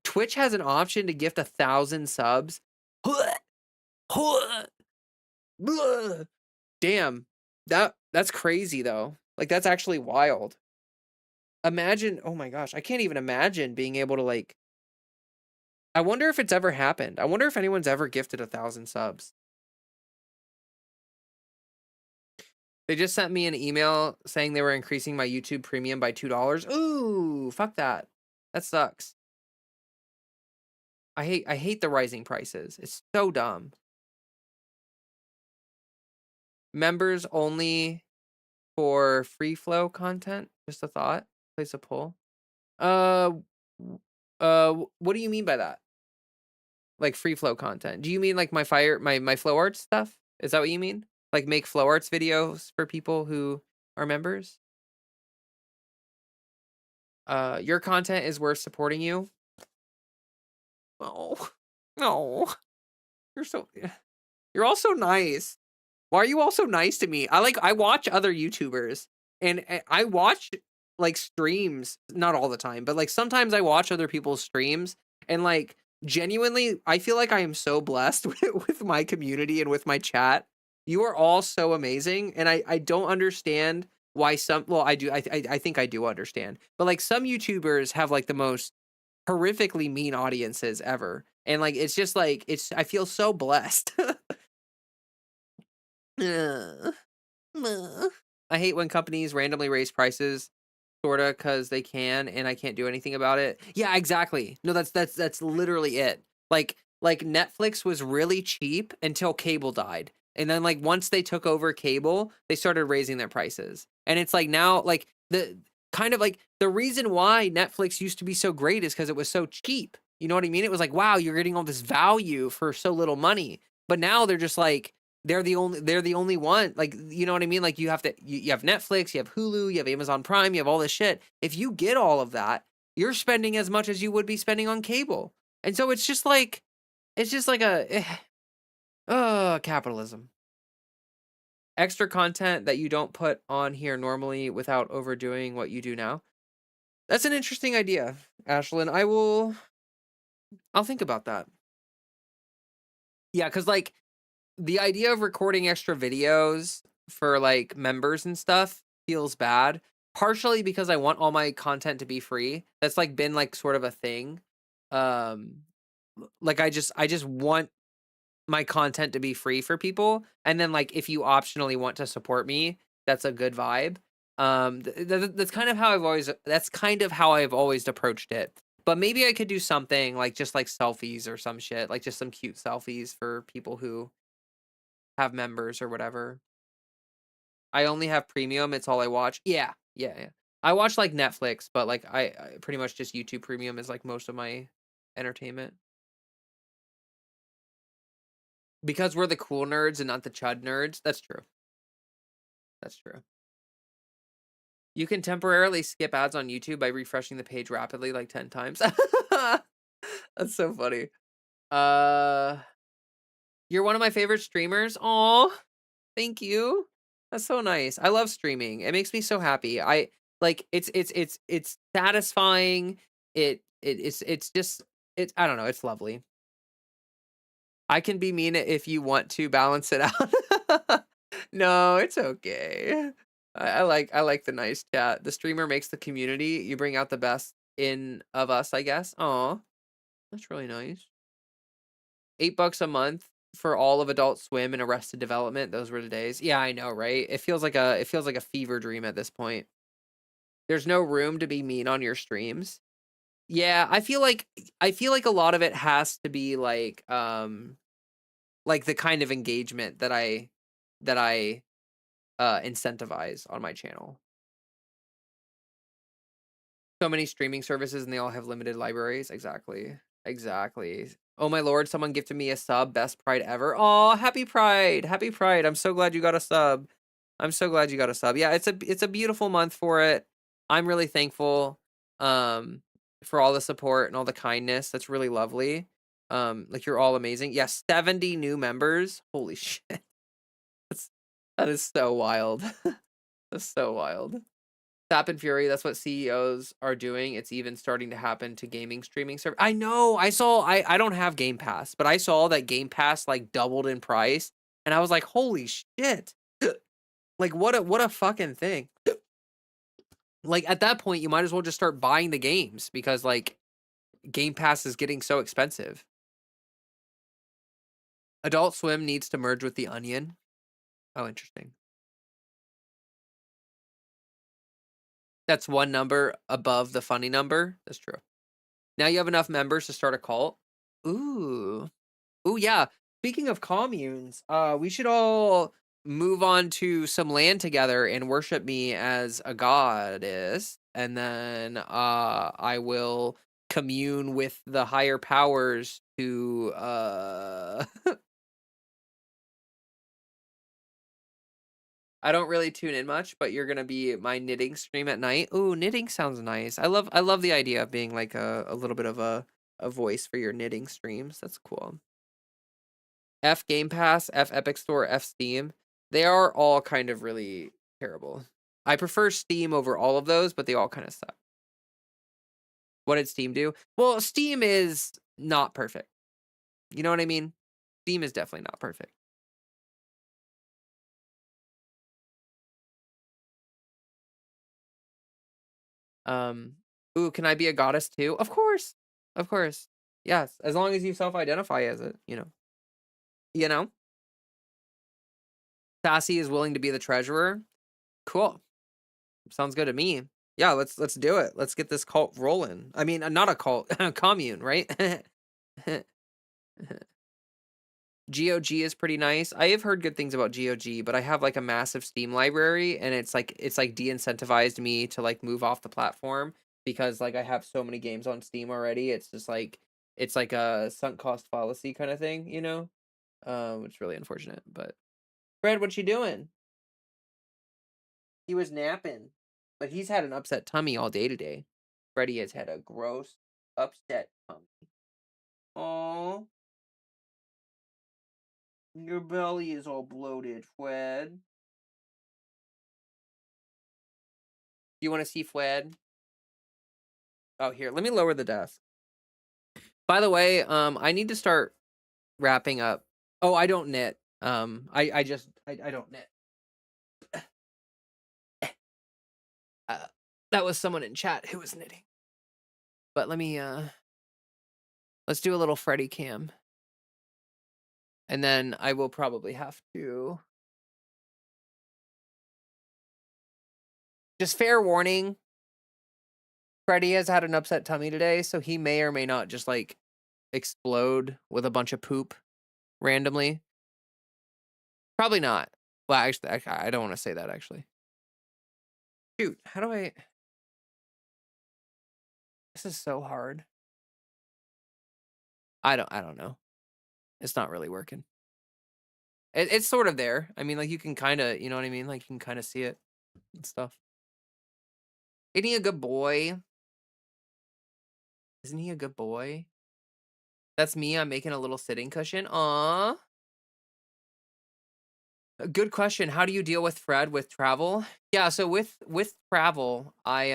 Twitch has an option to gift 1,000 subs. Damn. That's crazy though. Like that's actually wild. Imagine, oh my gosh, I can't even imagine being able to like I wonder if it's ever happened. I wonder if anyone's ever gifted 1,000 subs. They just sent me an email saying they were increasing my YouTube premium by $2. Ooh, fuck that. That sucks. I hate the rising prices. It's so dumb. Members only for free flow content. Just a thought. Place a poll. What do you mean by that? Like free flow content? Do you mean like my flow arts stuff? Is that what you mean? Like make flow arts videos for people who are members? Your content is worth supporting you. Oh, no, you're so you're all so nice. Why are you all so nice to me? I watch other YouTubers and I watch like streams, not all the time, but like sometimes I watch other people's streams and like genuinely I feel like I am so blessed with my community and with my chat. You are all so amazing and I don't understand why some well I do I think I do understand. But like some YouTubers have like the most horrifically mean audiences ever. And like it's just like it's I feel so blessed. Ugh. Ugh. I hate when companies randomly raise prices, sorta, because they can, and I can't do anything about it. Yeah, exactly. No, that's literally it. Like Netflix was really cheap until cable died, and then like once they took over cable, they started raising their prices, and it's like now like the kind of like the reason why Netflix used to be so great is because it was so cheap. You know what I mean? It was like wow, you're getting all this value for so little money, but now they're just like they're the only one, like, you know what I mean? Like, you have Netflix, you have Hulu, you have Amazon Prime, you have all this shit. If you get all of that, you're spending as much as you would be spending on cable. And so it's just like capitalism. Extra content that you don't put on here normally without overdoing what you do now. That's an interesting idea, Ashlyn. I'll think about that. Yeah, because like the idea of recording extra videos for, like, members and stuff feels bad, partially because I want all my content to be free. That's, like, been, like, sort of a thing. Um, like, I just want my content to be free for people, and then, like, if you optionally want to support me, that's a good vibe. That's kind of how I've always approached it. But maybe I could do something like just, like, selfies or some shit, like, just some cute selfies for people who have members or whatever. I only have premium, it's all I watch. Yeah, yeah, yeah. I watch, like, Netflix, but, like, I pretty much just YouTube Premium is, like, most of my entertainment. Because we're the cool nerds and not the chud nerds. That's true. That's true. You can temporarily skip ads on YouTube by refreshing the page rapidly, like, 10 times. That's so funny. Uh, you're one of my favorite streamers. Aw. Thank you. That's so nice. I love streaming. It makes me so happy. I like it's satisfying. It's just it's I don't know, it's lovely. I can be mean if you want to balance it out. No, it's okay. I like the nice chat. The streamer makes the community. You bring out the best in of us, I guess. Aw, that's really nice. $8 a month for all of Adult Swim and Arrested Development, those were the days. Yeah, I know, right? It feels like a fever dream at this point. There's no room to be mean on your streams. Yeah, I feel like a lot of it has to be like the kind of engagement that I incentivize on my channel. So many streaming services and they all have limited libraries. Exactly. Exactly. Oh my lord, someone gifted me a sub. Best Pride ever. Oh, happy Pride. Happy Pride. I'm so glad you got a sub. I'm so glad you got a sub. Yeah, it's a beautiful month for it. I'm really thankful um for all the support and all the kindness. That's really lovely. Like you're all amazing. Yeah, 70 new members. Holy shit. That's that is so wild. That's so wild. Sap and Fury, that's what CEOs are doing. It's even starting to happen to gaming streaming server. I know. I don't have Game Pass, but I saw that Game Pass like doubled in price and I was like, "Holy shit." Like what a fucking thing. Like at that point, you might as well just start buying the games because like Game Pass is getting so expensive. Adult Swim needs to merge with The Onion. Oh, interesting. That's one number above the funny number. That's true. Now you have enough members to start a cult. Ooh. Ooh, yeah. Speaking of communes, we should all move on to some land together and worship me as a goddess, and then I will commune with the higher powers to I don't really tune in much, but you're gonna be my knitting stream at night. Ooh, knitting sounds nice. I love the idea of being like a little bit of a voice for your knitting streams. That's cool. F Game Pass, F Epic Store, F Steam. They are all kind of really terrible. I prefer Steam over all of those, but they all kind of suck. What did Steam do? Well, Steam is not perfect. You know what I mean? Steam is definitely not perfect. Um, ooh, can I be a goddess too? Of course. Of course. Yes, as long as you self-identify as it, you know. You know? Sassy is willing to be the treasurer. Cool. Sounds good to me. Yeah, let's do it. Let's get this cult rolling. I mean, not a cult, a commune, right? GOG is pretty nice. I have heard good things about GOG, but I have like a massive Steam library and it's like de-incentivized me to like move off the platform because like I have so many games on Steam already. It's just like it's like a sunk cost fallacy kind of thing, you know? Which is really unfortunate, but Fred, what you doing? He was napping, but he's had an upset tummy all day today. Freddie has had a gross upset tummy. Oh, your belly is all bloated, Fred. Do you want to see Fred? Oh, here, let me lower the desk. By the way, I need to start wrapping up. Oh, I don't knit. I don't knit. Uh, that was someone in chat who was knitting. But let's do a little Freddy cam. And then I will probably have to just fair warning. Freddy has had an upset tummy today, so he may or may not just like explode with a bunch of poop randomly. Probably not. Well, actually, I don't want to say that actually. Shoot, how do I? This is so hard. I don't know. It's not really working. It's sort of there. I mean, like you can kind of, you know what I mean? Like you can kind of see it and stuff. Isn't he a good boy? Isn't he a good boy? That's me. I'm making a little sitting cushion. Aw. A good question. How do you deal with Fred with travel? Yeah, so with travel, I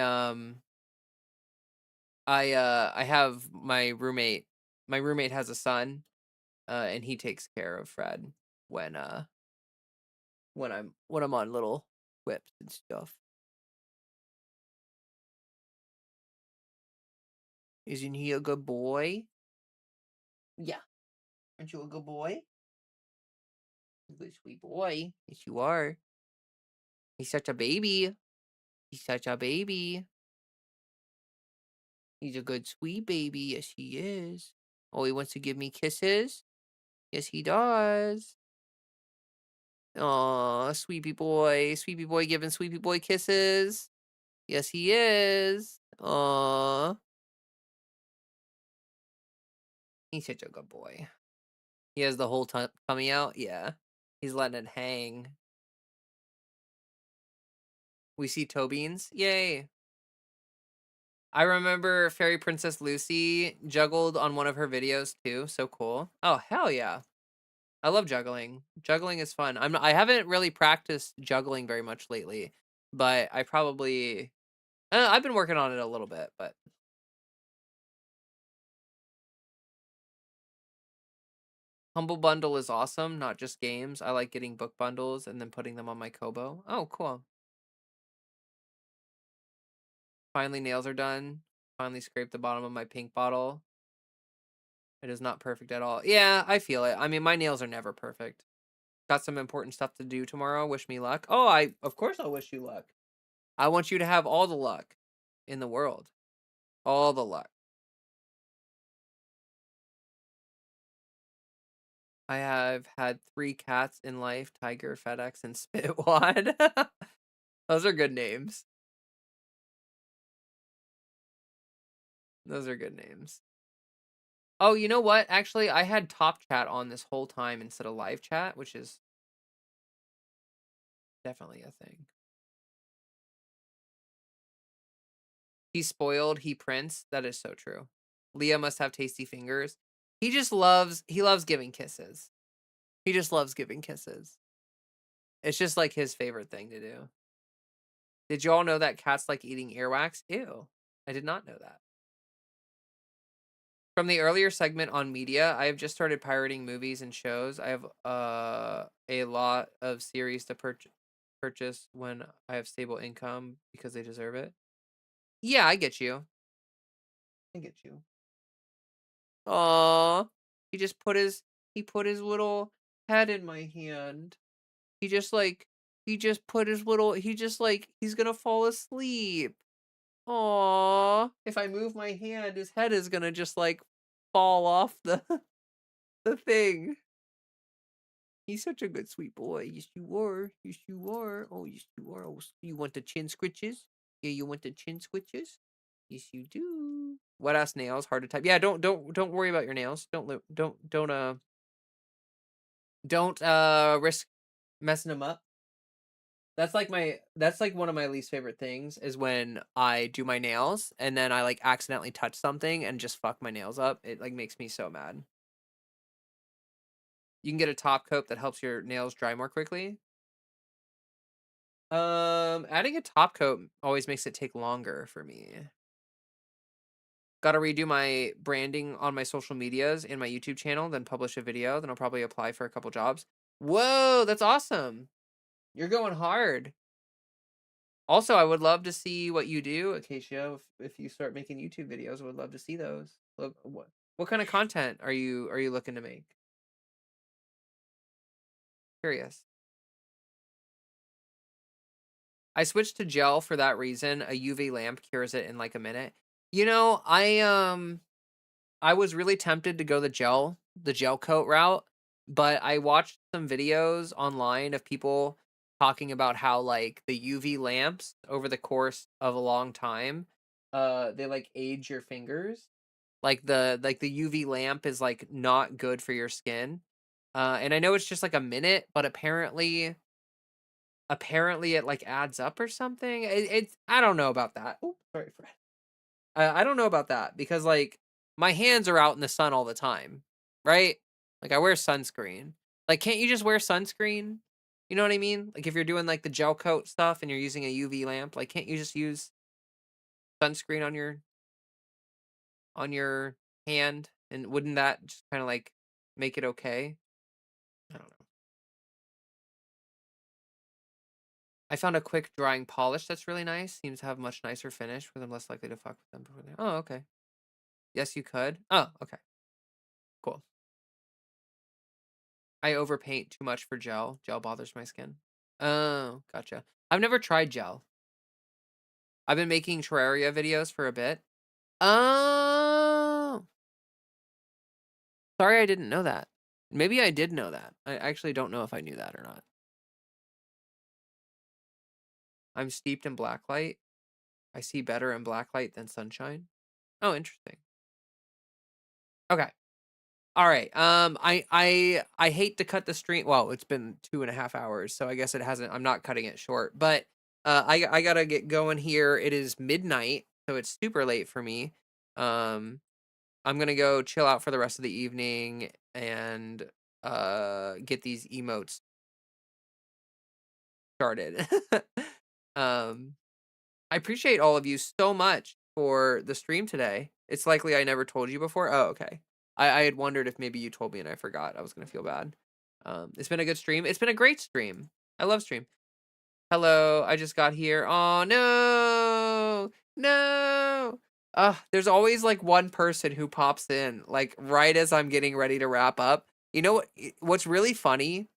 have my roommate. My roommate has a son, and he takes care of Fred when when I'm on little whips and stuff. Isn't he a good boy? Yeah. Aren't you a good boy? A good sweet boy. Yes, you are. He's such a baby. He's such a baby. He's a good sweet baby. Yes, he is. Oh, he wants to give me kisses? Yes, he does. Aw, sweetie boy. Sweetie boy giving sweetie boy kisses. Yes, he is. Aw. He's such a good boy. He has the whole tummy out? Yeah. He's letting it hang. We see toe beans? Yay. I remember Fairy Princess Lucy juggled on one of her videos too. So cool. Oh, hell yeah. I love juggling. Juggling is fun. I haven't really practiced juggling very much lately, but I probably I've been working on it a little bit, but Humble Bundle is awesome, not just games. I like getting book bundles and then putting them on my Kobo. Oh, cool. Finally nails are done. Finally scraped the bottom of my pink bottle. It is not perfect at all. Yeah, I feel it. I mean, my nails are never perfect. Got some important stuff to do tomorrow. Wish me luck. Oh, of course I'll wish you luck. I want you to have all the luck in the world. All the luck. I have had 3 cats in life, Tiger, FedEx, and Spitwad. Those are good names. Those are good names. Oh, you know what? Actually, I had top chat on this whole time instead of live chat, which is Definitely a thing. He's spoiled, he prints. That is so true. Leah must have tasty fingers. He loves giving kisses. He just loves giving kisses. It's just like his favorite thing to do. Did you all know that cats like eating earwax? Ew. I did not know that. From the earlier segment on media, I have just started pirating movies and shows. I have a lot of series to purchase when I have stable income because they deserve it. Yeah, I get you. I get you. Aw. He just put his little head in my hand. He just like he just put his little he just like he's gonna fall asleep. Aw. If I move my hand, his head is gonna just like fall off the the thing. He's such a good sweet boy. Yes, you are. Yes, you are. Oh, yes, you are. Oh, you want the chin scritches? Yeah, you want the chin scritches? Yes, you do. Wet ass nails, hard to type. Yeah, don't worry about your nails. Don't risk messing them up. That's like one of my least favorite things is when I do my nails and then I like accidentally touch something and just fuck my nails up. It like makes me so mad. You can get a top coat that helps your nails dry more quickly. Adding a top coat always makes it take longer for me. Gotta redo my branding on my social medias and my YouTube channel, then publish a video, then I'll probably apply for a couple jobs. Whoa, that's awesome. You're going hard. Also, I would love to see what you do, Acacia, if you start making YouTube videos. I would love to see those. What kind of content are you looking to make? Curious. I switched to gel for that reason. A UV lamp cures it in like a minute. You know, I was really tempted to go the gel coat route, but I watched some videos online of people talking about how like the UV lamps over the course of a long time, they like age your fingers. Like the UV lamp is like not good for your skin. And I know it's just like a minute, but apparently it like adds up or something. It's I don't know about that. Oh, sorry for I don't know about that because like my hands are out in the sun all the time, right? Like I wear sunscreen. Like can't you just wear sunscreen? You know what I mean? Like if you're doing like the gel coat stuff and you're using a UV lamp, like can't you just use sunscreen on your hand and wouldn't that just kind of like make it okay? I don't know. I found a quick drying polish that's really nice. Seems to have much nicer finish where I'm less likely to fuck with them before they. Oh, okay. Yes, you could. Oh, okay. Cool. I overpaint too much for gel. Gel bothers my skin. Oh, gotcha. I've never tried gel. I've been making Terraria videos for a bit. Oh, sorry, I didn't know that. Maybe I did know that. I actually don't know if I knew that or not. I'm steeped in blacklight. I see better in blacklight than sunshine. Oh, interesting. Okay. All right. I hate to cut the stream. Well, it's been 2.5 hours, so I guess it hasn't. I'm not cutting it short, but I gotta get going here. It is midnight, so it's super late for me. I'm gonna go chill out for the rest of the evening and get these emotes started. um, I appreciate all of you so much for the stream today. It's likely I never told you before. Oh, okay. I had wondered if maybe you told me and I forgot. I was gonna feel bad. It's been a good stream. It's been a great stream. I love stream. Hello, I just got here. Oh no, no. There's always like one person who pops in, like right as I'm getting ready to wrap up. You know what's really funny?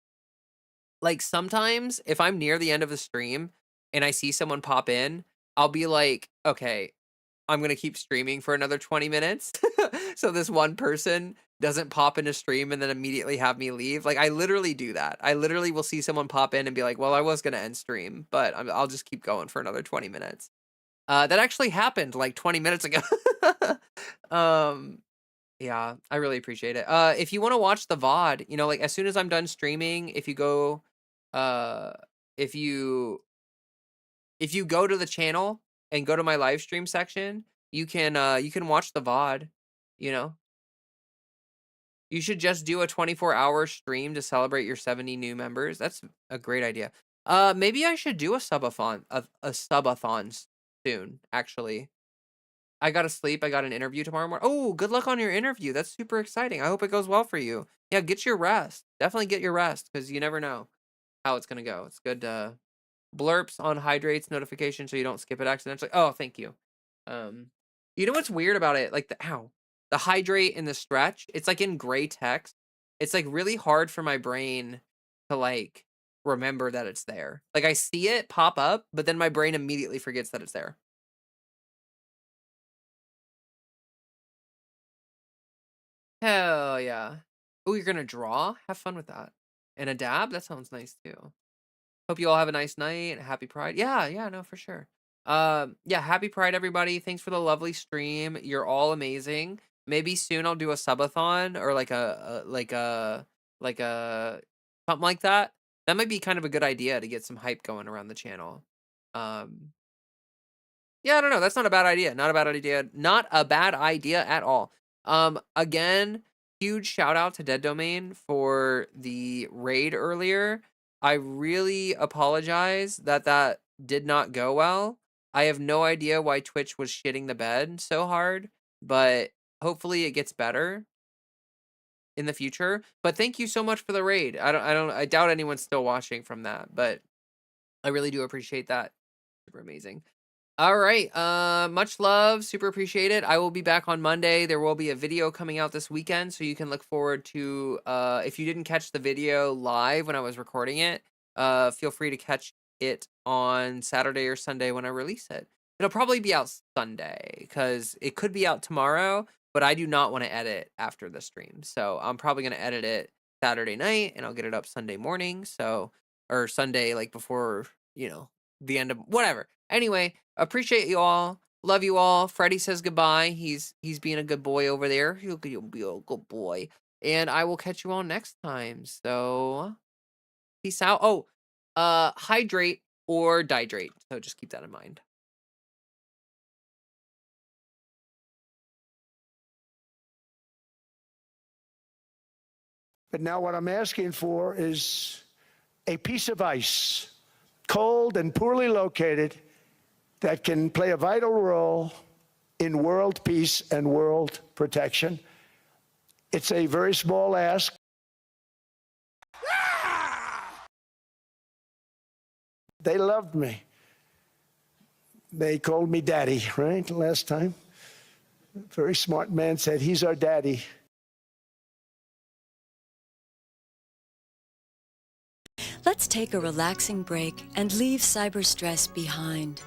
Like sometimes if I'm near the end of the stream and I see someone pop in, I'll be like, okay, I'm gonna keep streaming for another 20 minutes. So this one person doesn't pop into stream and then immediately have me leave. Like I literally do that. I literally will see someone pop in and be like, well, I was gonna end stream, but I'll just keep going for another 20 minutes. That actually happened like 20 minutes ago. um, yeah, I really appreciate it. If you want to watch the VOD, you know, like as soon as I'm done streaming, if you go, uh, if you go to the channel and go to my live stream section, you can watch the VOD, you know? You should just do a 24-hour stream to celebrate your 70 new members. That's a great idea. Maybe I should do a subathon soon, actually. I gotta sleep. I got an interview tomorrow morning. Oh, good luck on your interview. That's super exciting. I hope it goes well for you. Yeah, get your rest. Definitely get your rest because you never know how it's gonna go. It's good to blurps on hydrates notification so you don't skip it accidentally. Oh, thank you. Um, you know what's weird about it? Like the hydrate and the stretch, it's like in gray text. It's like really hard for my brain to like remember that it's there. Like I see it pop up, but then my brain immediately forgets that it's there. Hell yeah. Oh, you're gonna draw? Have fun with that. And a dab? That sounds nice too. Hope you all have a nice night. Happy Pride. Yeah, yeah, no, for sure. Yeah, happy Pride, everybody. Thanks for the lovely stream. You're all amazing. Maybe soon I'll do a subathon or like a something like that. That might be kind of a good idea to get some hype going around the channel. Um, yeah, I don't know. That's not a bad idea. Not a bad idea. Not a bad idea at all. Again, huge shout out to Dead Domain for the raid earlier. I really apologize that that did not go well. I have no idea why Twitch was shitting the bed so hard, but hopefully it gets better in the future. But thank you so much for the raid. I doubt anyone's still watching from that, but I really do appreciate that. Super amazing. All right. Much love. Super appreciate it. I will be back on Monday. There will be a video coming out this weekend, so you can look forward to if you didn't catch the video live when I was recording it, feel free to catch it on Saturday or Sunday when I release it. It'll probably be out Sunday because it could be out tomorrow, but I do not want to edit after the stream. So I'm probably gonna edit it Saturday night and I'll get it up Sunday morning. So or Sunday like before, the end of whatever. Anyway, appreciate you all. Love you all. Freddie says goodbye. He's being a good boy over there. He'll be a good boy. And I will catch you all next time. So peace out. Oh, hydrate or dihydrate. So just keep that in mind. But now what I'm asking for is a piece of ice, cold and poorly located, that can play a vital role in world peace and world protection. It's a very small ask. They loved me. They called me daddy, right, last time? A very smart man said, he's our daddy. Let's take a relaxing break and leave cyber stress behind.